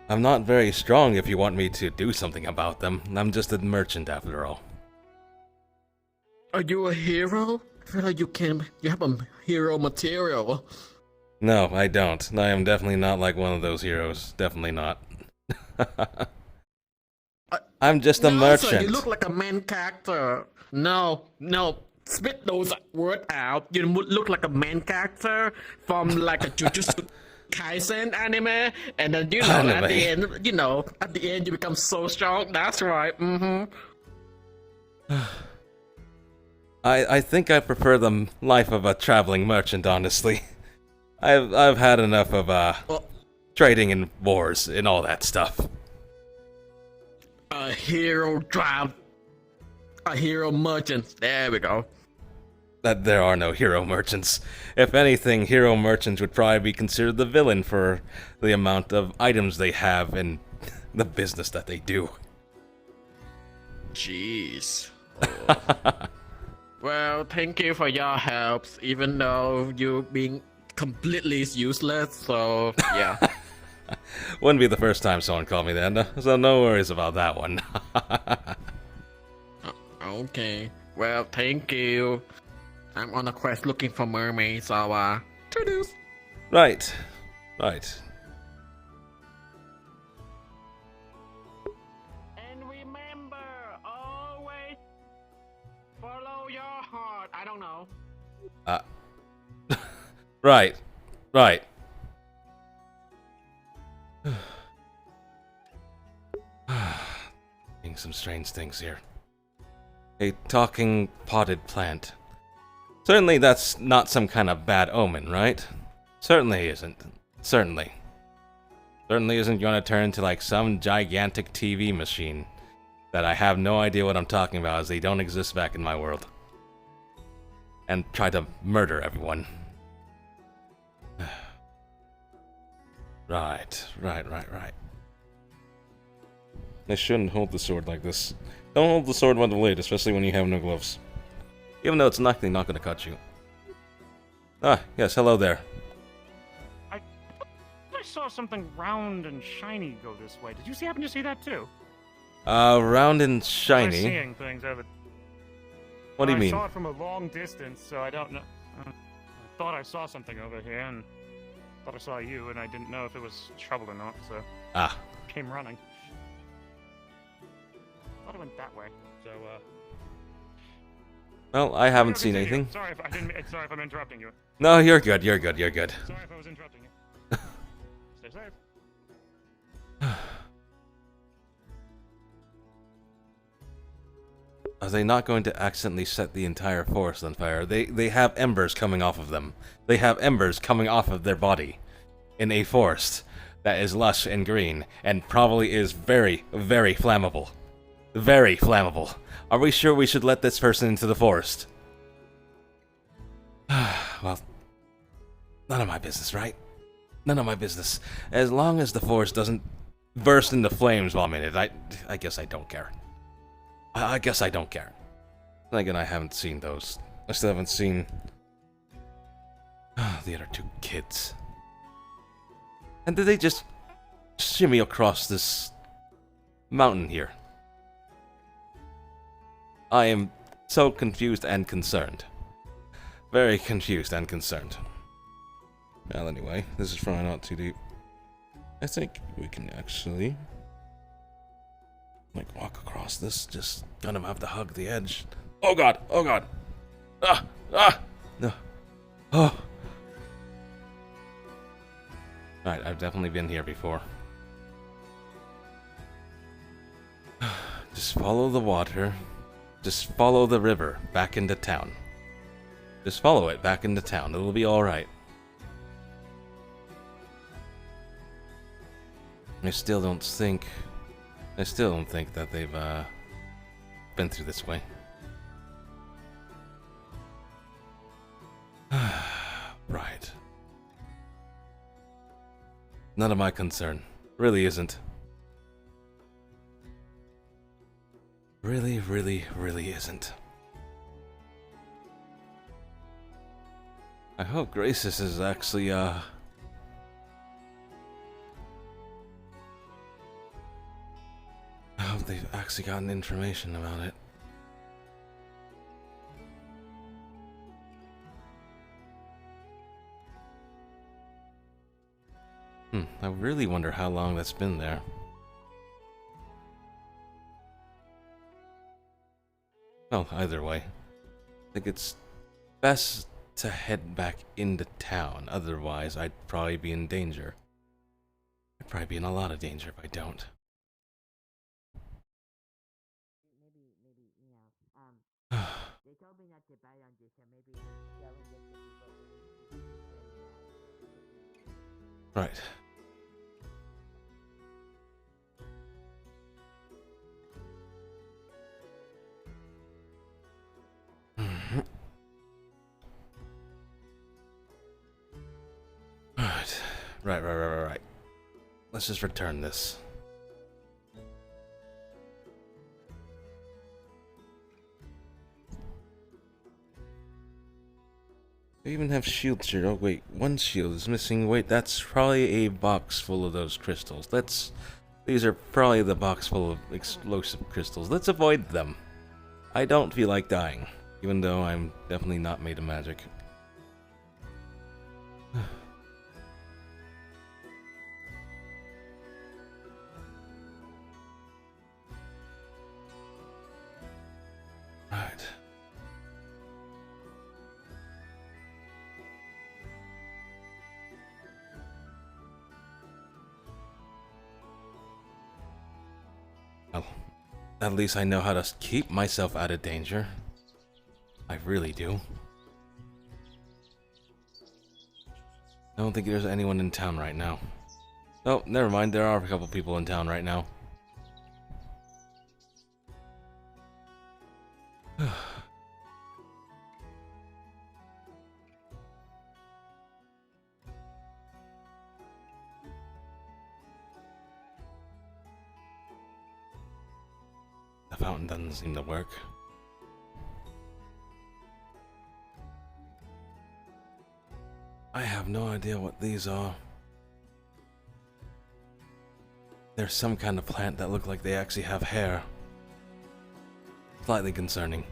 I'm not very strong if you want me to do something about them. I'm just a merchant after all. Are you a hero? I feel like you have a hero material. No, I don't. I am definitely not like one of those heroes. Definitely not. I'm just a merchant. Sir, you look like a main character. No. Spit those words out. You look like a main character from like a Jujutsu Kaisen anime, and then you know at the end you become so strong. That's right. I think I prefer the life of a traveling merchant, honestly. I've had enough of trading in wars and all that stuff. A hero merchant. There we go. That there are no hero merchants. If anything, hero merchants would probably be considered the villain for the amount of items they have and the business that they do. Jeez. Oh. Well, thank you for your helps, even though you being completely useless, so yeah. Wouldn't be the first time someone called me that, so no worries about that one. Okay. Well, thank you. I'm on a quest looking for mermaids, so introduce. Right. And remember, always follow your heart. I don't know. Right. Seeing some strange things here. A talking potted plant. Certainly that's not some kind of bad omen, right? Certainly isn't. Certainly isn't going to turn into like some gigantic TV machine that I have no idea what I'm talking about, as they don't exist back in my world. And try to murder everyone. Right. I shouldn't hold the sword like this. Don't hold the sword by the blade, especially when you have no gloves. Even though it's likely not going to cut you. Ah, yes, hello there. I saw something round and shiny go this way. Did you happen to see that too? Round and I'm shiny. seeing things over. What do you I mean? saw it from a long distance, so I don't know. I thought I saw something over here, and thought I saw you, and I didn't know if it was trouble or not, so came running. Thought it went that way, so Well, I haven't no, seen continue. anything. Sorry if I didn't. Sorry if I'm interrupting you. No, you're good. You're good. You're good. Sorry if I was interrupting you. Stay safe. Are they not going to accidentally set the entire forest on fire? They have embers coming off of them. They have embers coming off of their body in a forest that is lush and green and probably is very, very flammable. Very flammable. Are we sure we should let this person into the forest? Well, none of my business, right? None of my business. As long as the forest doesn't burst into flames while I'm in it, I guess I don't care. I guess I don't care. Then again, I haven't seen those. I still haven't seen the other two kids. And did they just shimmy across this mountain here? I am so confused and concerned. Very confused and concerned. Well, anyway, this is probably not too deep. I think we can actually walk across this, just kind of have to hug the edge. Oh god! Oh god! No. Oh. Alright, I've definitely been here before. Just follow the water. Just follow the river back into town. Just follow it back into town. It'll be alright. I still don't think that they've been through this way. Right. None of my concern. Really isn't. Really, really, really isn't. I hope Graces is actually, I hope they've actually gotten information about it. I really wonder how long that's been there. Well, either way, I think it's best to head back into town. Otherwise, I'd probably be in danger. I'd probably be in a lot of danger if I don't. Right. Right. Let's just return this. They even have shields here. Oh wait, one shield is missing. Wait, that's probably a box full of those crystals. These are probably the box full of explosive crystals. Let's avoid them. I don't feel like dying, even though I'm definitely not made of magic. Right. Well, at least I know how to keep myself out of danger. I really do. I don't think there's anyone in town right now. Oh, never mind, there are a couple people in town right now. The fountain doesn't seem to work. I have no idea what these are. There's some kind of plant that look like they actually have hair. Slightly concerning.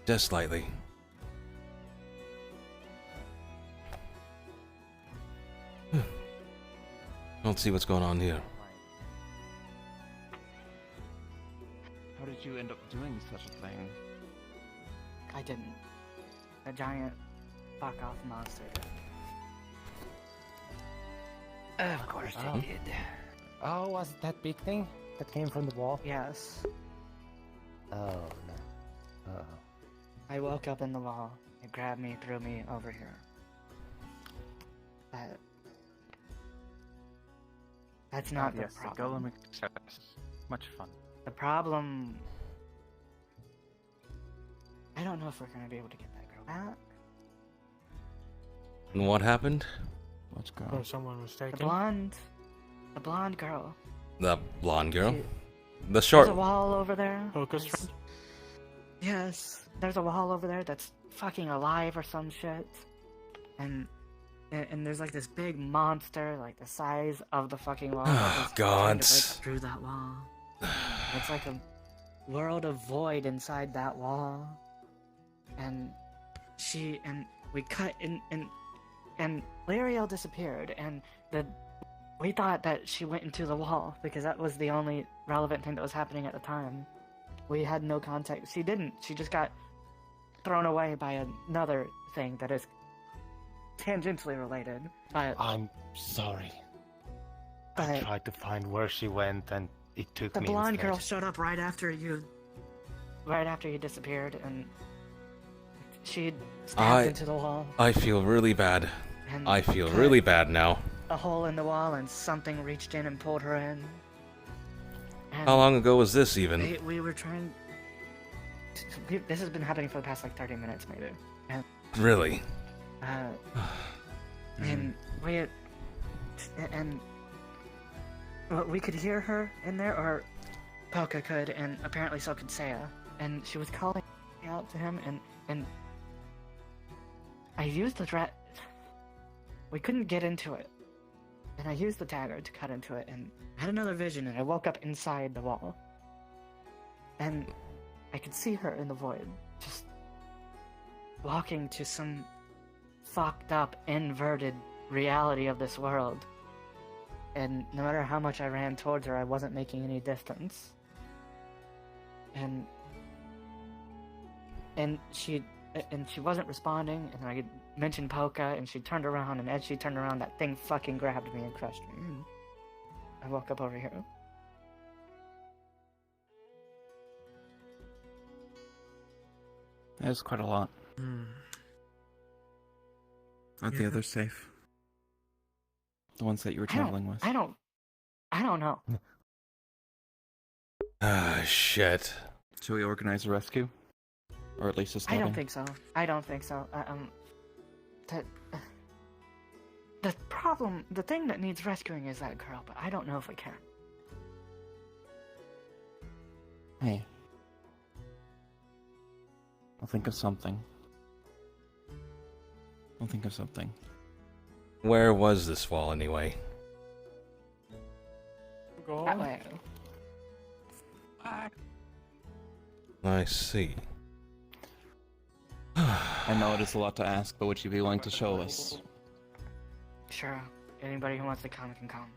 Just slightly. Let's see what's going on here. How did you end up doing such a thing? I didn't. A giant fuck off monster did. Of course they did. Oh, was it that big thing that came from the wall? Yes. Oh, no. Uh-oh. I woke up in the wall. It grabbed me, threw me over here. That's not the yes, problem. the golem success. Much fun. The problem... I don't know if we're gonna be able to get that girl back. And what happened? Let's go. Oh, someone was taken. The blonde girl. The blonde girl? She- The short... There's a wall over there. Focus. Yes, there's a wall over there that's fucking alive or some shit. And there's like this big monster, like the size of the fucking wall. Oh, God. Trying to break through that wall. It's like a world of void inside that wall. And we cut and Lariel disappeared, and we thought that she went into the wall because that was the only relevant thing that was happening at the time. We had no context. She didn't. She just got thrown away by another thing that is tangentially related. But I'm sorry. I But- tried to find where she went, and it took the me blonde instead. girl showed up right after you disappeared, and she stabbed into the wall. I feel really bad. And I feel cut really bad now. a hole in the wall, and something reached in and pulled her in. And How long ago was this even? we were trying. This has been happening for the past like 30 minutes, maybe. And, Really? and we could hear her in there, or Polka could, and apparently so could Saya. And she was calling out to him, and I used the we couldn't get into it. And I used the dagger to cut into it, and I had another vision, and I woke up inside the wall. And I could see her in the void, just walking to some fucked up, inverted reality of this world. And no matter how much I ran towards her, I wasn't making any distance. And she wasn't responding, and I mentioned Polka, and she turned around, and as she turned around, that thing fucking grabbed me and crushed me. And I woke up over here. That was quite a lot. Aren't the others safe? The ones that you were traveling with? I don't know. Ah, shit. Shall we organize a rescue? Or at least a I starting? don't think so. I don't think so. The problem, the thing that needs rescuing is that girl, but I don't know if we can. Hey. I'll think of something. I'll think of something. Where was this fall anyway? That way. I see. I know it is a lot to ask, but would you be willing to show us? Sure. Anybody who wants to come can come.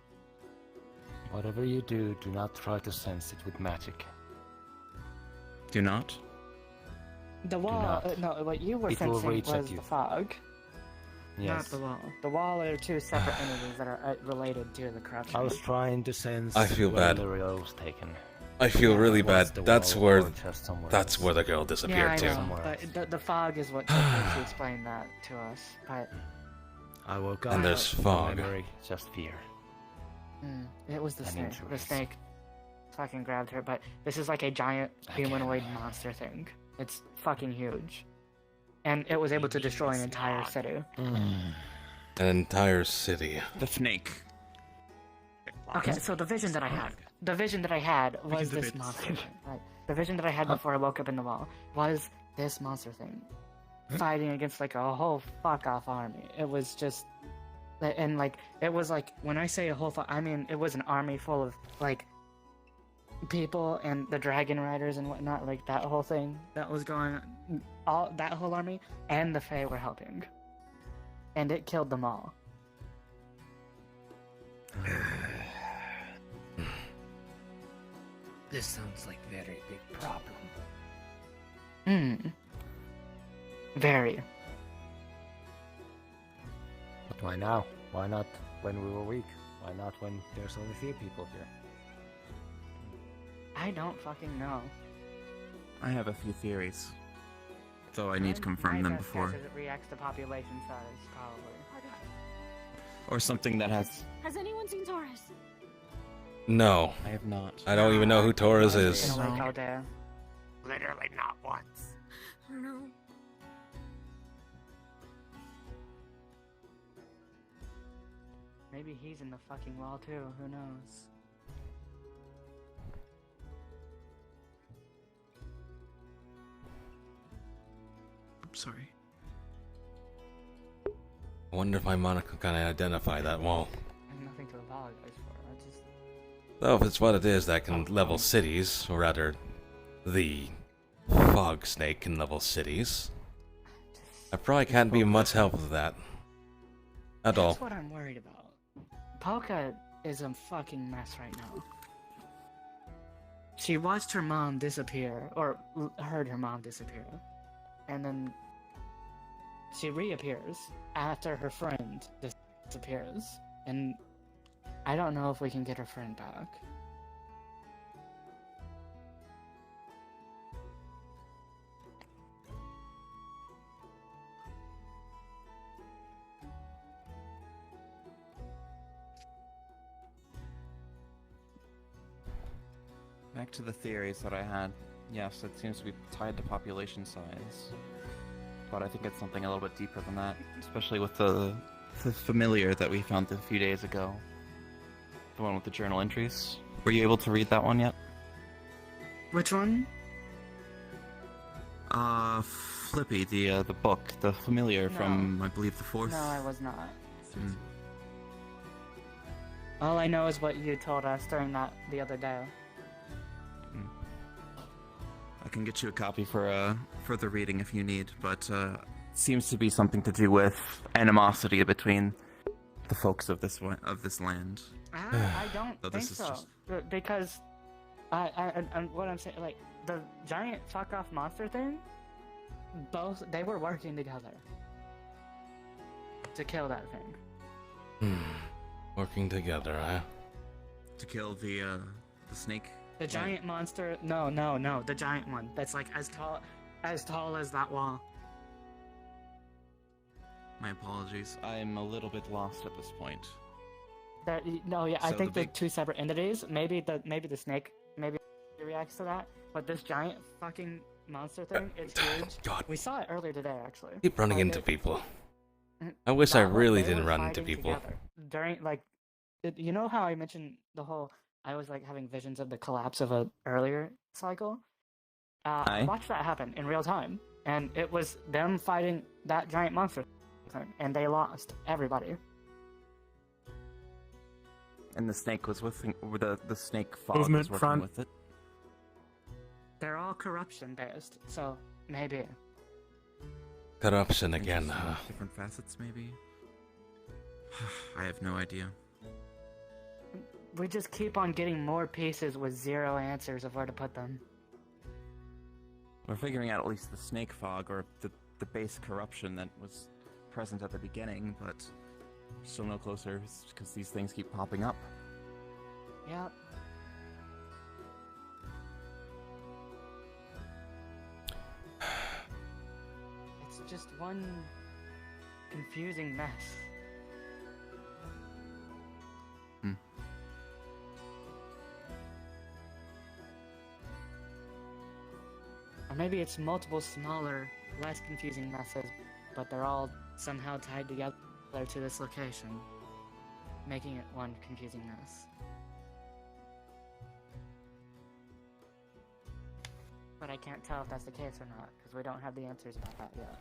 Whatever you do, do not try to sense it with magic. Do not? The wall, not. no, what you were It will sensing reach at was you. the fog. Not Yes. the wall. The wall are two separate entities that are related to the corruption. I was trying to sense I feel where bad. Lariel was taken. I feel really Was bad. the That's wall where or just somewhere that's else? where the girl disappeared yeah, I to. know, but the fog is what took me to explain that to us. But I woke up. And there's no fog. memory, just fear. it was the And snake. The injuries. snake fucking grabbed her. But this is like a giant humanoid monster thing. It's fucking huge, and it was able to destroy an entire city. An entire city. The snake. Okay, so the vision that I had was this monster thing, right? The vision that I had before I woke up in the wall was this monster thing fighting against like a whole fuck off army. It was just And like it was like when I say a whole I mean it was an army full of like people and the dragon riders and whatnot, like that whole thing that was going on, all that whole army and the Fae were helping, and it killed them all. This sounds like very big problem. Very. But why now? Why not when we were weak? Why not when there's only few people here? I don't fucking know. I have a few theories, though I need to confirm them before. It reacts to population size, probably. Or something that has... Has anyone seen Taurus? No. I have not. I don't even know who Taurus is. Literally not once. No. Maybe he's in the fucking wall too, who knows? I'm sorry. I wonder if my Monica can identify that wall. I have nothing to apologize for. I just... Though if it's what it is that can level cities, or rather, the fog snake can level cities, I probably can't be much help with that. At all. That's what I'm worried about. Polka is a fucking mess right now. She watched her mom disappear, or heard her mom disappear, and then she reappears after her friend disappears, and I don't know if we can get her friend back. Back to the theories that I had. Yes, it seems to be tied to population size. But I think it's something a little bit deeper than that, especially with the familiar that we found a few days ago. The one with the journal entries. Were you able to read that one yet? Which one? Flippy, the book, the familiar from, I believe, the 4th. No, I was not. Mm. All I know is what you told us during that the other day. I can get you a copy for further reading if you need, but it seems to be something to do with animosity between the folks of this land. I don't So think this is so, just- because what I'm saying, like the giant fuck off monster thing, they were working together to kill that thing. Working together, huh? To kill the snake. The giant monster. No, the giant one. That's like as tall as that wall. My apologies. I'm a little bit lost at this point. I think they're two separate entities. Maybe the snake reacts to that, but this giant fucking monster thing, it's huge. God. We saw it earlier today, actually. Keep running into people. I wish I really didn't run into fighting people. together. During you know how I mentioned the whole. I was like having visions of the collapse of a earlier cycle. I watched that happen in real time, and it was them fighting that giant monster thing, and they lost everybody. And the snake was with the snake fog Movement was working front. with it. They're all corruption based, so maybe. Corruption again, huh? Different facets, maybe. I have no idea. We just keep on getting more pieces with zero answers of where to put them. We're figuring out at least the snake fog, or the base corruption that was present at the beginning, but still no closer because these things keep popping up. Yep. It's just one confusing mess. Or maybe it's multiple smaller, less confusing messes, but they're all somehow tied together to this location, making it one confusing mess. But I can't tell if that's the case or not, because we don't have the answers about that yet.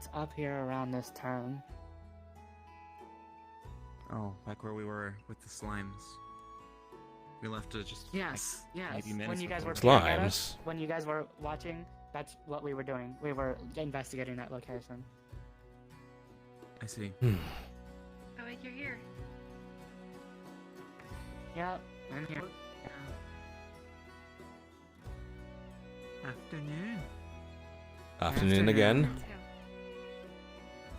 It's up here around this turn. Oh, like where we were with the slimes. We left it just Yes, yes. maybe minutes When you guys were before. peering at us, when you guys were watching, that's what we were doing. We were investigating that location. I see. Oh wait, you're here. Yep, I'm here. Afternoon. Afternoon again.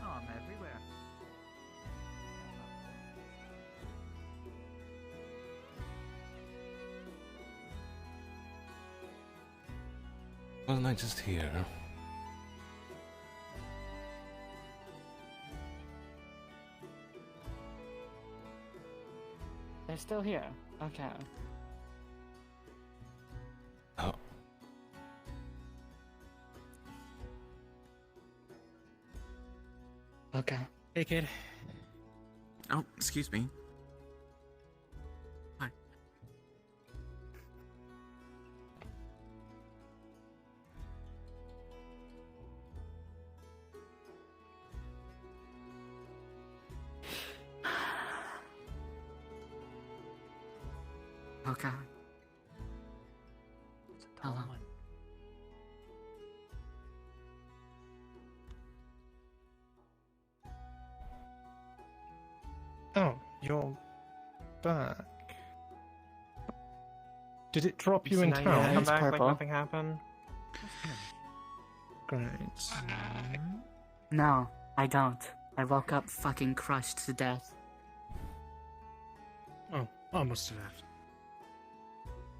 Oh, I'm everywhere. Wasn't I just here? They're still here. Okay. Oh. Okay. Hey, kid. Oh, excuse me. Hi. Okay. It's a tall one. Oh, you're back. Did it drop you So in now you town? come back like purple. nothing happened? Great. No, I don't. I woke up fucking crushed to death. Oh, I must have.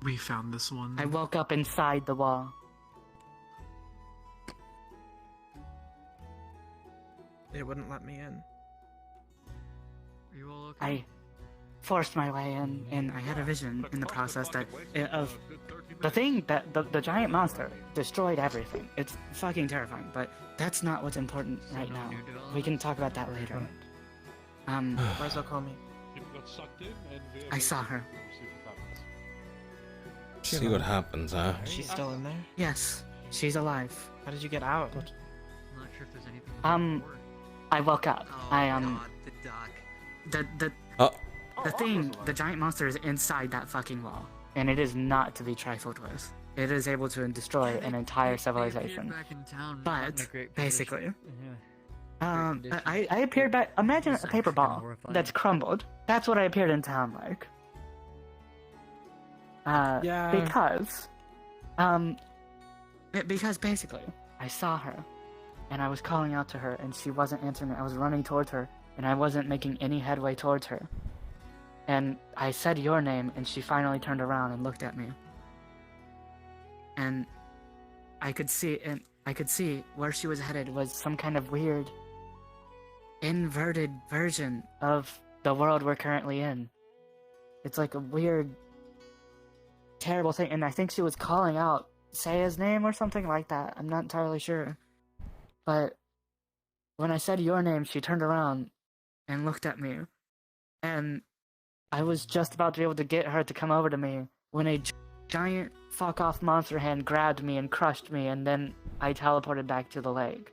We found this one. I woke up inside the wall. It wouldn't let me in. Are you all okay? I forced my way in, and I had a vision in the process that of the thing that the giant monster destroyed everything. It's fucking terrifying, but that's not what's important right now. We can talk about that later. Where's Okomi? I saw her. See what happens, huh? She's still in there? Yes, she's alive. How did you get out? I'm not sure if there's anything. I woke up. God, the duck. The thing, the giant monster is inside that fucking wall, and it is not to be trifled with. It is able to destroy an entire civilization. Back in town, But basically, Yeah. I appeared back. Imagine a paper ball that's crumbled. That's what I appeared in town like. Yeah. Because basically, I saw her, and I was calling out to her, and she wasn't answering me. I was running towards her, and I wasn't making any headway towards her. And I said your name, and she finally turned around and looked at me. And I could see where she was headed was some kind of weird, inverted version of the world we're currently in. It's like a weird, terrible thing, and I think she was calling out Saya's name or something like that. I'm not entirely sure. But when I said your name, she turned around and looked at me. And I was just about to be able to get her to come over to me when a giant fuck-off monster hand grabbed me and crushed me, and then I teleported back to the lake.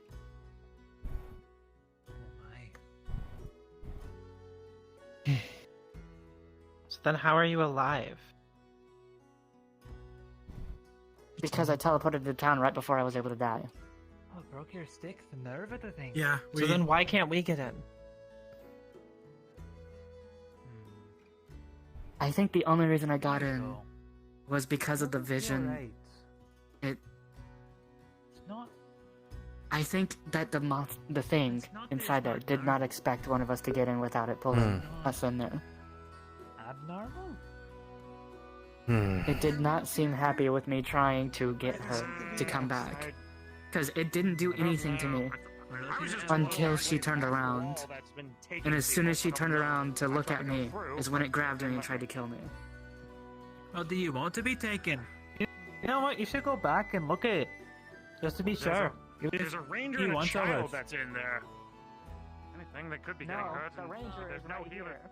So then how are you alive? Because I teleported to town right before I was able to die. Oh, broke your stick? The nerve of the thing. Yeah. So then why can't we get in? I think the only reason I got in was because of the vision. Right. It. It's not. I think that the thing inside there did not expect one of us to get in without it pulling us in there. Abnormal? It did not seem happy with me trying to get her to come back. Because it didn't do anything to me until she turned around. And as soon as she turned around to look at me is when it grabbed me and tried to kill me. Oh, do you want to be taken? You know what? You should go back and look at it. Just to be sure. There's a ranger and a child that's in there. Anything that could be getting hurt. the ranger There's is no right healer. here.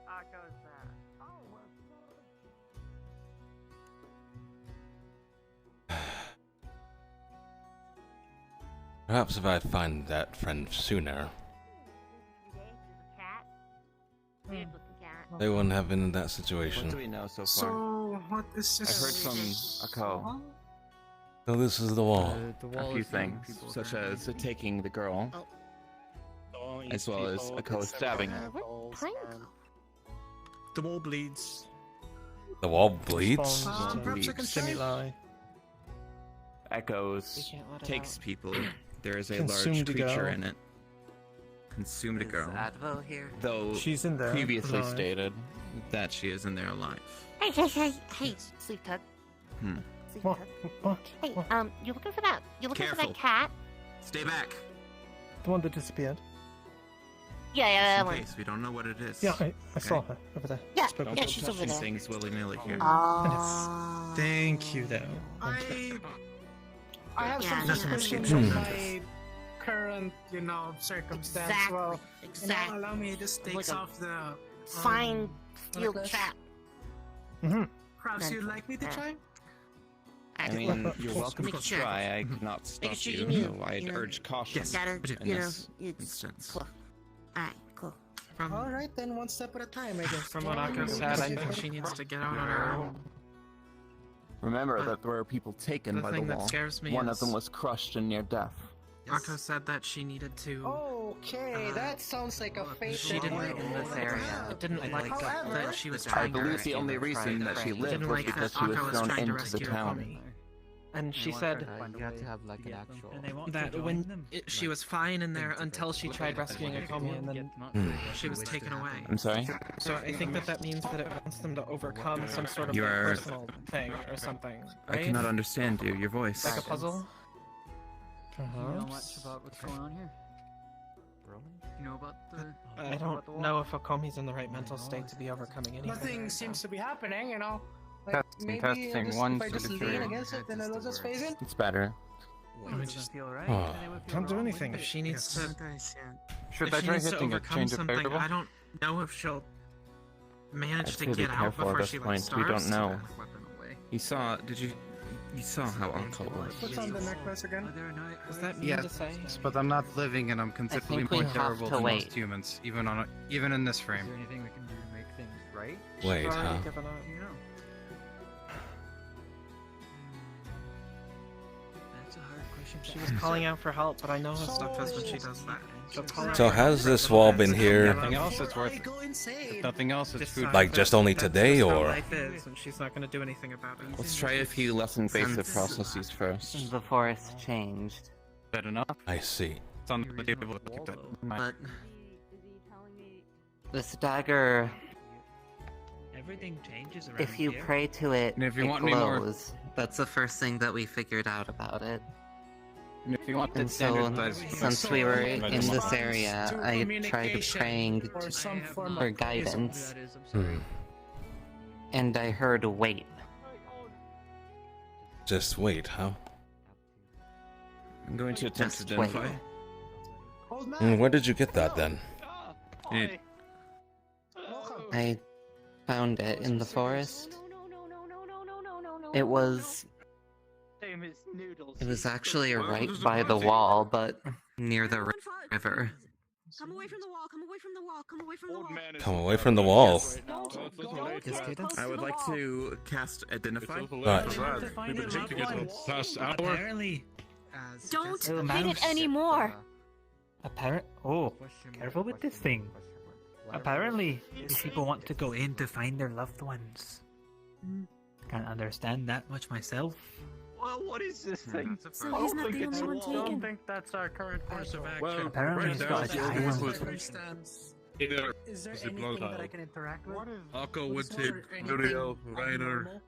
Perhaps if I find that friend sooner, they wouldn't have been in that situation. What do we know so far? So, what is this? I heard from Akko. So this is the wall. A few things, such as taking the girl, as well as Akko stabbing her. The wall bleeds. The wall bleeds? Perhaps I can Stimuli. Echoes takes people. There is a Consumed large a girl. creature in it. Consumed a Is girl. Advo here? Though She's in there, previously alive. stated that she is in there alive. Hey, Sleep Tug. Sleep What? Tug. What? Hey, What? you looking for that? You looking for Careful. that cat? Stay back. The one that disappeared. Yeah, Just that in one. case we don't know what it is. Yeah, I saw her over there. Yeah, Spoke Don't with go she's touching over there. things willy-nilly here. Thank you, though. I have some Yeah, suspicions yeah. of my current, circumstance. Exactly, Well, exactly. allow me this takes Like a off the Fine steel necklace. trap. Perhaps you'd like me to try? I mean, you're welcome to Make sure. try. I could not stop sure you, you knew, so I'd you know, urge caution Gotta, in you know, this it's instance. cool. Alright, cool. All right, then one step at a time, I guess. From what Akko said, I think she needs to get out on her own. Remember that there were people taken the by the thing that wall. scares me One is- of them was crushed and near death. Akko said that she needed to. Okay, that sounds like a fate. She didn't that in this area. It didn't And, like However, that she was I trying to believe rescue the only her. reason that she It lived didn't was like because that she was Akko was thrown trying to into the rescue her town. from me. And she said You have to have like an actual. that when she was fine in there until she tried rescuing Akomi, and then she was taken away. I'm sorry? So I think that means that it wants them to overcome some sort of You like, are- personal thing or something, I right? cannot understand you. Your voice. Like a puzzle? Do you know much about what's going on here? You know about the... I don't know if Akomi's in the right mental state to be overcoming anything. Nothing seems to be happening, Like, Testing, maybe testing, if one, I just two, lean three. against it, then it'll just phase in. It's better. I just feel right. Oh. can't do anything. If she needs to, Should if I she try needs to hitting overcome exchange of something, favorable? I don't know if she'll manage I'd to say be get out careful at before this she like point. We starves don't to know. death. You saw? Did you? You saw how Akko was. What's on the necklace again? Does that mean Yes, to say? but I'm not living, and I'm considerably think we more have terrible to than wait. most humans, even in this frame. Is there anything we can do to make things right? Wait, She's already huh? given up. You know. That's a hard question. She was calling out for help, but I know how stuff is when she does that. She'll call out So for has help, this but wall then been it's here- not Nothing enough. else, it's worth. If nothing else, it's food. Like, just only That's today, just how or- life is, and she's not going to do anything about it. Let's try a few less invasive processes first. The forest changed. Good enough. I see. It's on the table. Keep that in mind. But this dagger, Everything changes around if you here. pray to it, And if you it want any more- glows. That's the first thing that we figured out about it. And if you want the And so, standardized, since we were in this area, To I tried communication praying or some form for of guidance, Hmm. and I heard wait. Just wait, huh? I'm going to attempt to Just wait. identify. Where did you get that then? I found it in the forest. It was actually right by the wall, but near the river. Come away from the wall, come away from the wall, come away from the wall. Come away from the wall. I would like to cast Identify. Apparently, Don't Oh, hit mouse. it anymore. Oh, careful with this thing. Apparently, these people want to go in to find their loved ones. Can't understand that much myself. Well, what is this thing? So he's not the only one I don't taken. think that's our current course of action. Well, Apparently he's got a child. Either Is there is it anything blood that I child? can interact with? Akko went Is there in, anything Uriel, Reiner, abnormal?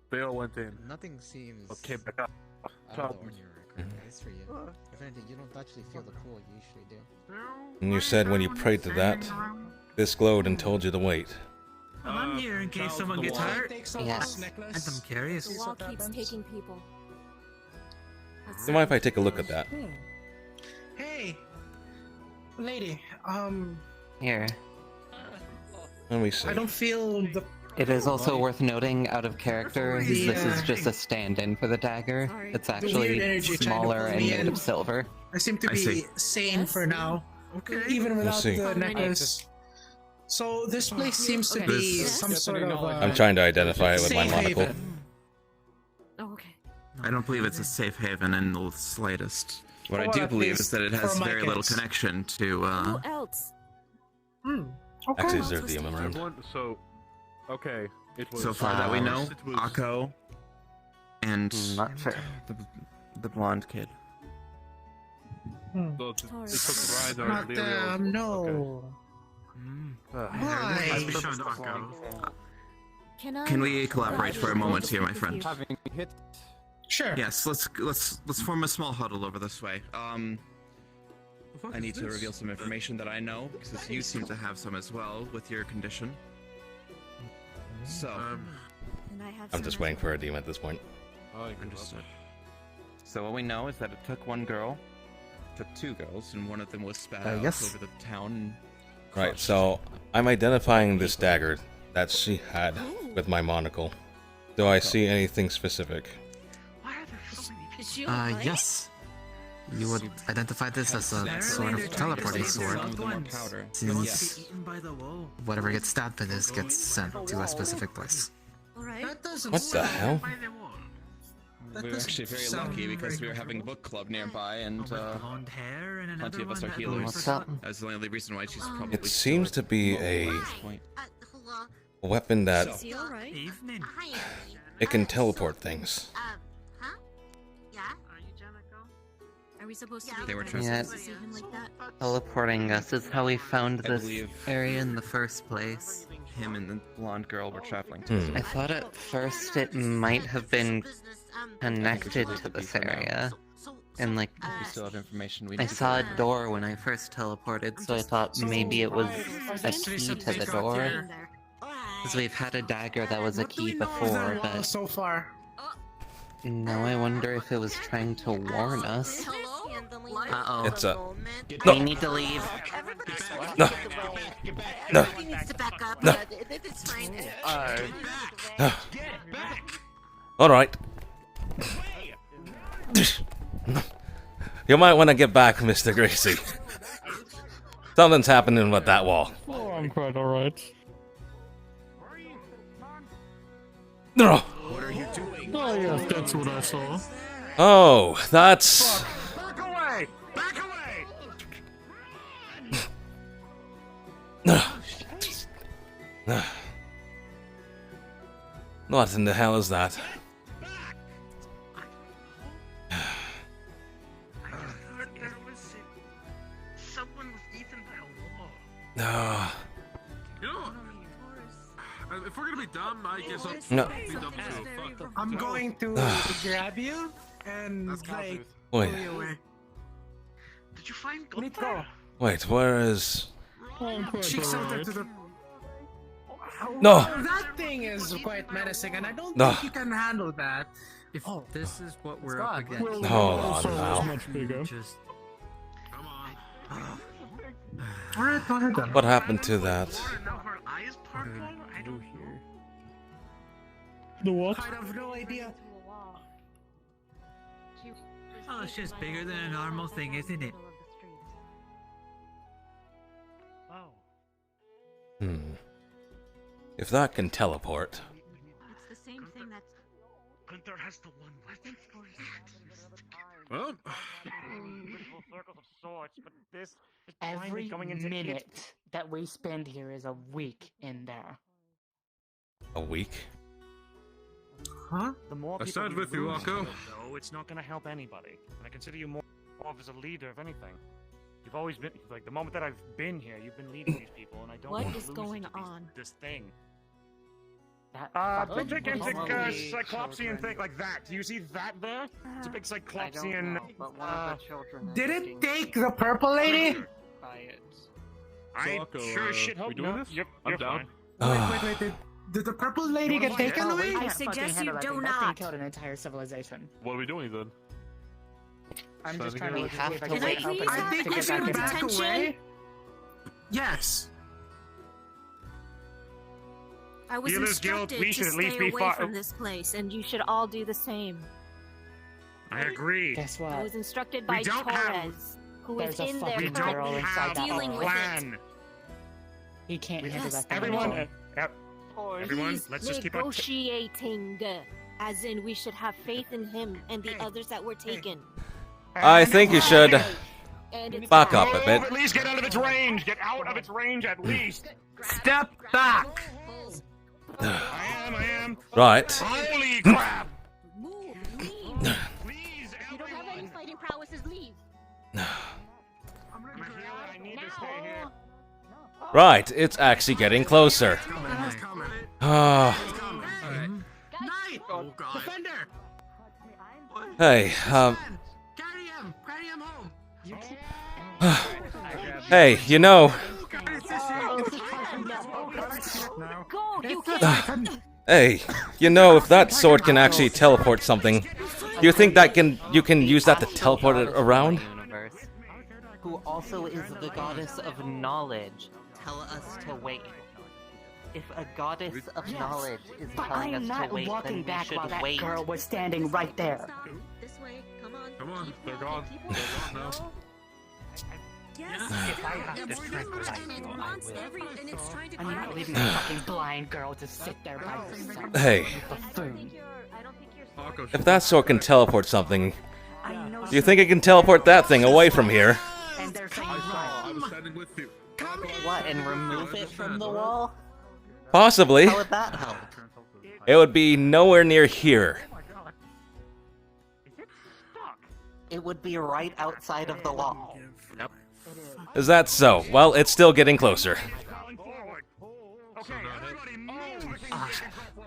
Bale went in. Nothing seems Okay, back up. out of the ordinary guys for you. If anything, you don't actually feel the pull you usually do. And you said when you prayed to that, this glowed and told you to wait. Well, I'm here in case someone gets hurt. Yes. And I'm curious. The wall keeps taking people. You mind if I take a look at that? Hey, lady. Here. Let me see. I don't feel the It is also worth noting, out of character, this is just a stand-in for the dagger. It's actually weird energy trying to smaller pull and me made in. of silver. I seem to be sane for now. Okay. Even without see. the necklace. So this place seems to be some sort of. I'm trying to identify it with my safe monocle. haven. Oh, okay. I don't believe it's a safe haven in the slightest. What I Or do at believe least is that it for has my very little kids. connection to. Who else? Actually, is there DM around? So, okay. It was, So far that we know, it was- Akko and Not sure. the blonde kid. So it took the ride or Not the no. Why? Can we collaborate for a moment here, my friend? Having hit. Sure. Yes, let's form a small huddle over this way. I need to reveal some information that I know, because you seem to have some as well with your condition. So, I'm just waiting for a DM at this point. understood. So what we know is that it took one girl. Took two girls, and one of them was spat yes. out over the town. Right, so I'm identifying this dagger that she had with my monocle. Do I see anything specific? Yes. You would identify this as a sort of teleporting sword. Since whatever gets stabbed with this gets sent to a specific place. That doesn't What the hell? We were actually very lucky because we were having book club nearby, and plenty of us are healers. What's up? That's the only reason why she's probably. It seems to be a weapon that Evening. it can teleport things. Are we supposed to be They were Yeah, to see him like that? teleporting us is how we found this believe area in the first place. Him and the blonde girl were traveling. Hmm. I thought at first it might have been connected to this area. And like, We still have information. We I saw a door when I first teleported, so I thought maybe it was a key to the door. Because we've had a dagger that was a key before, but So far. now I wonder if it was trying to warn us. Uh-oh. It's a We need to leave. no. No. He needs to back up. No. It's fine. All right. You might want to get back, Mr. Gracie. Something's happening with that wall. Oh, I'm quite alright. No. What are you doing? Oh, yes, that's what I saw. Oh, that's. Back away! Back away! What in the hell is that? Someone was eaten by a wall. No. You know, if we're gonna be dumb, I guess I'll No. be dumb too. Fuck. I'm going to grab you and like Wait. pull you away. Did you find Nitro, Wait, where is? cheeks out there to the. No. That thing is quite menacing, and I don't No. think you can handle that. If this is what we're up against, Hold on now. Much bigger. just Alright, go ahead then. What happened to that? now her eyes purple? I don't The what? I have no idea. Oh, it's just bigger than a normal thing, isn't it? Hmm. If that can teleport. It's the same thing that's. Gunther has the one weapon. Well, Ritual circles of sorts, but this is blindly Every going into minute that we spend here is a week in there. A week? Huh? The more I people stand we with you, lose, Akko. though, it's not going to help anybody. And I consider you more of as a leader of anything. You've always been like the moment that I've been here, you've been leading these people, and I don't What want to is lose going it to on? this thing. That Big fucking Cyclopsian thing like that. Do you see that there? It's a big Cyclopsian. but one of the children. Did it take the purple lady? I Akko, sure as shit hope we doing not. this? You're I'm down. fine. Wait. Did the purple lady get taken away? I suggest you do That not. thing killed an entire civilization. What are we doing then? I'm just Standing trying to here see if I like- can Can I get please up I and think to we get should back in back there. away. Yes. I was Healers Guild, instructed we to should at least stay be away from this place, and you should all do the same. I agree. Guess I what? was instructed We by don't have- Torres, who is There's a in there fucking girl currently inside that dealing hall. with it. Plan. He can't handle Yes, that thing Everyone, alone. everyone, He's let's just keep up. negotiating, as in we should have faith in him and the others that were taken. I think you should And it's back up a Move, bit. At least get out of its range. Get out of its range at least. Step back! I am. Right. Holy crap! Move, leave. Please, you don't have any fighting prowesses, leave. I need to stay here. Right, it's actually getting closer. Ah. Oh god. Defender! Hey, Carry him! Carry him home! hey, you know, Go, you can't. hey, you know, if that sword can actually teleport something, do you think that you can use that to teleport it around? Universe, who also is the goddess of knowledge, tell us to wait. If a goddess of knowledge is But telling I'm us not to wait, walking then we back should while that wait. girl was standing right there. This way, come on. Come on, they're gone. They're gone now. Yes. If I have to tranquilize you, I will. I'm not leaving a fucking blind girl to sit there by herself. Hey, Buffoon. if that sword can teleport something, do you think it can teleport that thing away from here? And there's a I was standing with you. What, and remove it from the wall? Possibly. How would that help? It would be nowhere near here. It would be right outside of the wall. Yep. Is that so? Well, it's still getting closer.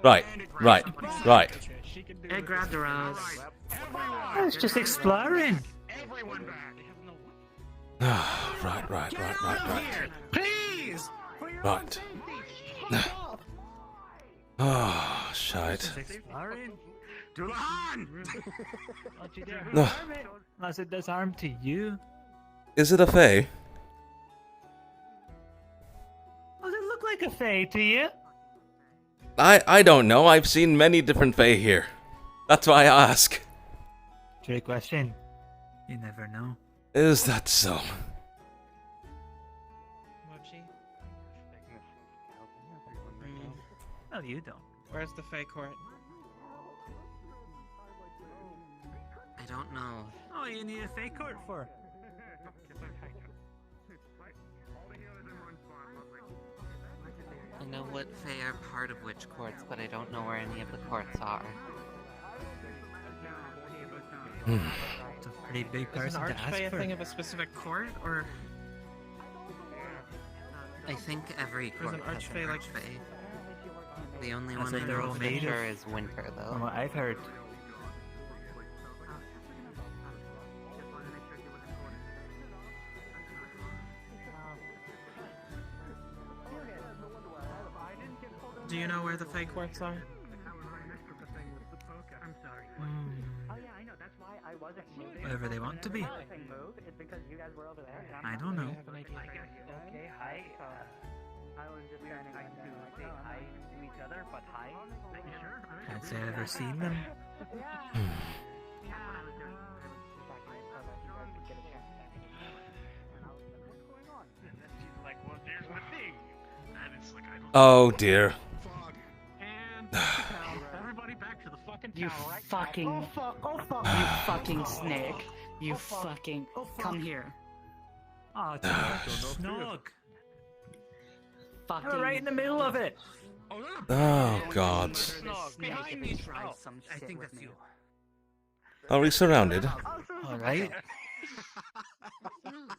Right, right, right. I grabbed the rose. I was just exploring. Right. Please! Right. Oh, shite. Exploring? Dulahan! Unless it does harm to you. Is it a fae? Does it look like a fae to you? I don't know. I've seen many different fae here. That's why I ask. Trick question. You never know. Is that so? Well, you don't. Where's the Fae Court? I don't know. Oh, you need a fae court for? I know what Fae are part of which courts, but I don't know where any of the courts are. It's a pretty big person to ask for. a thing of a specific court, or...? I think every court has an archfey. The only one I they're know all for made sure of- is Winter, though. From what I've heard. Do you know where the Fae courts are? Whatever they want to be. I don't know. Okay, hi. I was just trying to say hi to each other, but hi. Can't say I've ever seen them. Oh dear. Everybody back to the fucking You tower, right? fucking... You fucking snake. You fucking... Come here. Oh, it's snug. Fucking... We're right in the middle of it. Oh, God. Behind me. Try some I shit think with that's me. you. Are we surrounded? Alright.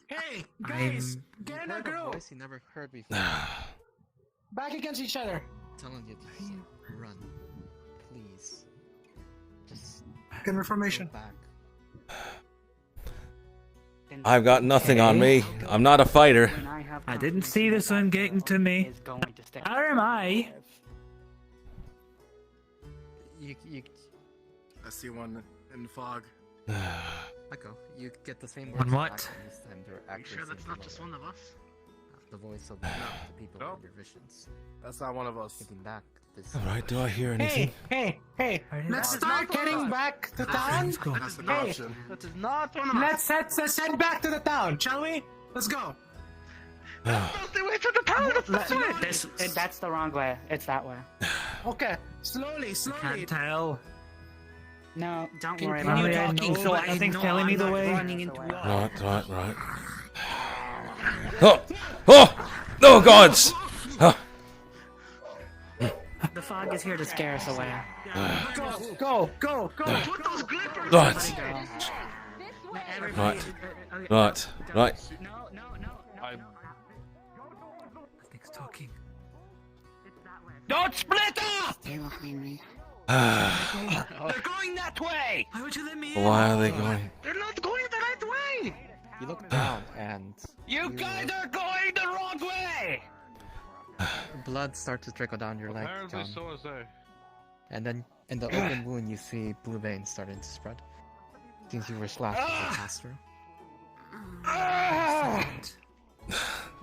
Hey, guys! I'm... Get in a group! Voice you never heard before. Back against each other! Telling you to run. Please. Just Get information. go back. I've got nothing on me. I'm not a fighter. I didn't see this one getting to me. How am I? You I see one in the fog. Echo, you get the same On words what? back, and this time they're You actually sure that's seem not to just know one of us? the voice of the people in your visions. That's not one of us. Getting back this. Alright, do I hear anything? Hey! Let's start getting back to town. That's an Hey, option. That is not one of us. let's head back to the town, shall we? Let's go. That's the way to the town. That's the way. That's the wrong way. It's that way. Okay, slowly. Can't tell. No, don't worry Continue about it. talking, so nothing's telling me the way. Right. Oh, gods! The fog is here to scare us away. Go. Right. Right. Nothing's talking. Don't split up! Stay behind me. They're going that way. Why would you let me in? Why are they going? They're not going the right way. You look down and You guys are going the wrong way. blood starts to trickle down your leg, Apparently John. so is they. And then in the open wound, you see blue veins starting to spread. Since you were slashed as you passed through.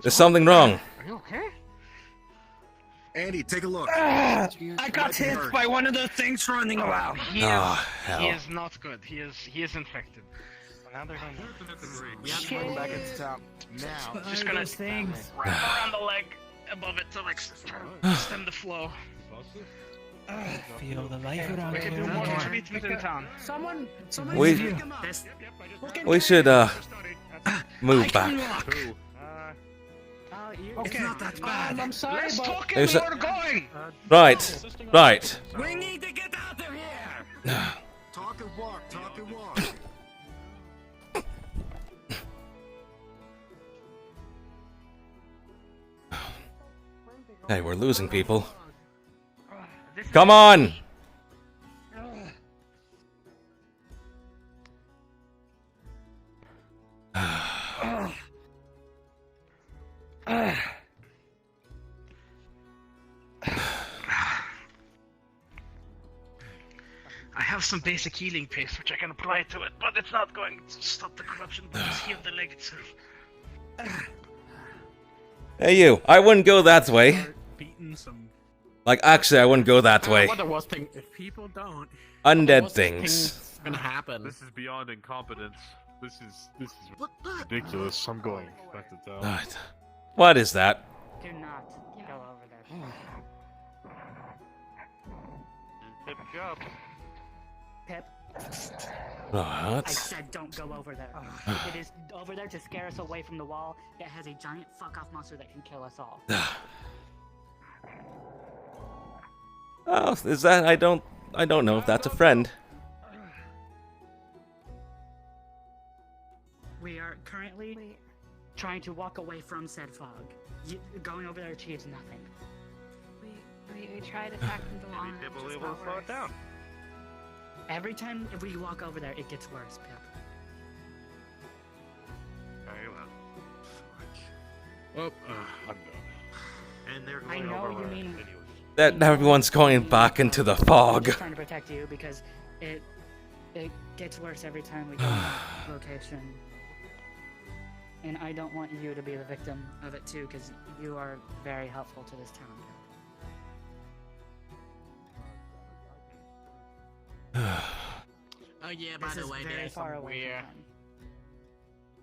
There's something wrong. Are you okay? Andy, take a look. I got hit by one of the things running around. He is not good. He is infected. Now they're going to... We have to go back into town now. Just gonna things. wrap around the leg above it to like stem the flow. Feel the life around We can do more treatment in town. Someone We should move back. Okay. It's not that bad. I'm sorry, Let's but talk There's and a- we're going. Right. we need to get out of here. Talk and walk. Hey, we're losing people. Come on! I have some basic healing paste which I can apply to it, but it's not going to stop the corruption, but just heal the leg itself. Hey, you. I wouldn't go that way. Beating some. Like, actually, I wouldn't go that way. What the worst thing? If people don't, Undead worst things. thing's gonna happen. This is beyond incompetence. This is ridiculous. I'm going back to town. Right. What is that? Do not go over there. Pip, up. Pip, What? I said don't go over there. It is over there to scare us away from the wall. It has a giant fuck-off monster that can kill us all. Oh, is that? I don't know if that's a friend. We are currently trying to walk away from said fog. Going over there achieves nothing. We tried attacking the wall. Pip will be able to slow it down. Every time we walk over there, it gets worse, Pip. Very well. I'm done. And they're I going know over you where mean. That everyone's going back into the fog. I'm just trying to protect you because it gets worse every time we go to that location. And I don't want you to be the victim of it too, because you are very helpful to this town. Oh yeah, by This the is way, very there's far some away weird. from town.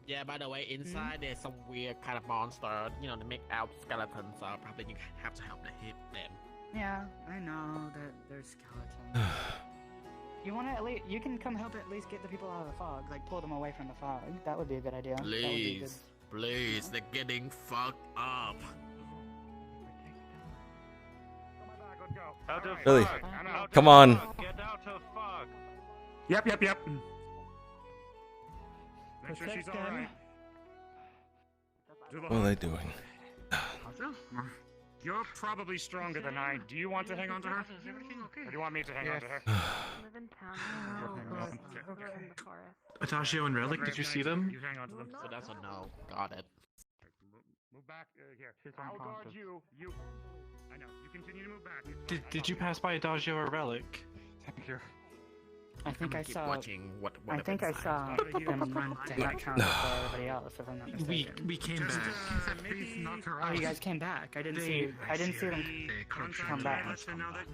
Yeah, by the way, inside there's some weird kind of monster. You know, they make out skeletons. So probably you have to help to hit them. Yeah, I know that there's skeletons. You want to at least? You can come help at least get the people out of the fog, like pull them away from the fog. That would be a good idea. That would be good. Please, they're getting fucked up. Out of Really? fog. Out Come of on. fog. Get out of fog. Yep. Make sure she's alright. What are they doing? You're probably stronger than I. Do you want to hang on to her? Or do you want me to hang on to her? Live in town. In the forest. Atashio and Relic, did you see them? You hang on to them. So that's a no. Got it. Move back here. I'll guard you. I know. You continue to move back. Did you pass by Adagio or Relic? Here. I think I keep saw. watching what I think I saw them run to head count before everybody else, if I'm not mistaken. We came back. Oh, you guys came back. I didn't see them come back.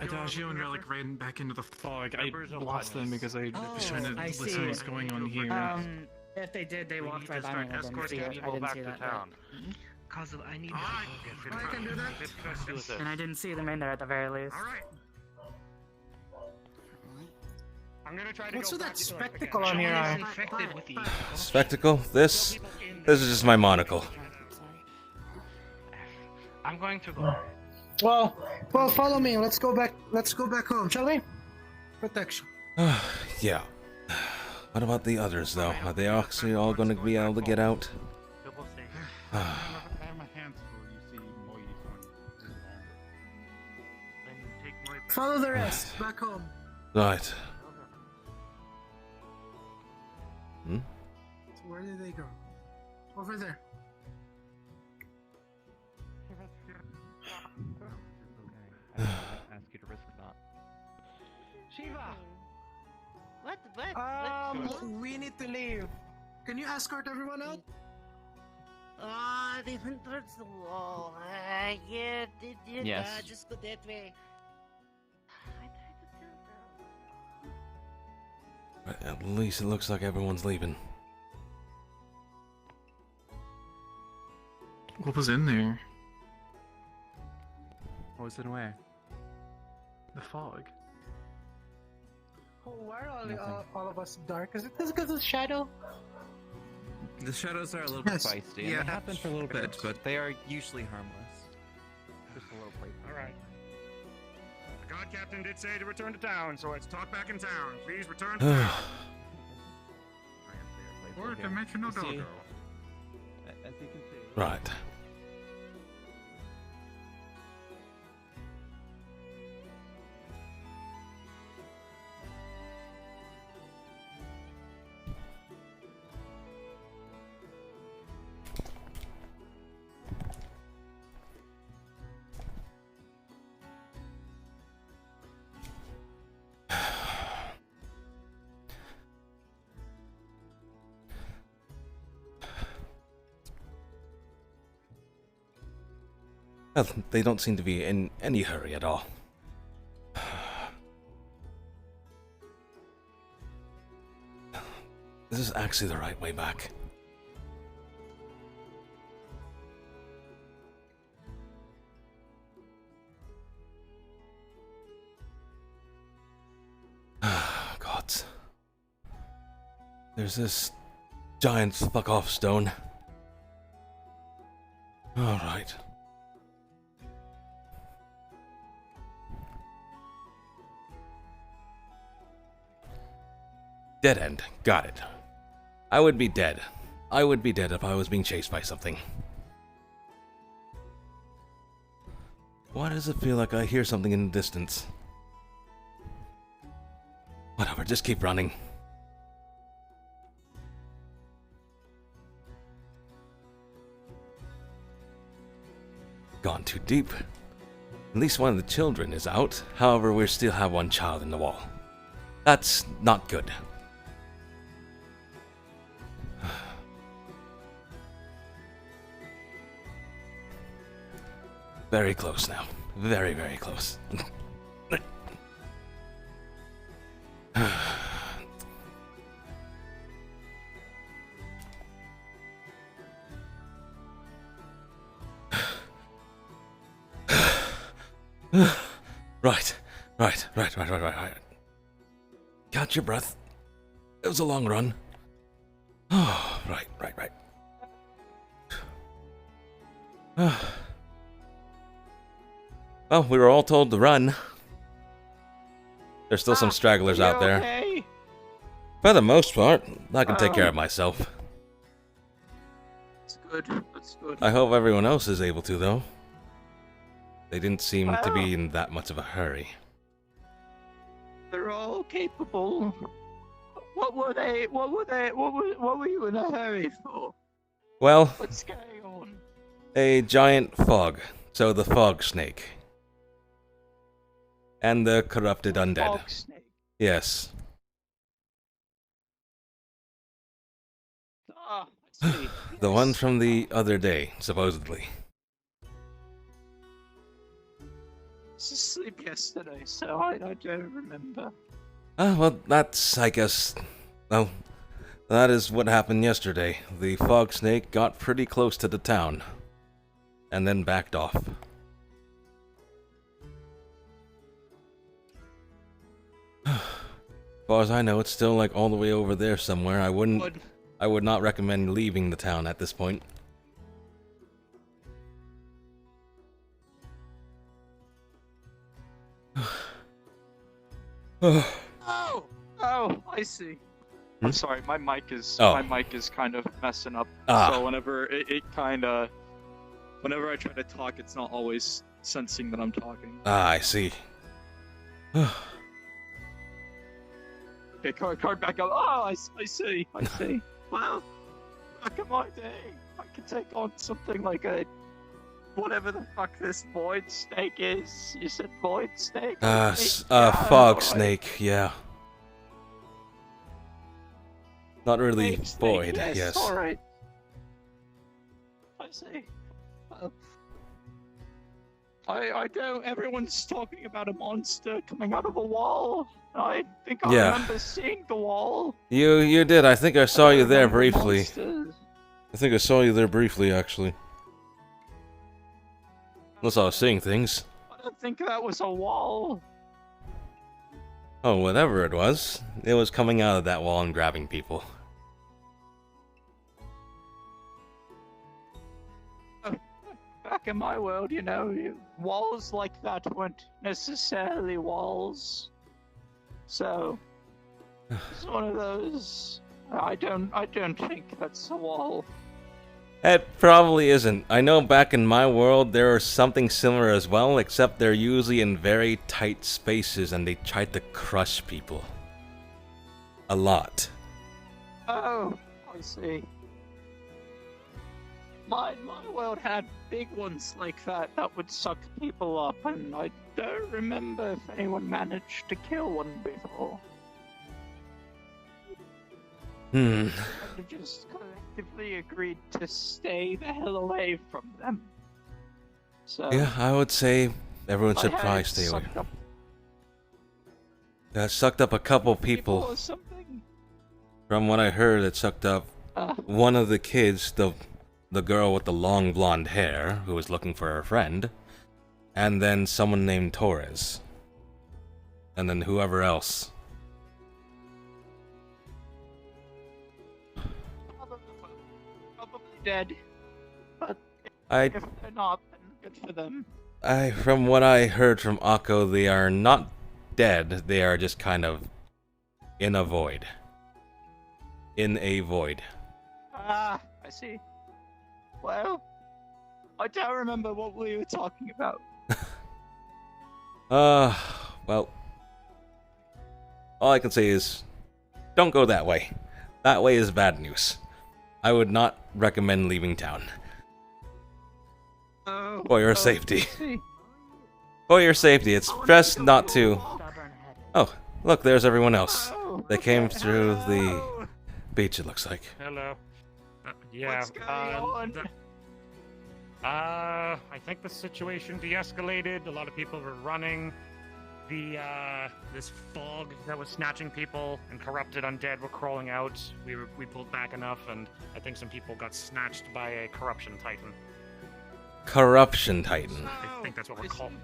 Adagio and Relic ran back into the fog. I lost them because I was trying to I listen see. to what's going on here. If they did, they walked right by me. I didn't see it. I didn't see that. Cause I need I can do that. And I didn't see them in there at the very least. I'm gonna try to What's go with that back to it spectacle again. on your eye? Spectacle? This is just my monocle. I'm going to go. Well, follow me. Let's go back home, shall we? Protection. Yeah. What about the others, though? Are they actually all going to be able to get out? Follow the rest back home. Right. Hmm? So where did they go? Over there. Ask you to risk or not. Shiva. What? We need to leave. Can you escort everyone out? They went towards the wall. Yeah, they did. Yes. Just go that way. But at least it looks like everyone's leaving. What was in there? What was in where? The fog. Oh, why are all of us dark? Is it because of shadow? The shadows are a little bit Yes. feisty. Yeah, and they happen for a little bit, but they are usually harmless. Just a little play. Alright. The guard captain did say to return to town, so let's talk back in town. Please return to town. Or to mention no dodo. As you can see. Right. Well, they don't seem to be in any hurry at all. This is actually the right way back. God. There's this giant fuck off stone. Alright. Dead end. Got it. I would be dead. I would be dead if I was being chased by something. Why does it feel like I hear something in the distance? Whatever, just keep running. Gone too deep. At least one of the children is out. However, we still have one child in the wall. That's not good. Very close now. Very, very close. Right. Catch your breath. It was a long run. Oh, right. Well, we were all told to run. There's still some stragglers out there. Okay? For the most part, I can take care of myself. That's good. I hope everyone else is able to, though. They didn't seem to be in that much of a hurry. They're all capable. What were you in a hurry for? Well, What's going on? a giant fog. So the fog snake. And the corrupted undead. Fog snake. Yes. The one from the other day, supposedly. I was asleep yesterday, so I don't remember. Well, that's, I guess... Well, that is what happened yesterday. The fog snake got pretty close to the town, and then backed off. As far as I know, it's still like all the way over there somewhere. I would not recommend leaving the town at this point. Oh, I see. I'm sorry, my mic is kind of messing up. Ah. So whenever whenever I try to talk, it's not always sensing that I'm talking. Ah, I see. Okay, card back up. Oh, I see. Well, back in my day, I could take on something like whatever the fuck this void snake is. You said void snake? Fog snake, yeah. Not really void, yes. Alright. I see. I don't. Everyone's talking about a monster coming out of a wall. I think I remember seeing the wall. You did. I think I saw you there briefly. Monsters. I think I saw you there briefly, actually. Unless I was seeing things. I don't think that was a wall. Oh, whatever it was coming out of that wall and grabbing people. Back in my world, walls like that weren't necessarily walls. So it's one of those. I don't think that's a wall. It probably isn't. I know back in my world there was something similar as well, except they're usually in very tight spaces and they try to crush people. A lot. Oh, I see. My world had big ones like that would suck people up, and I don't remember if anyone managed to kill one before. Hmm. I just collectively agreed to stay the hell away from them. So Yeah, I would say everyone should probably stay away. That sucked up a couple people. or something? From what I heard, it sucked up one of the kids, the girl with the long blonde hair, who was looking for her friend, and then someone named Torres. And then whoever else. Probably dead. But if they're not, then good for them. From what I heard from Akko, they are not dead, they are just kind of in a void. In a void. I see. Well, I don't remember what we were talking about. Well, all I can say is, don't go that way. That way is bad news. I would not recommend leaving town. For your safety. For your safety, it's best not to... Oh, look, there's everyone else. They came through the beach, it looks like. Hello. Yeah. I think the situation de-escalated. A lot of people were running. This fog that was snatching people and corrupted undead were crawling out. We pulled back enough, and I think some people got snatched by a corruption titan. Corruption titan. I think that's what we're calling.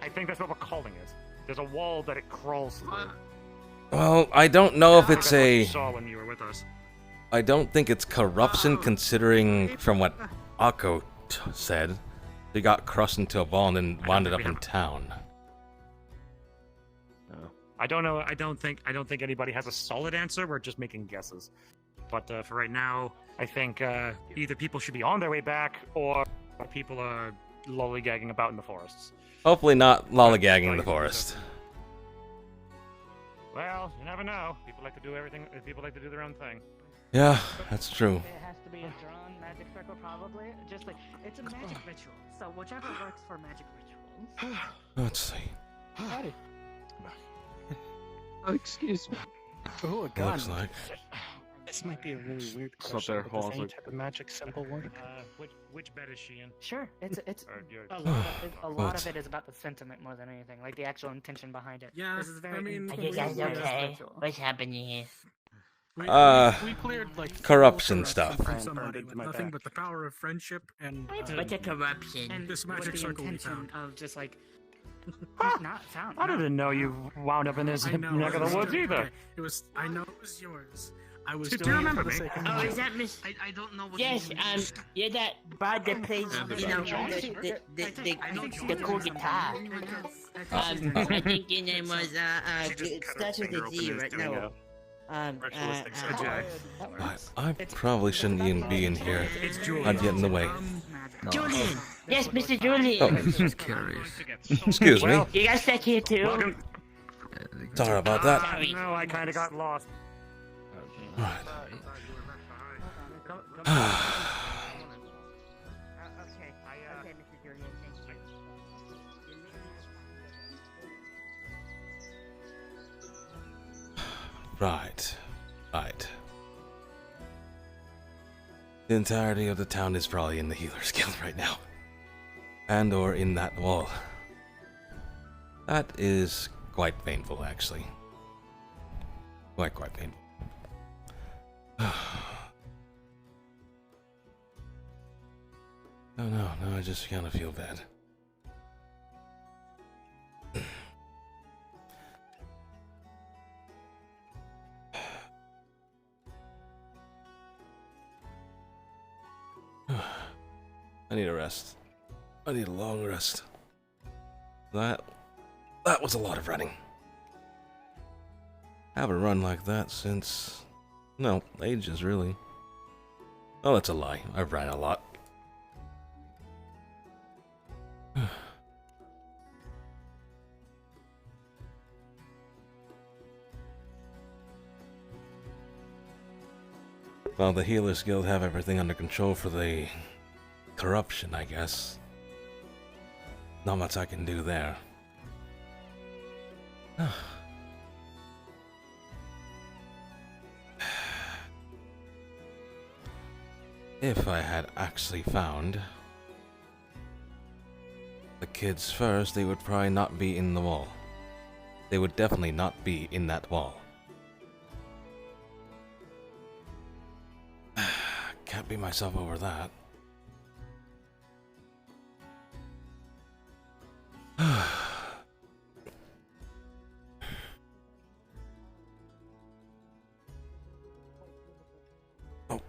I think that's what we're calling it. There's a wall that it crawls through. Well, I don't know if it's a... You saw when you were with us. I don't think it's corruption, considering from what Akko said, they got crushed into a ball and then wound up in town. I don't know. I don't think anybody has a solid answer. We're just making guesses. But for right now, I think either people should be on their way back, or people are lollygagging about in the forests. Hopefully not lollygagging in the forest. Well, you never know. People like to do everything. People like to do their own thing. Yeah, that's true. It has to be a drawn magic circle, probably. Just like, it's a magic ritual, so whichever works for magic rituals. Let's see. Oh, excuse me. Oh, a gun. Looks like. This might be a really weird It's not question, their but cause, does any like- type of magic symbol work? Which bed is she in? Sure, it's Or you're- a lot. A lot What? of it is about the sentiment more than anything, like the actual intention behind it. Yeah, this is very. I mean, Are you guys okay? What's happening here? We cleared like Corruption stuff. From somebody with nothing but the power of friendship and What's a corruption? And this with magic the circle we intention found. of just like not found. I didn't know you wound up in this I know, neck of it the was woods just- either. okay, It was. I know it was yours. I was. Do you doing it remember for the me? sake of Oh, the is that Miss? I don't know what. Yes, you're that bard that plays, you know, the cool guitar. I think your name was, it starts with a Z, right? No. I probably shouldn't even be in here. I'd get in the way. Julian! Yes, Mr. Julian! Oh. Excuse me. You guys stuck here too? Sorry about that. No, I kind of got lost. Right. Okay, Mr. Julian, thank you. Right. Right. The entirety of the town is probably in the Healer's Guild right now. And or in that wall. That is quite painful, actually. Quite painful. No, I just kind of feel bad. I need a rest. I need a long rest. That was a lot of running. I haven't run like that since... No, ages, really. Oh, that's a lie. I've ran a lot. Well, the Healers Guild have everything under control for the corruption, I guess. Not much I can do there. If I had actually found the kids first, they would probably not be in the wall. They would definitely not be in that wall. Can't beat myself over that. Oh,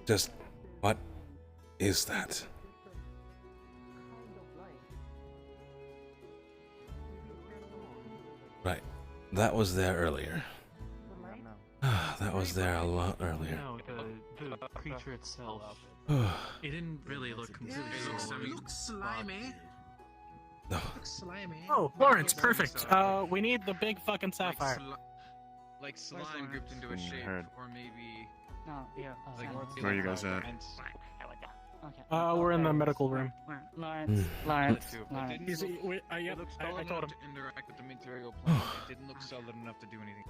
just what is that? Right, that was there earlier. That was there a lot earlier. No, the creature itself. It didn't really look completely looks slimy. No. Looks slimy. Oh, Lawrence, perfect. We need the big fucking sapphire. like slime grouped into a shape, or maybe. No, yeah. Where are you guys at? Okay. We're in the medical room. Lawrence. Lawrence. He's, It looked I solid told enough him. to interact with the material plane. It didn't look solid enough to do anything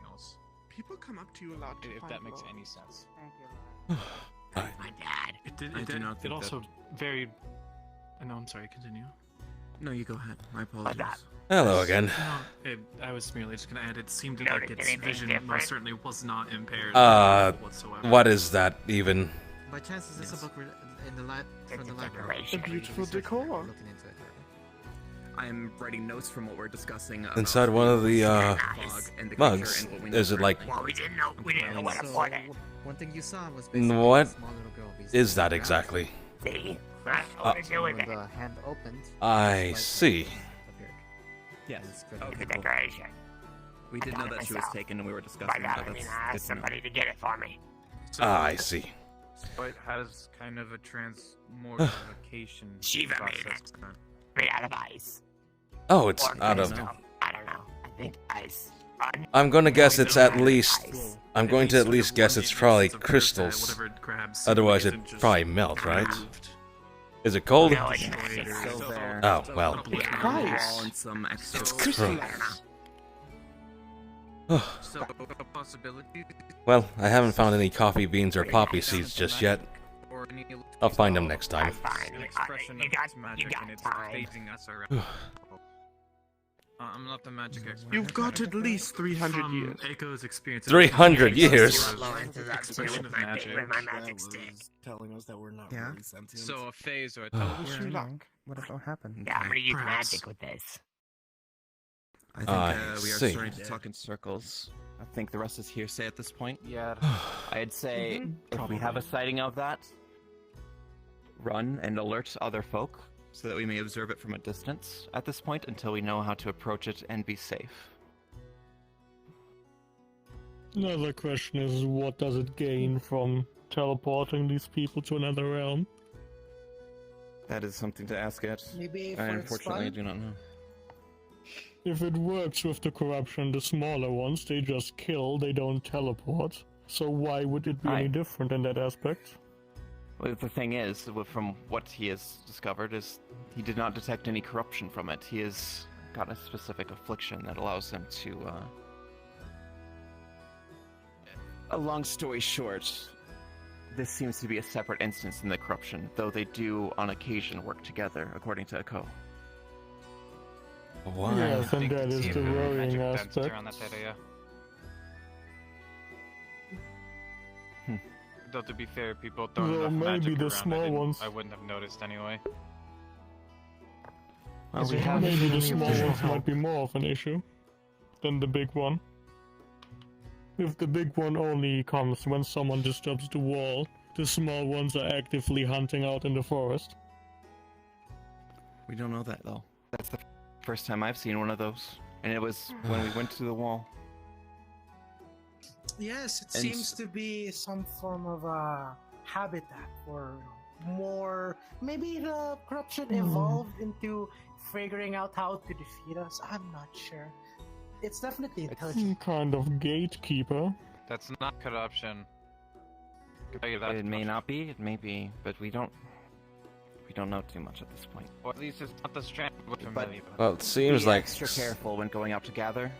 else. People come up to you a lot to If find that makes love. any sense. Thank you, Lawrence. My dad. It did. I It, do did, not it think also that- very. No, I'm sorry. Continue. No, you go ahead. My apologies. Hello again. I was merely just gonna add. It seemed like its vision most certainly was not impaired whatsoever. What is that even? By chance, is this a book in the from the library? The beautiful decor. Looking into it. I am writing notes from what we're discussing. About Inside one of the fog and the mugs, creature and what we know is it like... Well, we didn't know what to So, put it. one thing you saw was basically What a small little girl. is that exactly? See? That's what to do with When it. the hand opened, I see. Yes. It's a Okay, cool. decoration. We did know that she was myself. taken, and we were By discussing that, that. I mean, That's I good asked to know. somebody to get it for me. I see. So it has kind of a transmogrification Shiva made process. Made out of ice. Oh, it's Or out of... crystal. I don't know. I think ice. I'm gonna guess it's at least... I'm going to at least guess it's probably crystals. Whatever it grabs. Otherwise isn't it'd just probably melt, right? removed. Is it cold? No, it's Still there. Oh, well. Wall and some extra So, possibility. Well, I haven't found any coffee beans or poppy seeds just yet. I'll find them next time. You got magic and it's phasing us around. I'm not the magic expert. You've got at least 300 years. Echo's experience. 300 years? Expression of magic. Telling us that we're not Yeah. really sentient. So a phase or a You're wrong. What about happened? Yeah, I'm gonna use magic with this. I think we are starting to talk in circles. I think the rest is hearsay at this point. Yeah. I'd say if we have a sighting of that, run and alert other folk so that we may observe it from a distance at this point until we know how to approach it and be safe. Another question is, what does it gain from teleporting these people to another realm? That is something to ask it. Maybe I for unfortunately its do not know. If it works with the corruption, the smaller ones, they just kill, they don't teleport. So why would it be any different in that aspect? Well, the thing is, from what he has discovered, is he did not detect any corruption from it. He has got a specific affliction that allows him to, A long story short, this seems to be a separate instance in the corruption, though they do on occasion work together, according to Echo. Why? Yes, and that is the worrying aspect. Though to be fair, people don't Well, enough maybe magic the around, small ones. I wouldn't have noticed anyway. Well, we have Maybe the small ones might be more of an issue than the big one. If the big one only comes when someone disturbs the wall, the small ones are actively hunting out in the forest. We don't know that, though. That's the first time I've seen one of those, and it was when we went to the wall. Yes, it And seems to be some form of a habitat for more. Maybe the corruption evolved into figuring out how to defeat us. I'm not sure. It's definitely intelligent. Some kind of gatekeeper. That's not corruption. I can tell you that. It may not be, it may be, but we don't know too much at this point. Or at least it's not the strand we're But familiar with. Well, it seems be like extra careful when going out to gather.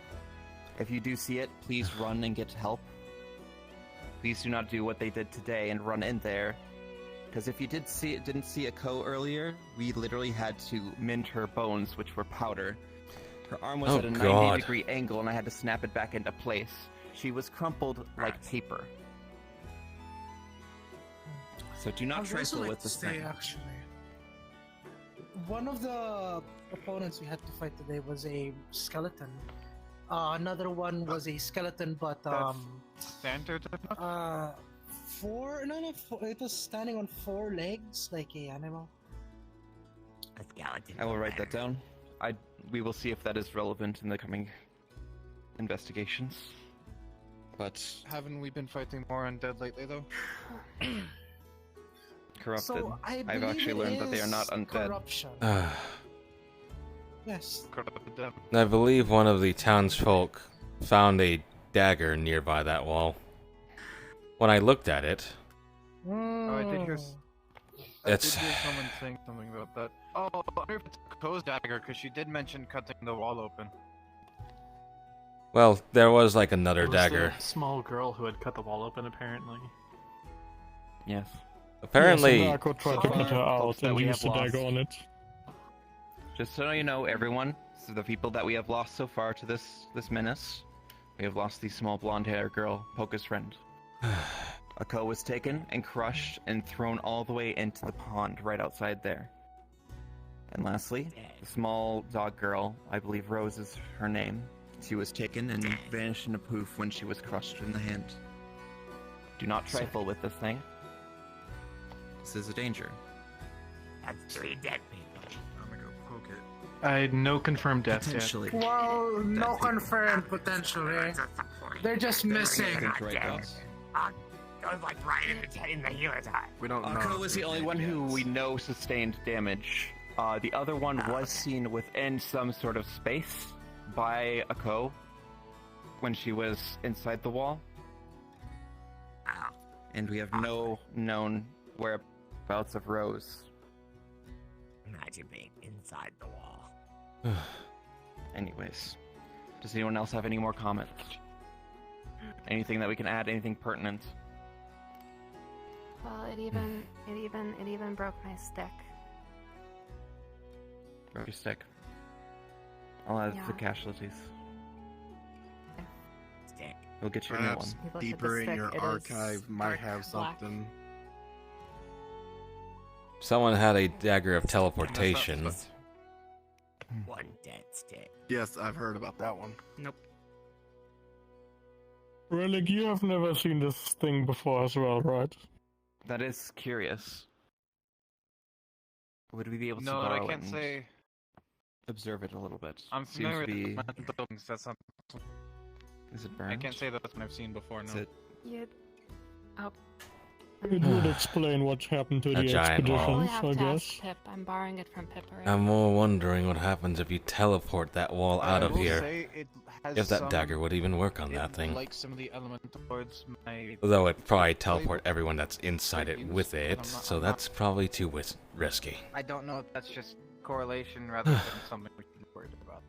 If you do see it, please run and get help. Please do not do what they did today and run in there. Because if you didn't see a Ko earlier, we literally had to mend her bones, which were powder. Her arm was at a 90-degree angle, and I had to snap it back into place. She was crumpled like paper. So do not trifle with this thing. Actually, one of the opponents we had to fight today was a skeleton. Another one was a skeleton, but Standard? four. No, it was standing on 4 legs like a animal. A skeleton. I will write that down. We will see if that is relevant in the coming investigations. But haven't we been fighting more undead lately, though? Corrupted. So I've actually learned that they are not undead. Corruption. Yes. I believe one of the townsfolk found a dagger nearby that wall. When I looked at it, Oh, I did hear. I did hear someone saying something about that. Oh, I wonder if it's Ko's dagger, because she did mention cutting the wall open. well, there was like another It was dagger. the small girl who had cut the wall open, apparently. Yes. Apparently, Yes, and Marco tried to cut her out and used the dagger on it. Just so you know, everyone, so the people that we have lost so far to this menace, we have lost the small blonde-haired girl, Poke's friend. Ako was taken and crushed and thrown all the way into the pond right outside there. And lastly, the small dog girl, I believe Rose is her name, she was taken and vanished in a poof when she was crushed in the hand. Do not trifle with this thing. This is a danger. That's 3 dead people. I'm gonna go poke it. I had no confirmed deaths yet. Potentially. Well, no confirmed potentially. They're just missing. Goes like right in the healer's eye. We don't know. Ako was the only one who we know sustained damage. The other one was seen within some sort of space by Ako when she was inside the wall. And we have no known whereabouts of Rose. imagine being inside the wall. Anyways, does anyone else have any more comments? Anything that we can add? Anything pertinent? Well, it even broke my stick. Broke your stick. I'll add it to the Yeah. casualties. We'll get you a new one. Perhaps deeper in your archive might have something. Someone had a dagger of teleportation. One dead stick. Yes, I've heard about that one. Nope. Relic, you have never seen this thing before as well, right? That is curious. Would we be able to No, borrow I it can't and say. observe it a little bit? I'm Seems familiar to with be... elemental things. That's not. Is it I burned? can't say that's what I've seen before. No. Is it... You'd... Oh. It would explain what happened to A the giant wall. I expeditions, have I to guess. ask Pip. I'm borrowing it from Pip right I'm now. more wondering what happens if you teleport that wall out I of will here. say it has If that some- dagger would even work on that it, thing. Like some of the elemental towards my. Although it'd probably teleport everyone that's inside it with it, I'm not- so I'm that's probably too risky. I don't know if that's just correlation rather than something we should be worried about.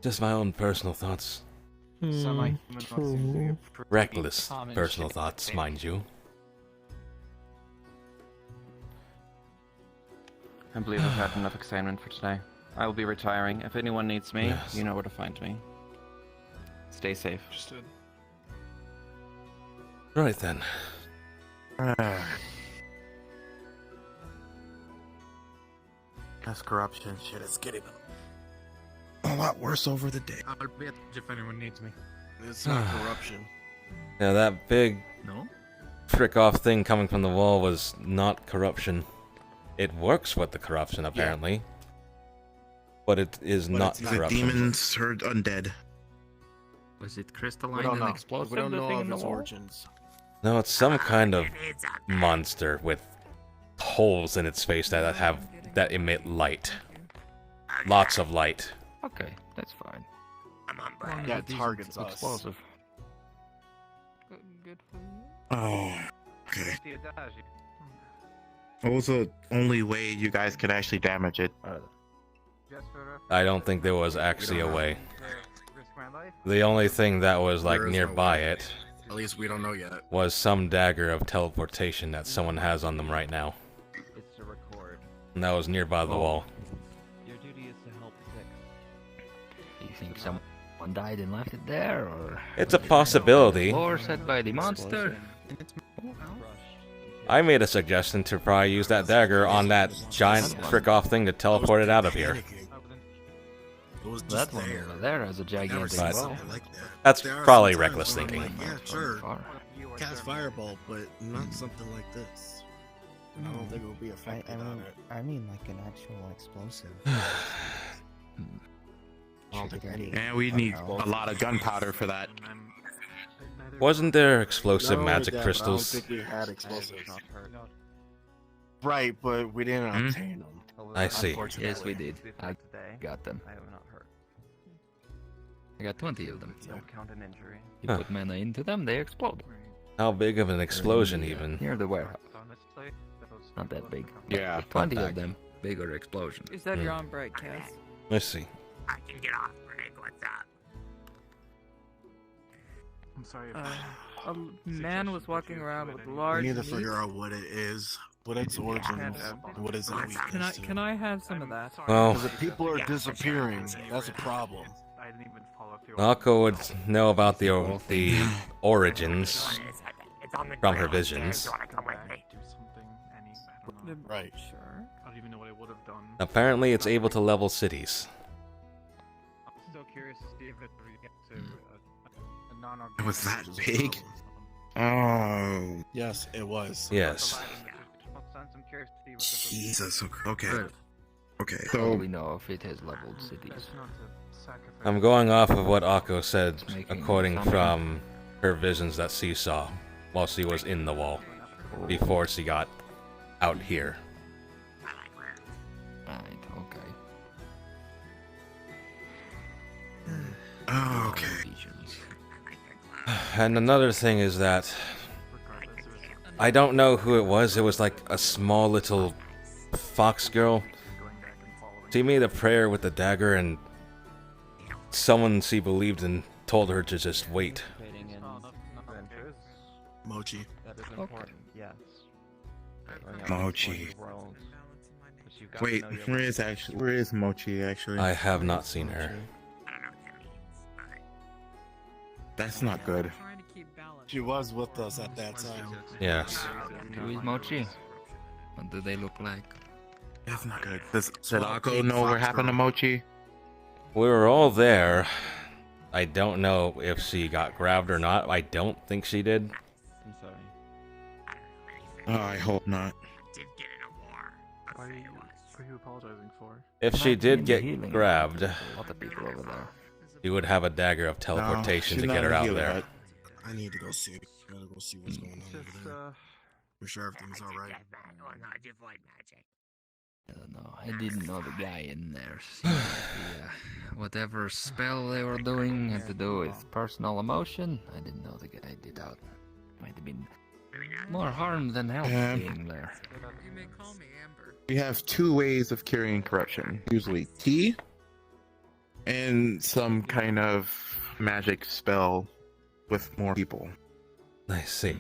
Just my own personal thoughts. Semi-human ones seem to be a pretty Reckless common personal shit thoughts, thing. mind you. I believe I've had enough excitement for today. I will be retiring. If anyone needs me, Yes. you know where to find me. Stay safe. Right then. That's corruption shit. It's getting a lot worse over the day. I'll be at the if anyone needs me. It's not corruption. Yeah, that big No? frick off thing coming from the wall was not corruption. It works with the corruption, apparently. But it is But not it's the corruption. demons or undead. Was it We crystalline don't and know. explosive? We don't the know thing of in the its wall? origins. No, it's some kind of monster with holes in its face that emit light. Lots of light. Okay, that's fine. I'm on break. Yeah, it targets us. Explosive. Good for you. Oh, okay. See, it does. What was the only way you guys could actually damage it? Just for I don't think there was actually a way. risk my life. The only thing that was like There is no nearby way. it At least we don't know yet. was some dagger of teleportation that someone has on them right now. It's to record. And that was nearby the wall. Your duty is to help fix. You think someone died and left it there, or It's a possibility. or set by the monster? I made a suggestion to probably use that dagger on that giant frick off thing to teleport it out of here. It was That just one there. over there has a Never gigantic seen But bow. something like that. that's There are probably some reckless times when I'm thinking. like, yeah, sure. Far. Cast fireball, but not something like this. And I don't think it would be effective on it. I mean like an actual explosive. And we need a lot of gunpowder for that. Wasn't there explosive Not only magic that, but crystals? I don't think we had explosives. Right, but we didn't Hmm? obtain them. I see. Yes, we did. I Today, got them. I have not hurt. I got 20 of them. Don't count an injury. You Huh. put mana into them, they explode. How big of an explosion Near- even? Near the warehouse. Not that big. Yeah, 20 not of them. Bigger explosion. You said Hmm. you're on break, Cass. Let's see. I can get off break. What's up? I'm sorry. A man was walking around with We large need to meat. figure out what it is, what its origins, and what its weakness. Can I have some of that? Well, Because if people are disappearing, that's a problem. I didn't even follow through. Akko would know about the origins It's on the from her ground. visions. Do you want to come with me? Do something. Any. I don't know. Right. Sure. I don't even know what I would have done. Apparently, it's able to level cities. I'm still curious to see if it reacts to a non-organic. It was that organism. big? Oh, yes, it was. Yes. I'm curious to see what this will be. Jesus. Okay. Good. Okay. How do So we know if it has leveled cities? That's not to sacrifice. I'm going off of what Akko said, Making according something. from her visions that she saw while she was in the wall, before she got out here. Right, okay. Oh, okay. And another thing is that I don't know who it was. It was like a small little fox girl She made a prayer with the dagger, and someone she believed in told her to just wait. Mochi. That is important, yes. Mochi. Wait, where is Mochi actually? I have not seen her. That's not good. She was with us at that time. Yes. Who is Mochi? What do they look like? That's not good. Does Akko know what happened to Mochi? We were all there. I don't know if she got grabbed or not. I don't think she did. I'm sorry. Oh, I hope not. What are you apologizing for? If she did get grabbed, A lot of people over there. she would have a dagger of teleportation she's to not get her a out healer, there. I need to go see. I gotta go see what's going on over there. Make sure everything's alright. I don't know. I didn't know the guy in there. Seemed like whatever spell they were doing had to do with personal emotion. I didn't know the guy did out. Might have been more harm than help being there. We have two ways of curing corruption. Usually tea and some kind of magic spell with more people. I see.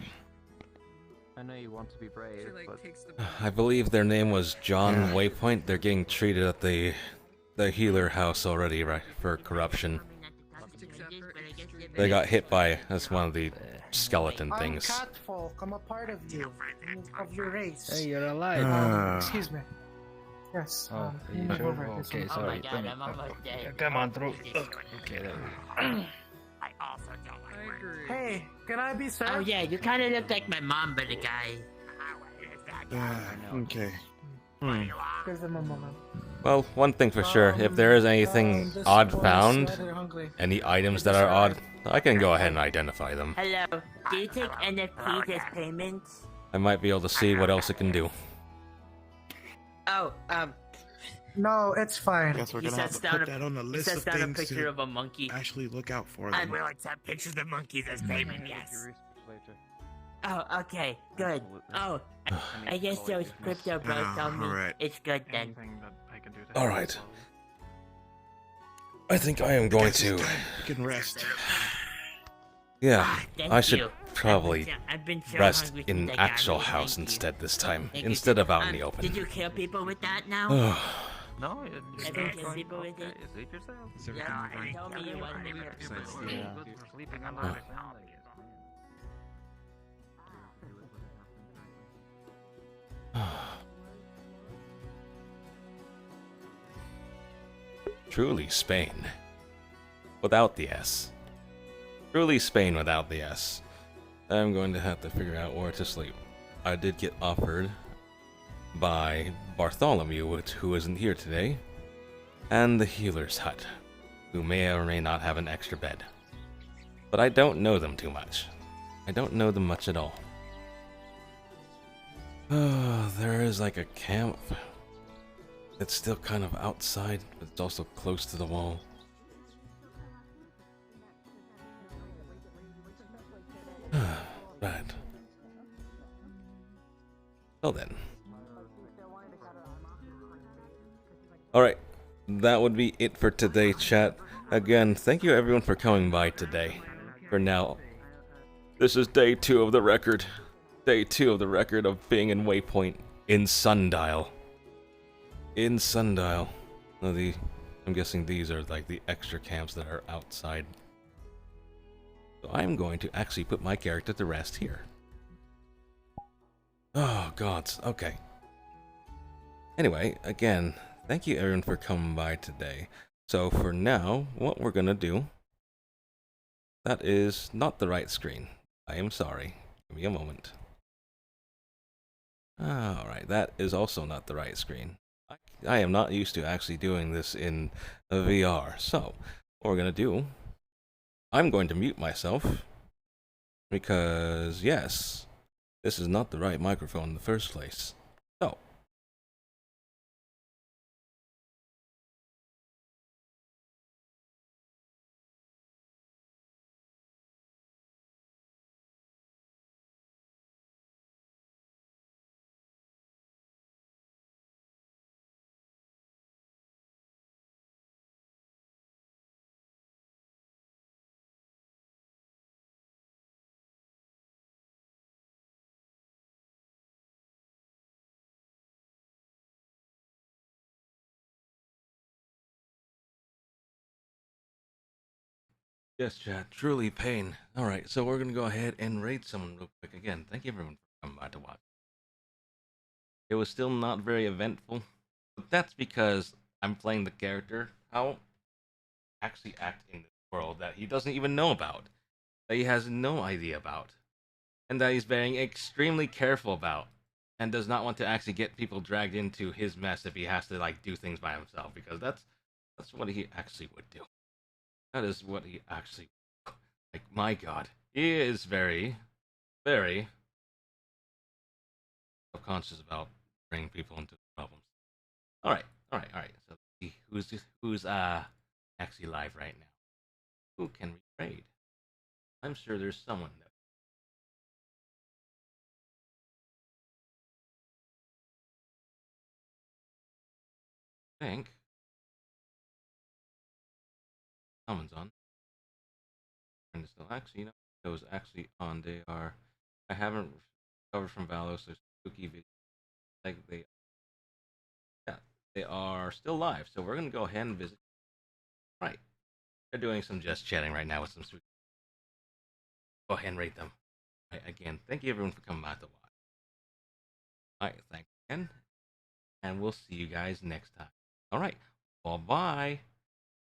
I know you want to be brave, but I believe their name was John Waypoint. They're getting treated at the healer house already, right, for corruption. They got hit by one of the skeleton things. I'm Catfolk. I'm a part of you, of your race. Hey, you're alive. Excuse me. Yes. Oh, you you move sure? over. Okay, This sorry. God, I'm almost dead. Come on through. Okay, there we go. I also don't like her. Hey, can I be served? Oh yeah, you kind of look like my mom, but a guy. Okay. Give them a moment. Well, one thing for sure, if there is anything this odd boy found, said they're hungry. any items that are odd, I can go ahead and identify them. Hello, do you take NFTs as payments? I might be able to see what else it can do. Oh, No, it's fine. Guess we're He gonna have sets to down put a- that on the he list sets of down a things picture to of a monkey. actually look out for I them. will accept pictures of monkeys as payment, yes. Oh, okay, good. Oh, I guess those crypto bros tell me alright. it's good then. Alright. I think I am going to... You can rest. Yeah, Thank I should you. probably I've been so rest hungry in since I got actual here. house Thank you. instead this time, Thank you, instead sir. of out in the Did open. you kill people with that now? no, I don't kill people with it. Sleep yourself. No, I told me you wasn't here. Sleeping on Oh. Truly Spain. Without the S. Truly Spain without the S. I'm going to have to figure out where to sleep. I did get offered by Bartholomew, who isn't here today, and the healer's hut, who may or may not have an extra bed. But I don't know them too much. I don't know them much at all. Oh, there is like a camp. It's still kind of outside, but it's also close to the wall. Right. Well then. Alright, that would be it for today, chat. Again, thank you everyone for coming by today. For now, this is day 2 of the record. Day 2 of the record of being in Waypoint in Sundial. In Sundial. Now I'm guessing these are like the extra camps that are outside. So I'm going to actually put my character to rest here. Oh, gods. Okay. Anyway, again, thank you everyone for coming by today. So for now, what we're gonna do... That is not the right screen. I am sorry. Give me a moment. Alright, that is also not the right screen. I am not used to actually doing this in VR. So, what we're gonna do... I'm going to mute myself. Because, yes, this is not the right microphone in the first place. So, Yes, chat. Truly pain. Alright, so we're gonna go ahead and raid someone real quick. Again, thank you everyone for coming by to watch. It was still not very eventful, but that's because I'm playing the character how actually act in this world that he doesn't even know about, that he has no idea about, and that he's being extremely careful about, and does not want to actually get people dragged into his mess if he has to like do things by himself, because that's what he actually would do. That is what he actually, like, my god, he is very, very self-conscious about bringing people into problems. All right. So let's see who's actually live right now. Who can we raid? I'm sure there's someone that. I think someone's on. And still actually, those actually on. They are. I haven't recovered from Valos. So spooky video. Like they are still live. So we're gonna go ahead and visit. Right. They're doing some just chatting right now with some spooky. Go ahead and rate them. Right, again, thank you everyone for coming by to watch. All right, thanks again, and we'll see you guys next time. All right, bye bye.